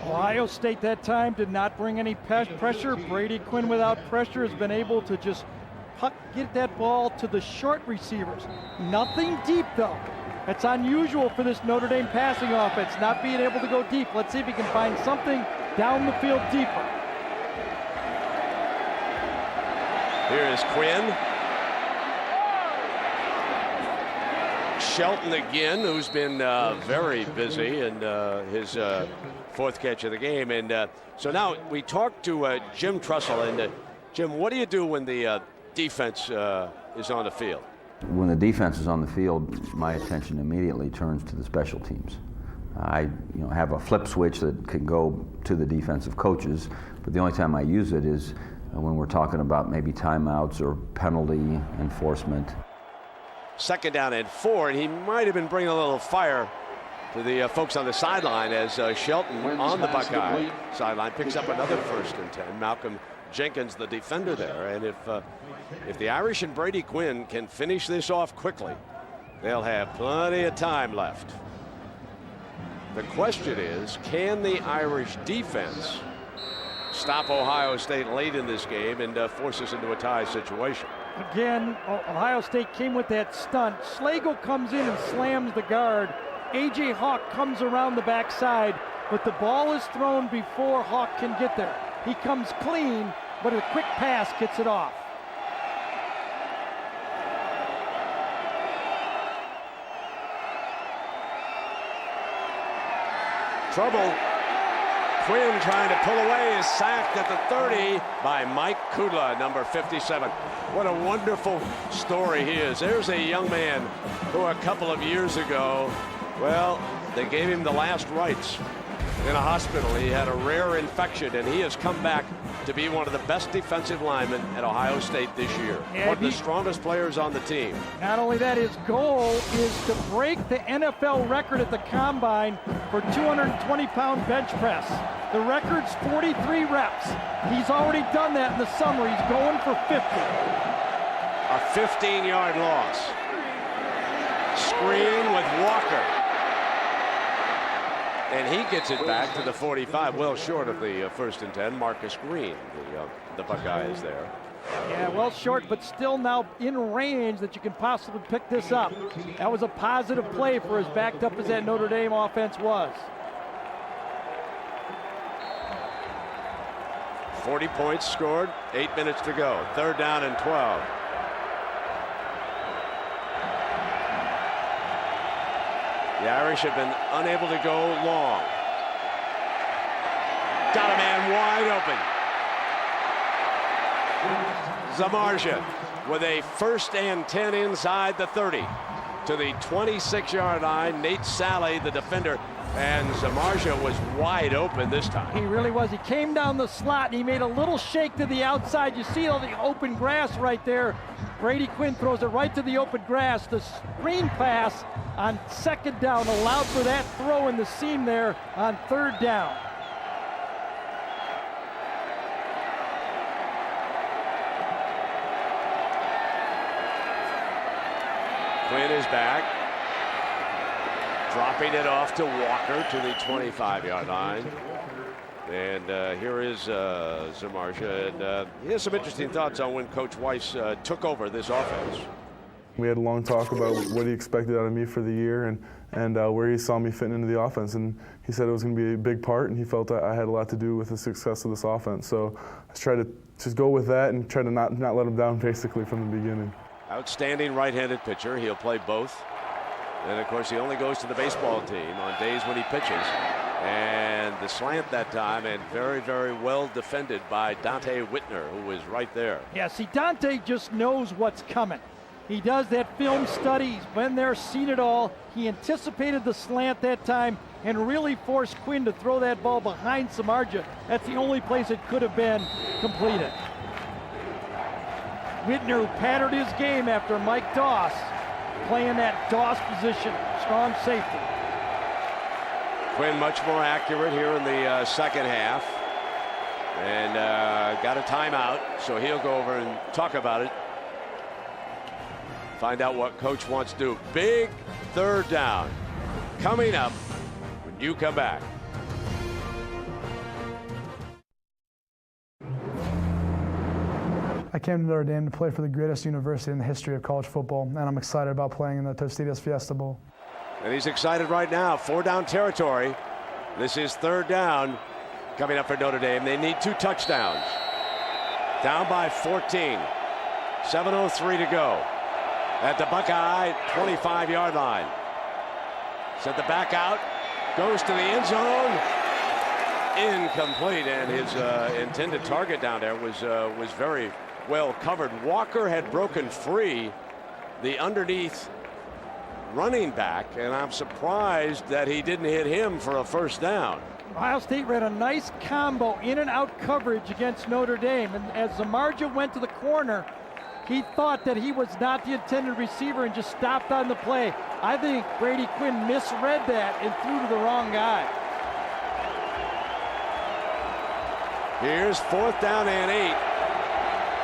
Ohio State that time did not bring any pressure. Brady Quinn without pressure has been able to just get that ball to the short receivers. Nothing deep though. It's unusual for this Notre Dame passing offense, not being able to go deep. Let's see if he can find something down the field deeper. Here is Quinn. Shelton again, who's been very busy, and his 4th catch of the game. And so now we talked to Jim Trussell. And Jim, what do you do when the defense is on the field? When the defense is on the field, my attention immediately turns to the special teams. I have a flip switch that can go to the defensive coaches, but the only time I use it is when we're talking about maybe timeouts or penalty enforcement. 2nd down and 4, and he might have been bringing a little fire to the folks on the sideline as Shelton on the Buckeye sideline picks up another 1st and 10. Malcolm Jenkins, the defender there, and if the Irish and Brady Quinn can finish this off quickly, they'll have plenty of time left. The question is, can the Irish defense stop Ohio State late in this game and force us into a tie situation? Again, Ohio State came with that stunt. Slagle comes in and slams the guard. A.J. Hawk comes around the backside, but the ball is thrown before Hawk can get there. He comes clean, but a quick pass gets it off. Trouble. Quinn trying to pull away, is sacked at the 30 by Mike Kudla, number 57. What a wonderful story he is. There's a young man who a couple of years ago, well, they gave him the last rites in a hospital. He had a rare infection, and he has come back to be one of the best defensive linemen at Ohio State this year. And one of the strongest players on the team. Not only that, his goal is to break the NFL record at the Combine for 220-pound bench press. The record's 43 reps. He's already done that in the summer. He's going for 50. A 15-yard loss. Screen with Walker. And he gets it back to the 45, well short of the 1st and 10. Marcus Green, the Buckeye, is there. Yeah, well short, but still now in range that you can possibly pick this up. That was a positive play for as backed up as that Notre Dame offense was. 40 points scored, 8 minutes to go. 3rd down and 12. The Irish have been unable to go long. Got a man wide open. Zamarja with a 1st and 10 inside the 30 to the 26-yard line. Nate Sally, the defender, and Zamarja was wide open this time. He really was. He came down the slot and he made a little shake to the outside. You see all the open grass right there. Brady Quinn throws it right to the open grass. The screen pass on second down allowed for that throw in the seam there on third down. Quinn is back, dropping it off to Walker to the 25-yard line. And here is Samardzija, and he has some interesting thoughts on when Coach Weiss took over this offense. We had a long talk about what he expected out of me for the year and where he saw me fitting into the offense. And he said it was going to be a big part, and he felt that I had a lot to do with the success of this offense. So I tried to just go with that and try to not let him down basically from the beginning. Outstanding right-handed pitcher. He'll play both. And, of course, he only goes to the baseball team on days when he pitches. And the slant that time, and very, very well defended by Dante Whitner, who was right there. Yeah, see, Dante just knows what's coming. He does that film study. He's been there, seen it all. He anticipated the slant that time and really forced Quinn to throw that ball behind Samardzija. That's the only place it could have been completed. Whitner patterned his game after Mike Doss playing that Doss position, strong safety. Quinn much more accurate here in the second half, and got a timeout, so he'll go over and talk about it. Find out what coach wants to do. Big third down coming up when you come back. I came to Notre Dame to play for the greatest university in the history of college football, and I'm excited about playing in the Tostitos Fiesta Bowl. And he's excited right now. 4-down territory. This is third down coming up for Notre Dame. They need 2 touchdowns. Down by 14. 7:03 to go. At the Buckeye 25-yard line. Sent the back out. Goes to the end zone. Incomplete, and his intended target down there was very well covered. Walker had broken free the underneath running back, and I'm surprised that he didn't hit him for a first down. Ohio State ran a nice combo in and out coverage against Notre Dame, and as Samardzija went to the corner, he thought that he was not the intended receiver and just stopped on the play. I think Brady Quinn misread that and threw to the wrong guy. Here's 4th down and 8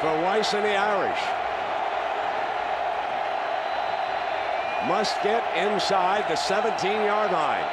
for Weiss and the Irish. Must get inside the 17-yard line.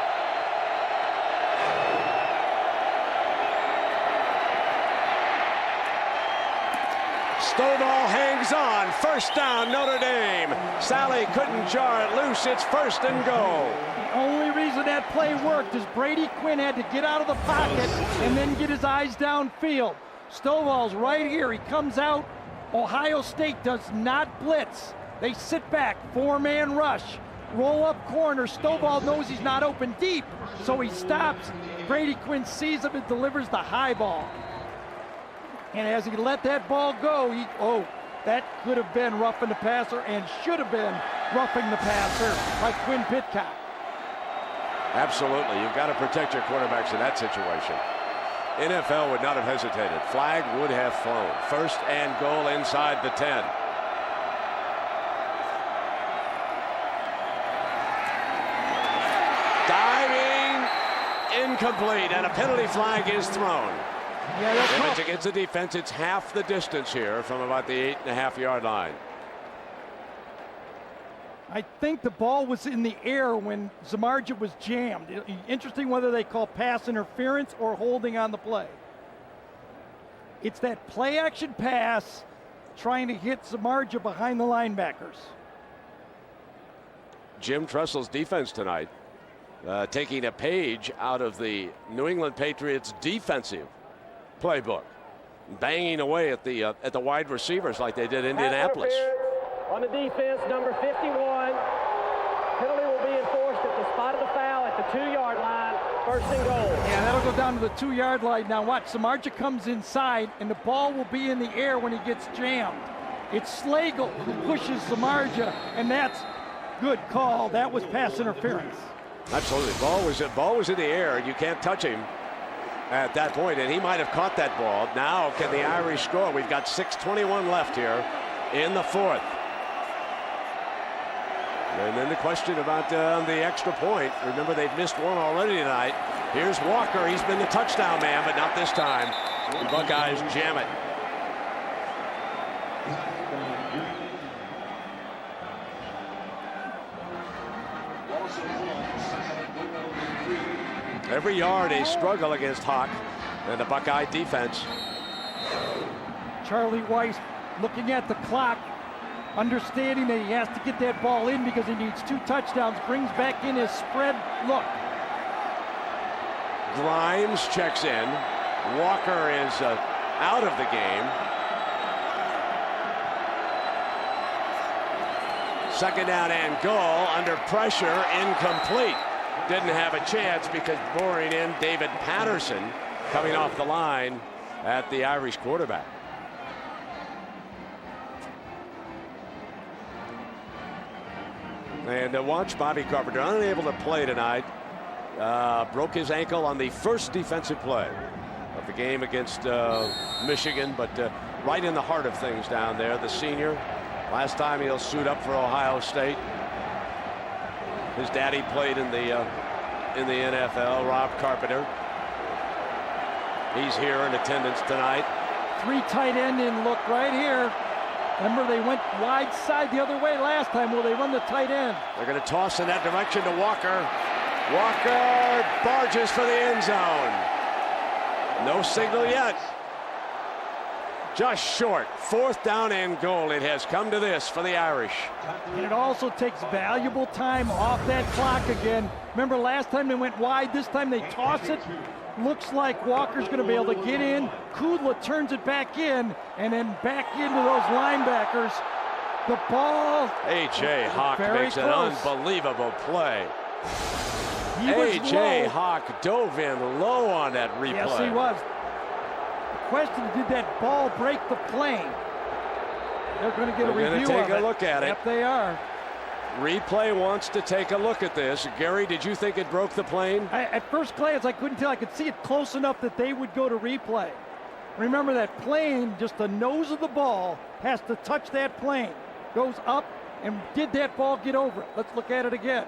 Stovall hangs on. First down, Notre Dame. Sally couldn't jar it loose. It's first and goal. The only reason that play worked is Brady Quinn had to get out of the pocket and then get his eyes downfield. Stovall's right here. He comes out. Ohio State does not blitz. They sit back, 4-man rush, roll up corner. Stovall knows he's not open deep, so he stops. Brady Quinn sees him and delivers the high ball. And as he let that ball go, that could have been roughing the passer and should have been roughing the passer by Quinn Pitcock. Absolutely. You've got to protect your quarterbacks in that situation. NFL would not have hesitated. Flag would have flown. First and goal inside the 10. Diving, incomplete, and a penalty flag is thrown. Yeah, that's if it's against the defense, it's half the distance here from about the 8.5-yard line. I think the ball was in the air when Samardzija was jammed. Interesting whether they call pass interference or holding on the play. It's that play action pass trying to hit Samardzija behind the linebackers. Jim Tressel's defense tonight, taking a page out of the New England Patriots defensive playbook, banging away at the wide receivers like they did Indianapolis. On the defense, number 51. Penalty will be enforced at the spot of the foul at the 2-yard line. First and goal. Yeah, that'll go down to the 2-yard line. Now watch, Samardzija comes inside, and the ball will be in the air when he gets jammed. It's Slagle who pushes Samardzija, and that's good call. That was pass interference. Absolutely. Ball was in the air, and you can't touch him at that point, and he might have caught that ball. Now can the Irish score? We've got 6:21 left here in the 4th. And then the question about the extra point. Remember, they've missed one already tonight. Here's Walker. He's been the touchdown man, but not this time. The Buckeyes jam it. Every yard a struggle against Hawk and the Buckeye defense. Charlie Weiss looking at the clock, understanding that he has to get that ball in because he needs 2 touchdowns, brings back in his spread look. Grimes checks in. Walker is out of the game. Second down and goal, under pressure, incomplete. Didn't have a chance because boring in David Patterson coming off the line at the Irish quarterback. And watch Bobby Carpenter, unable to play tonight. Broke his ankle on the first defensive play of the game against Michigan, but right in the heart of things down there. The senior, last time he'll suit up for Ohio State. His daddy played in the NFL, Rob Carpenter. He's here in attendance tonight. 3 tight end in look right here. Remember, they went wide side the other way last time. Will they run the tight end? They're going to toss in that direction to Walker. Walker barges for the end zone. No signal yet. Just short. 4th down and goal. It has come to this for the Irish. And it also takes valuable time off that clock again. Remember last time they went wide, this time they toss it. Looks like Walker's going to be able to get in. Kudla turns it back in and then back into those linebackers. The ball. A.J. Hawk makes close. an unbelievable play. A.J. Hawk dove in low on that replay. Yes, he was. Question, did that ball break the plane? They're going to get a review of it. They're going to take a look at it. Yep, they are. Replay wants to take a look at this. Gary, did you think it broke the plane? At first glance, I couldn't tell. I could see it close enough that they would go to replay. Remember that plane, just the nose of the ball has to touch that plane. Goes up, and did that ball get over it? Let's look at it again.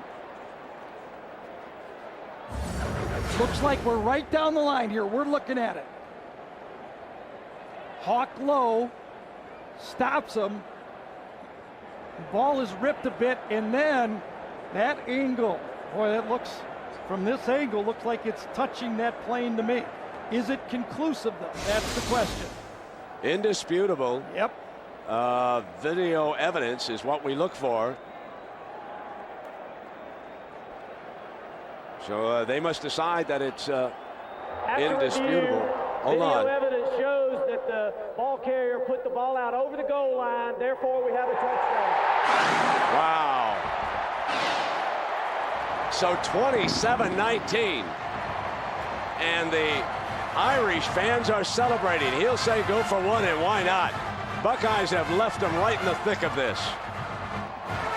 Looks like we're right down the line here. We're looking at it. Hawk low, stops him. The ball is ripped a bit, and then that angle, boy, that looks, from this angle, looks like it's touching that plane to me. Is it conclusive, though? That's the question. Indisputable. Yep. Video evidence is what we look for. So they must decide that it's indisputable. Hold on. Video evidence shows that the ball carrier put the ball out over the goal line. Therefore, we have a touchdown. Wow. So 27-19. And the Irish fans are celebrating. He'll say go for 1, and why not? Buckeyes have left them right in the thick of this.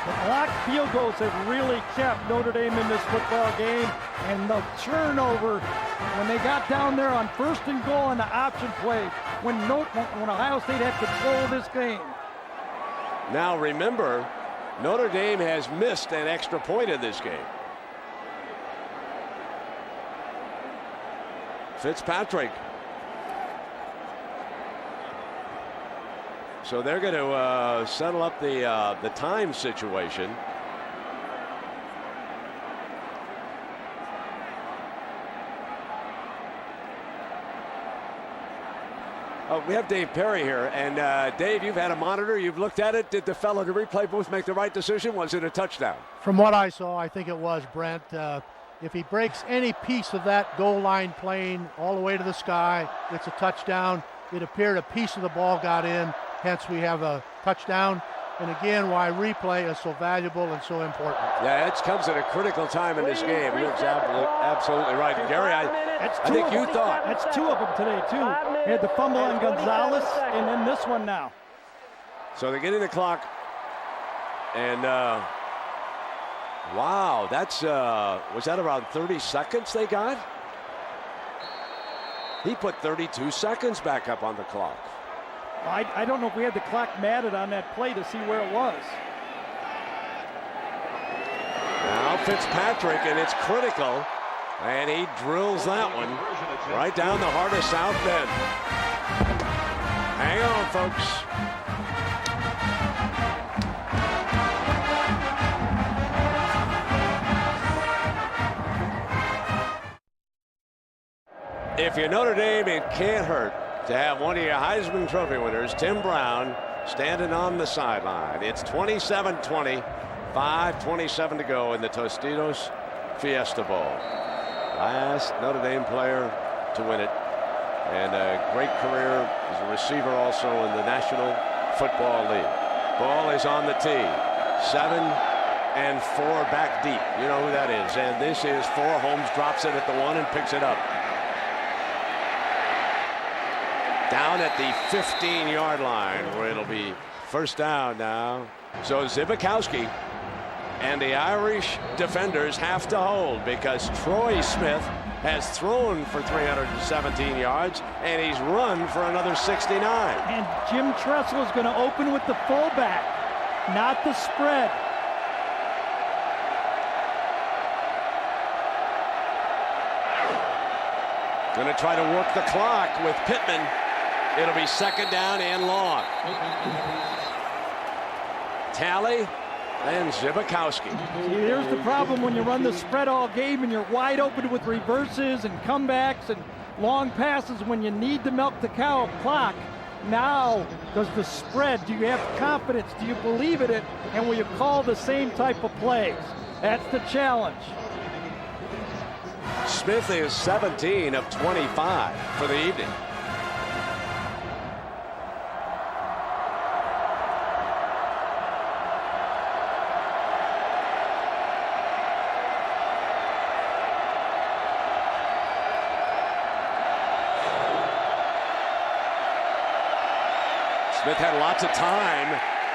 The blocked field goals have really kept Notre Dame in this football game, and the turnover when they got down there on 1st and goal on the option play, when Ohio State had control of this game. Now remember, Notre Dame has missed an extra point in this game. Fitzpatrick. So they're going to settle up the time situation. We have Dave Perry here, and Dave, you've had a monitor, you've looked at it. Did the fellow in the replay booth make the right decision? Was it a touchdown? From what I saw, I think it was, Brent. If he breaks any piece of that goal line plane all the way to the sky, it's a touchdown. It appeared a piece of the ball got in, hence we have a touchdown. And again, why replay is so valuable and so important. Yeah, it comes at a critical time in this game. You're absolutely right. And Gary, I think you thought. That's 2 of them today, too. They had the fumble on Gonzalez, and then this one now. So they're getting the clock. And, wow, that's, was that around 30 seconds they got? He put 32 seconds back up on the clock. I don't know if we had the clock matted on that play to see where it was. Fitzpatrick, and it's critical. And he drills that one right down the heart of South Bend. Hang on, folks. If you're Notre Dame, it can't hurt to have one of your Heisman Trophy winners, Tim Brown, standing on the sideline. It's 27-20, 5:27 to go in the Tostitos Fiesta Bowl. Last Notre Dame player to win it, and a great career as a receiver also in the National Football League. Ball is on the tee. 7 and 4 back deep. You know who that is. And this is 4. Holmes drops it at the 1 and picks it up. Down at the 15-yard line, where it'll be first down now. So Zibikowski and the Irish defenders have to hold, because Troy Smith has thrown for 317 yards, and he's run for another 69. And Jim Tressel is going to open with the fullback, not the spread. Going to try to work the clock with Pittman. It'll be second down and long. Talley and Zibikowski. See, here's the problem when you run the spread all game and you're wide open with reverses and comebacks and long passes when you need to milk the cow clock. Now, does the spread, do you have confidence? Do you believe in it? And will you call the same type of plays? That's the challenge. Smith is 17 of 25 for the evening. Smith had lots of time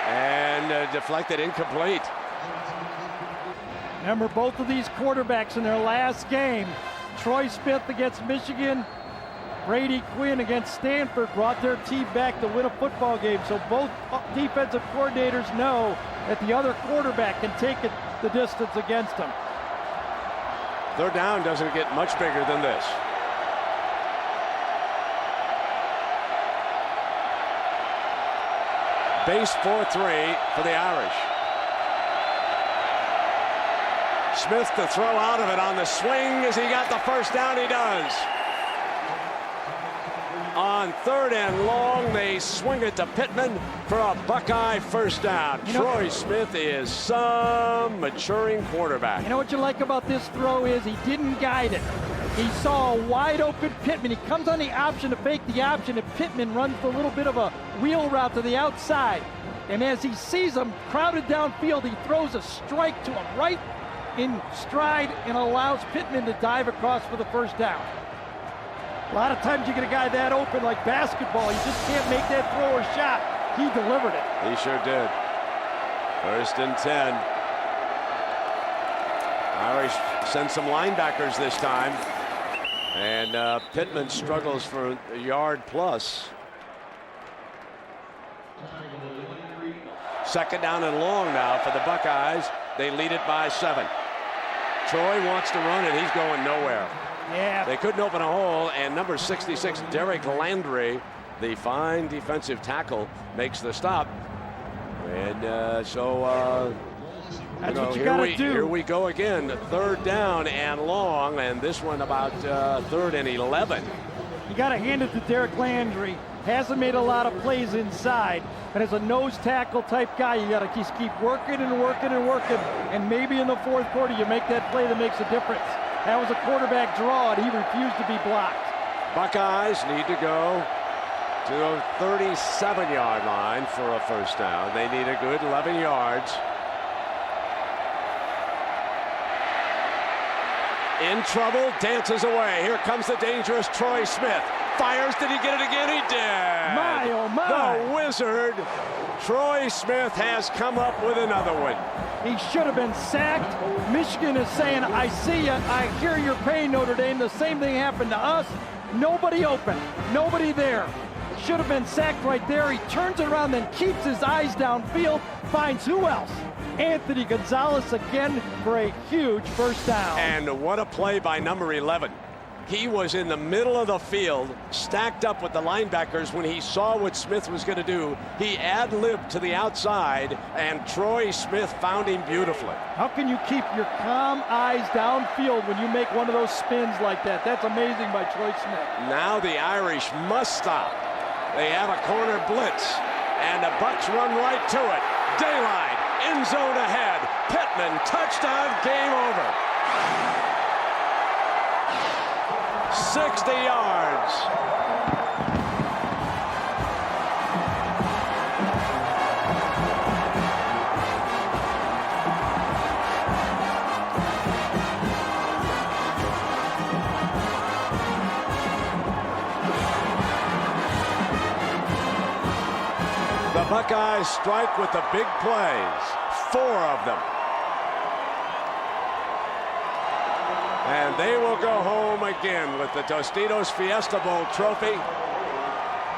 and deflected incomplete. Remember, both of these quarterbacks in their last game, Troy Smith against Michigan, Brady Quinn against Stanford, brought their team back to win a football game. So both defensive coordinators know that the other quarterback can take it the distance against them. Third down doesn't get much bigger than this. Base 4-3 for the Irish. Smith to throw out of it on the swing. As he got the first down, he does. On third and long, they swing it to Pittman for a Buckeye first down. Troy Smith is some maturing quarterback. You know what you like about this throw is he didn't guide it. He saw a wide open Pittman. He comes on the option to fake the option, and Pittman runs a little bit of a wheel route to the outside. And as he sees him crowded downfield, he throws a strike to him right in stride and allows Pittman to dive across for the first down. A lot of times you get a guy that open like basketball, you just can't make that throw or shot. He delivered it. He sure did. First and 10. Irish send some linebackers this time. And Pittman struggles for a yard plus. Second down and long now for the Buckeyes. They lead it by 7. Troy wants to run it. He's going nowhere. Yeah. They couldn't open a hole, and number 66, Derek Landry, the fine defensive tackle, makes the stop. And that's what you gotta do. Here we go again. Third down and long, and this one about 3rd and 11. You got to hand it to Derek Landry. Hasn't made a lot of plays inside, but as a nose tackle type guy, you got to just keep working and working and working. And maybe in the fourth quarter, you make that play that makes a difference. That was a quarterback draw, and he refused to be blocked. Buckeyes need to go to the 37-yard line for a first down. They need a good 11 yards. In trouble, dances away. Here comes the dangerous Troy Smith. Fires, did he get it again? He did. My, oh my. The wizard, Troy Smith, has come up with another one. He should have been sacked. Michigan is saying, I see you, I hear your pain, Notre Dame. The same thing happened to us. Nobody open, nobody there. Should have been sacked right there. He turns around, then keeps his eyes downfield, finds who else? Anthony Gonzalez again for a huge first down. And what a play by number 11. He was in the middle of the field, stacked up with the linebackers. When he saw what Smith was going to do, he ad-libbed to the outside, and Troy Smith found him beautifully. How can you keep your calm eyes downfield when you make one of those spins like that? That's amazing by Troy Smith. Now the Irish must stop. They have a corner blitz, and the Bucks run right to it. Daylight, end zone ahead. Pittman, touchdown, game over. 60 yards. The Buckeyes strike with the big plays, 4 of them. And they will go home again with the Tostitos Fiesta Bowl trophy.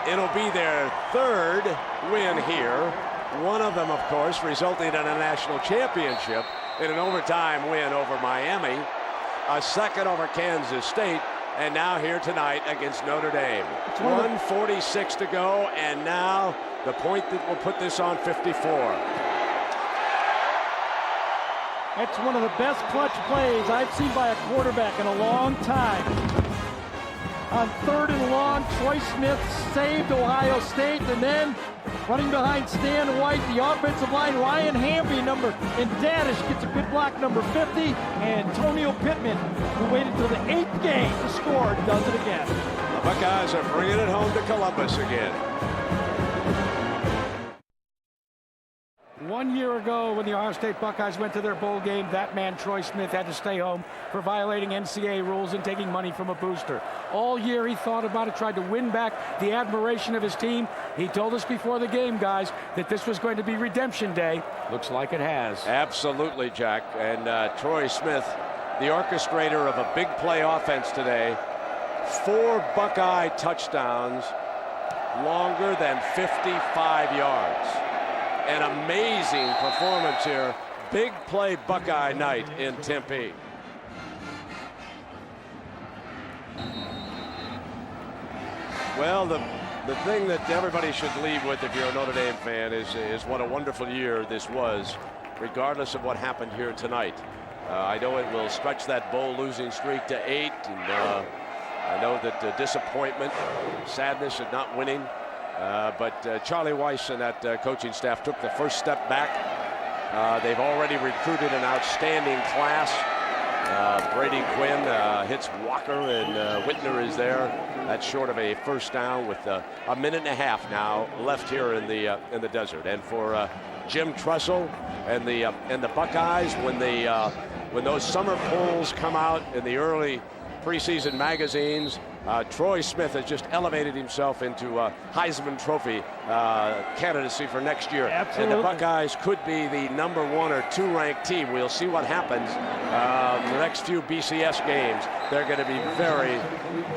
It'll be their 3rd win here. One of them, of course, resulting in a national championship in an overtime win over Miami, a 2nd over Kansas State, and now here tonight against Notre Dame. 1:46 to go, and now the point that will put this on 54. That's one of the best clutch plays I've seen by a quarterback in a long time. On 3rd and long, Troy Smith saved Ohio State, and then running behind Stan White, the offensive line, Ryan Hamby, and Dadish gets a good block, number 50, and Antonio Pittman, who waited until the 8th game to score, does it again. The Buckeyes are bringing it home to Columbus again. 1 year ago, when the Ohio State Buckeyes went to their bowl game, that man, Troy Smith, had to stay home for violating NCAA rules and taking money from a booster. All year he thought about it, tried to win back the admiration of his team. He told us before the game, guys, that this was going to be redemption day. Looks like it has. Absolutely, Jack. And Troy Smith, the orchestrator of a big play offense today. 4 Buckeye touchdowns, longer than 55 yards. An amazing performance here. Big play Buckeye night in Tempe. Well, the thing that everybody should leave with if you're a Notre Dame fan is what a wonderful year this was, regardless of what happened here tonight. I know it will stretch that bowl losing streak to 8, and I know that disappointment, sadness at not winning. But Charlie Weiss and that coaching staff took the first step back. They've already recruited an outstanding class. Brady Quinn hits Walker, and Whitner is there. That's short of a first down with a minute and a half now left here in the desert. And for Jim Tressel and the Buckeyes, when those summer polls come out in the early preseason magazines, Troy Smith has just elevated himself into Heisman Trophy candidacy for next year. Absolutely. And the Buckeyes could be the number 1 or 2 ranked team. We'll see what happens in the next few BCS games. They're going to be very,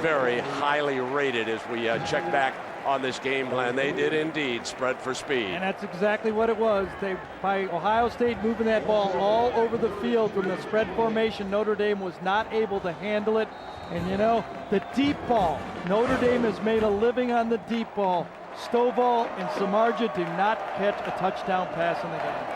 very highly rated as we check back on this game plan. They did indeed spread for speed. And that's exactly what it was. By Ohio State moving that ball all over the field from the spread formation, Notre Dame was not able to handle it. And you know, the deep ball, Notre Dame has made a living on the deep ball. Stovall and Samardzija did not catch a touchdown pass in the game.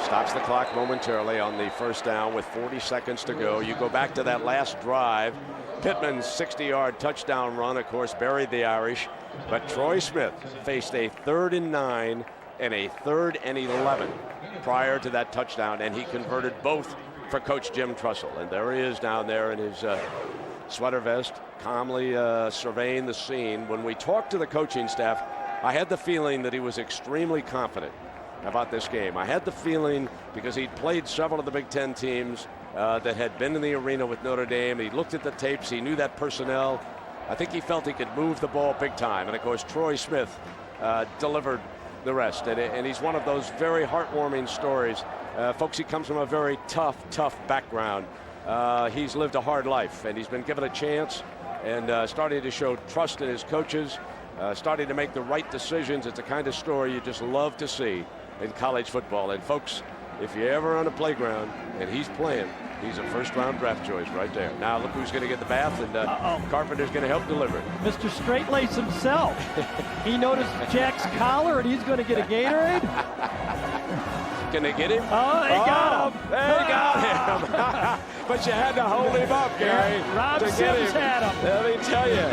Stops the clock momentarily on the first down with 40 seconds to go. You go back to that last drive. Pittman's 60-yard touchdown run, of course, buried the Irish. But Troy Smith faced a 3rd and 9 and a 3rd and 11 prior to that touchdown, and he converted both for Coach Jim Tressel. And there he is down there in his sweater vest, calmly surveying the scene. When we talked to the coaching staff, I had the feeling that he was extremely confident about this game. I had the feeling, because he'd played several of the Big Ten teams that had been in the arena with Notre Dame. He looked at the tapes. He knew that personnel. I think he felt he could move the ball big time. And, of course, Troy Smith delivered the rest. And he's one of those very heartwarming stories. Folks, he comes from a very tough background. He's lived a hard life, and he's been given a chance and starting to show trust in his coaches. starting to make the right decisions. It's the kind of story you just love to see in college football. And folks, if you're ever on a playground and he's playing, he's a first-round draft choice right there. Now look who's going to get the bath, and Carpenter's going to help deliver it. Mr. Straight-Lace himself. He noticed Jack's collar, and he's going to get a Gatorade. Can they get him? Oh, they got him. They got him. But you had to hold him up, Gary. Rob to Sims get him. had him. Let me tell you.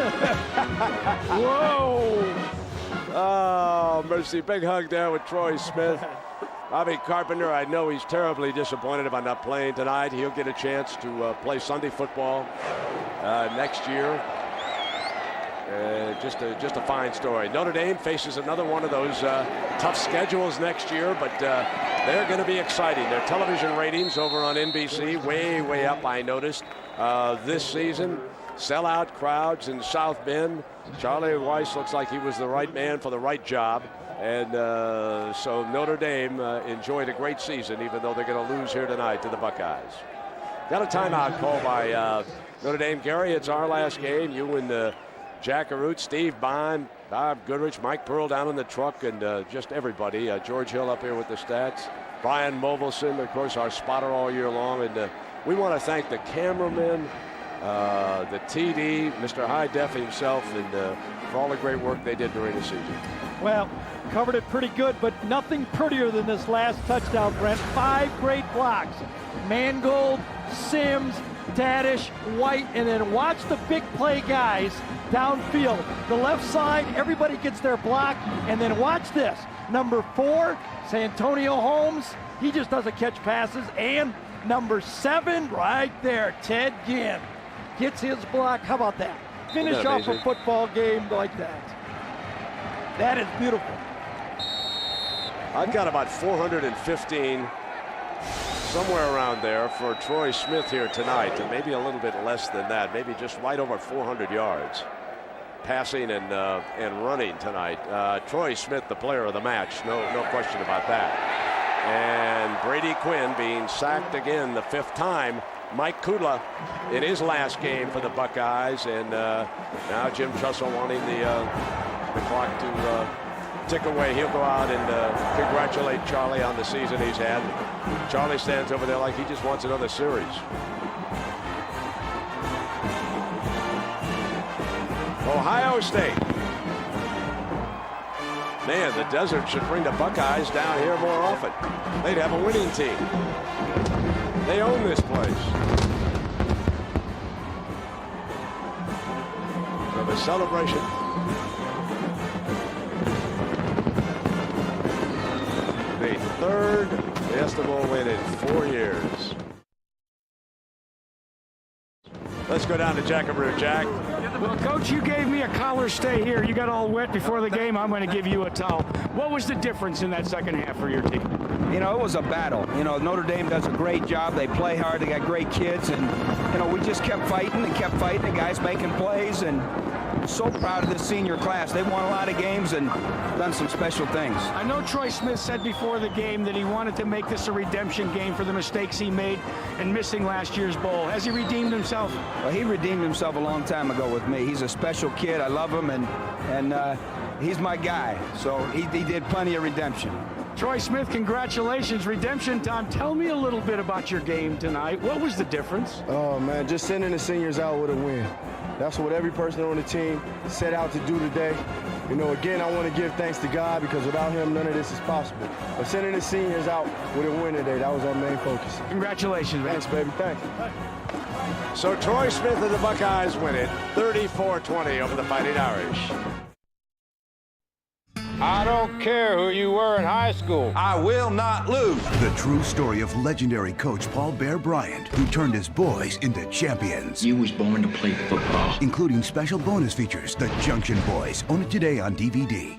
Whoa. Oh, mercy. Big hug there with Troy Smith. Bobby Carpenter, I know he's terribly disappointed about not playing tonight. He'll get a chance to play Sunday football next year. Just a fine story. Notre Dame faces another one of those tough schedules next year, but they're going to be exciting. Their television ratings over on NBC way up, I noticed, this season. Sellout crowds in South Bend. Charlie Weiss looks like he was the right man for the right job. And so Notre Dame enjoyed a great season, even though they're going to lose here tonight to the Buckeyes. Got a timeout call by Notre Dame. Gary, it's our last game. You and Jack Arute, Steve Bond, Bob Goodrich, Mike Pearl down in the truck, and just everybody. George Hill up here with the stats. Brian Movelson, of course, our spotter all year long. And we want to thank the cameramen, the TD, Mr. High Def himself, and for all the great work they did during the season. Well, covered it pretty good, but nothing prettier than this last touchdown, Brent. 5 great blocks. Mangold, Sims, Dadish, White, and then watch the big play guys downfield. The left side, everybody gets their block, and then watch this. Number 4, Santonio Holmes, he just doesn't catch passes, and number 7, right there, Ted Ginn, gets his block. How about that? Finish off a football game like that. That is beautiful. I've got about 415, somewhere around there, for Troy Smith here tonight, and maybe a little bit less than that, maybe just right over 400 yards passing and running tonight. Troy Smith, the player of the match, no question about that. And Brady Quinn being sacked again the 5th time. Mike Kudla in his last game for the Buckeyes, and now Jim Trussell wanting the clock to tick away. He'll go out and congratulate Charlie on the season he's had. Charlie stands over there like he just wants another series. Ohio State. Man, the desert should bring the Buckeyes down here more often. They'd have a winning team. They own this place. So the celebration. The 3rd Fiesta Bowl win in 4 years. Let's go down to Jackaroo. Jack. Well, Coach, you gave me a collar stay here. You got all wet before the game. I'm going to give you a towel. What was the difference in that second half for your team? You know, it was a battle. You know, Notre Dame does a great job. They play hard. They got great kids. And, you know, we just kept fighting and kept fighting. The guys making plays. And so proud of this senior class. They've won a lot of games and done some special things. I know Troy Smith said before the game that he wanted to make this a redemption game for the mistakes he made in missing last year's bowl. Has he redeemed himself? Well, he redeemed himself a long time ago with me. He's a special kid. I love him, and he's my guy. So he did plenty of redemption. Troy Smith, congratulations. Redemption time. Tell me a little bit about your game tonight. What was the difference? Oh, man, just sending the seniors out with a win. That's what every person on the team set out to do today. You know, again, I want to give thanks to God, because without him, none of this is possible. But sending the seniors out with a win today, that was our main focus. Congratulations, man. Thanks, baby. Thanks. So Troy Smith and the Buckeyes win it 34-20 over the Fighting Irish. I don't care who you were in high school. I will not lose. The true story of legendary coach Paul Bear Bryant, who turned his boys into champions. You was born to play football. Including special bonus features, The Junction Boys. Own it today on DVD.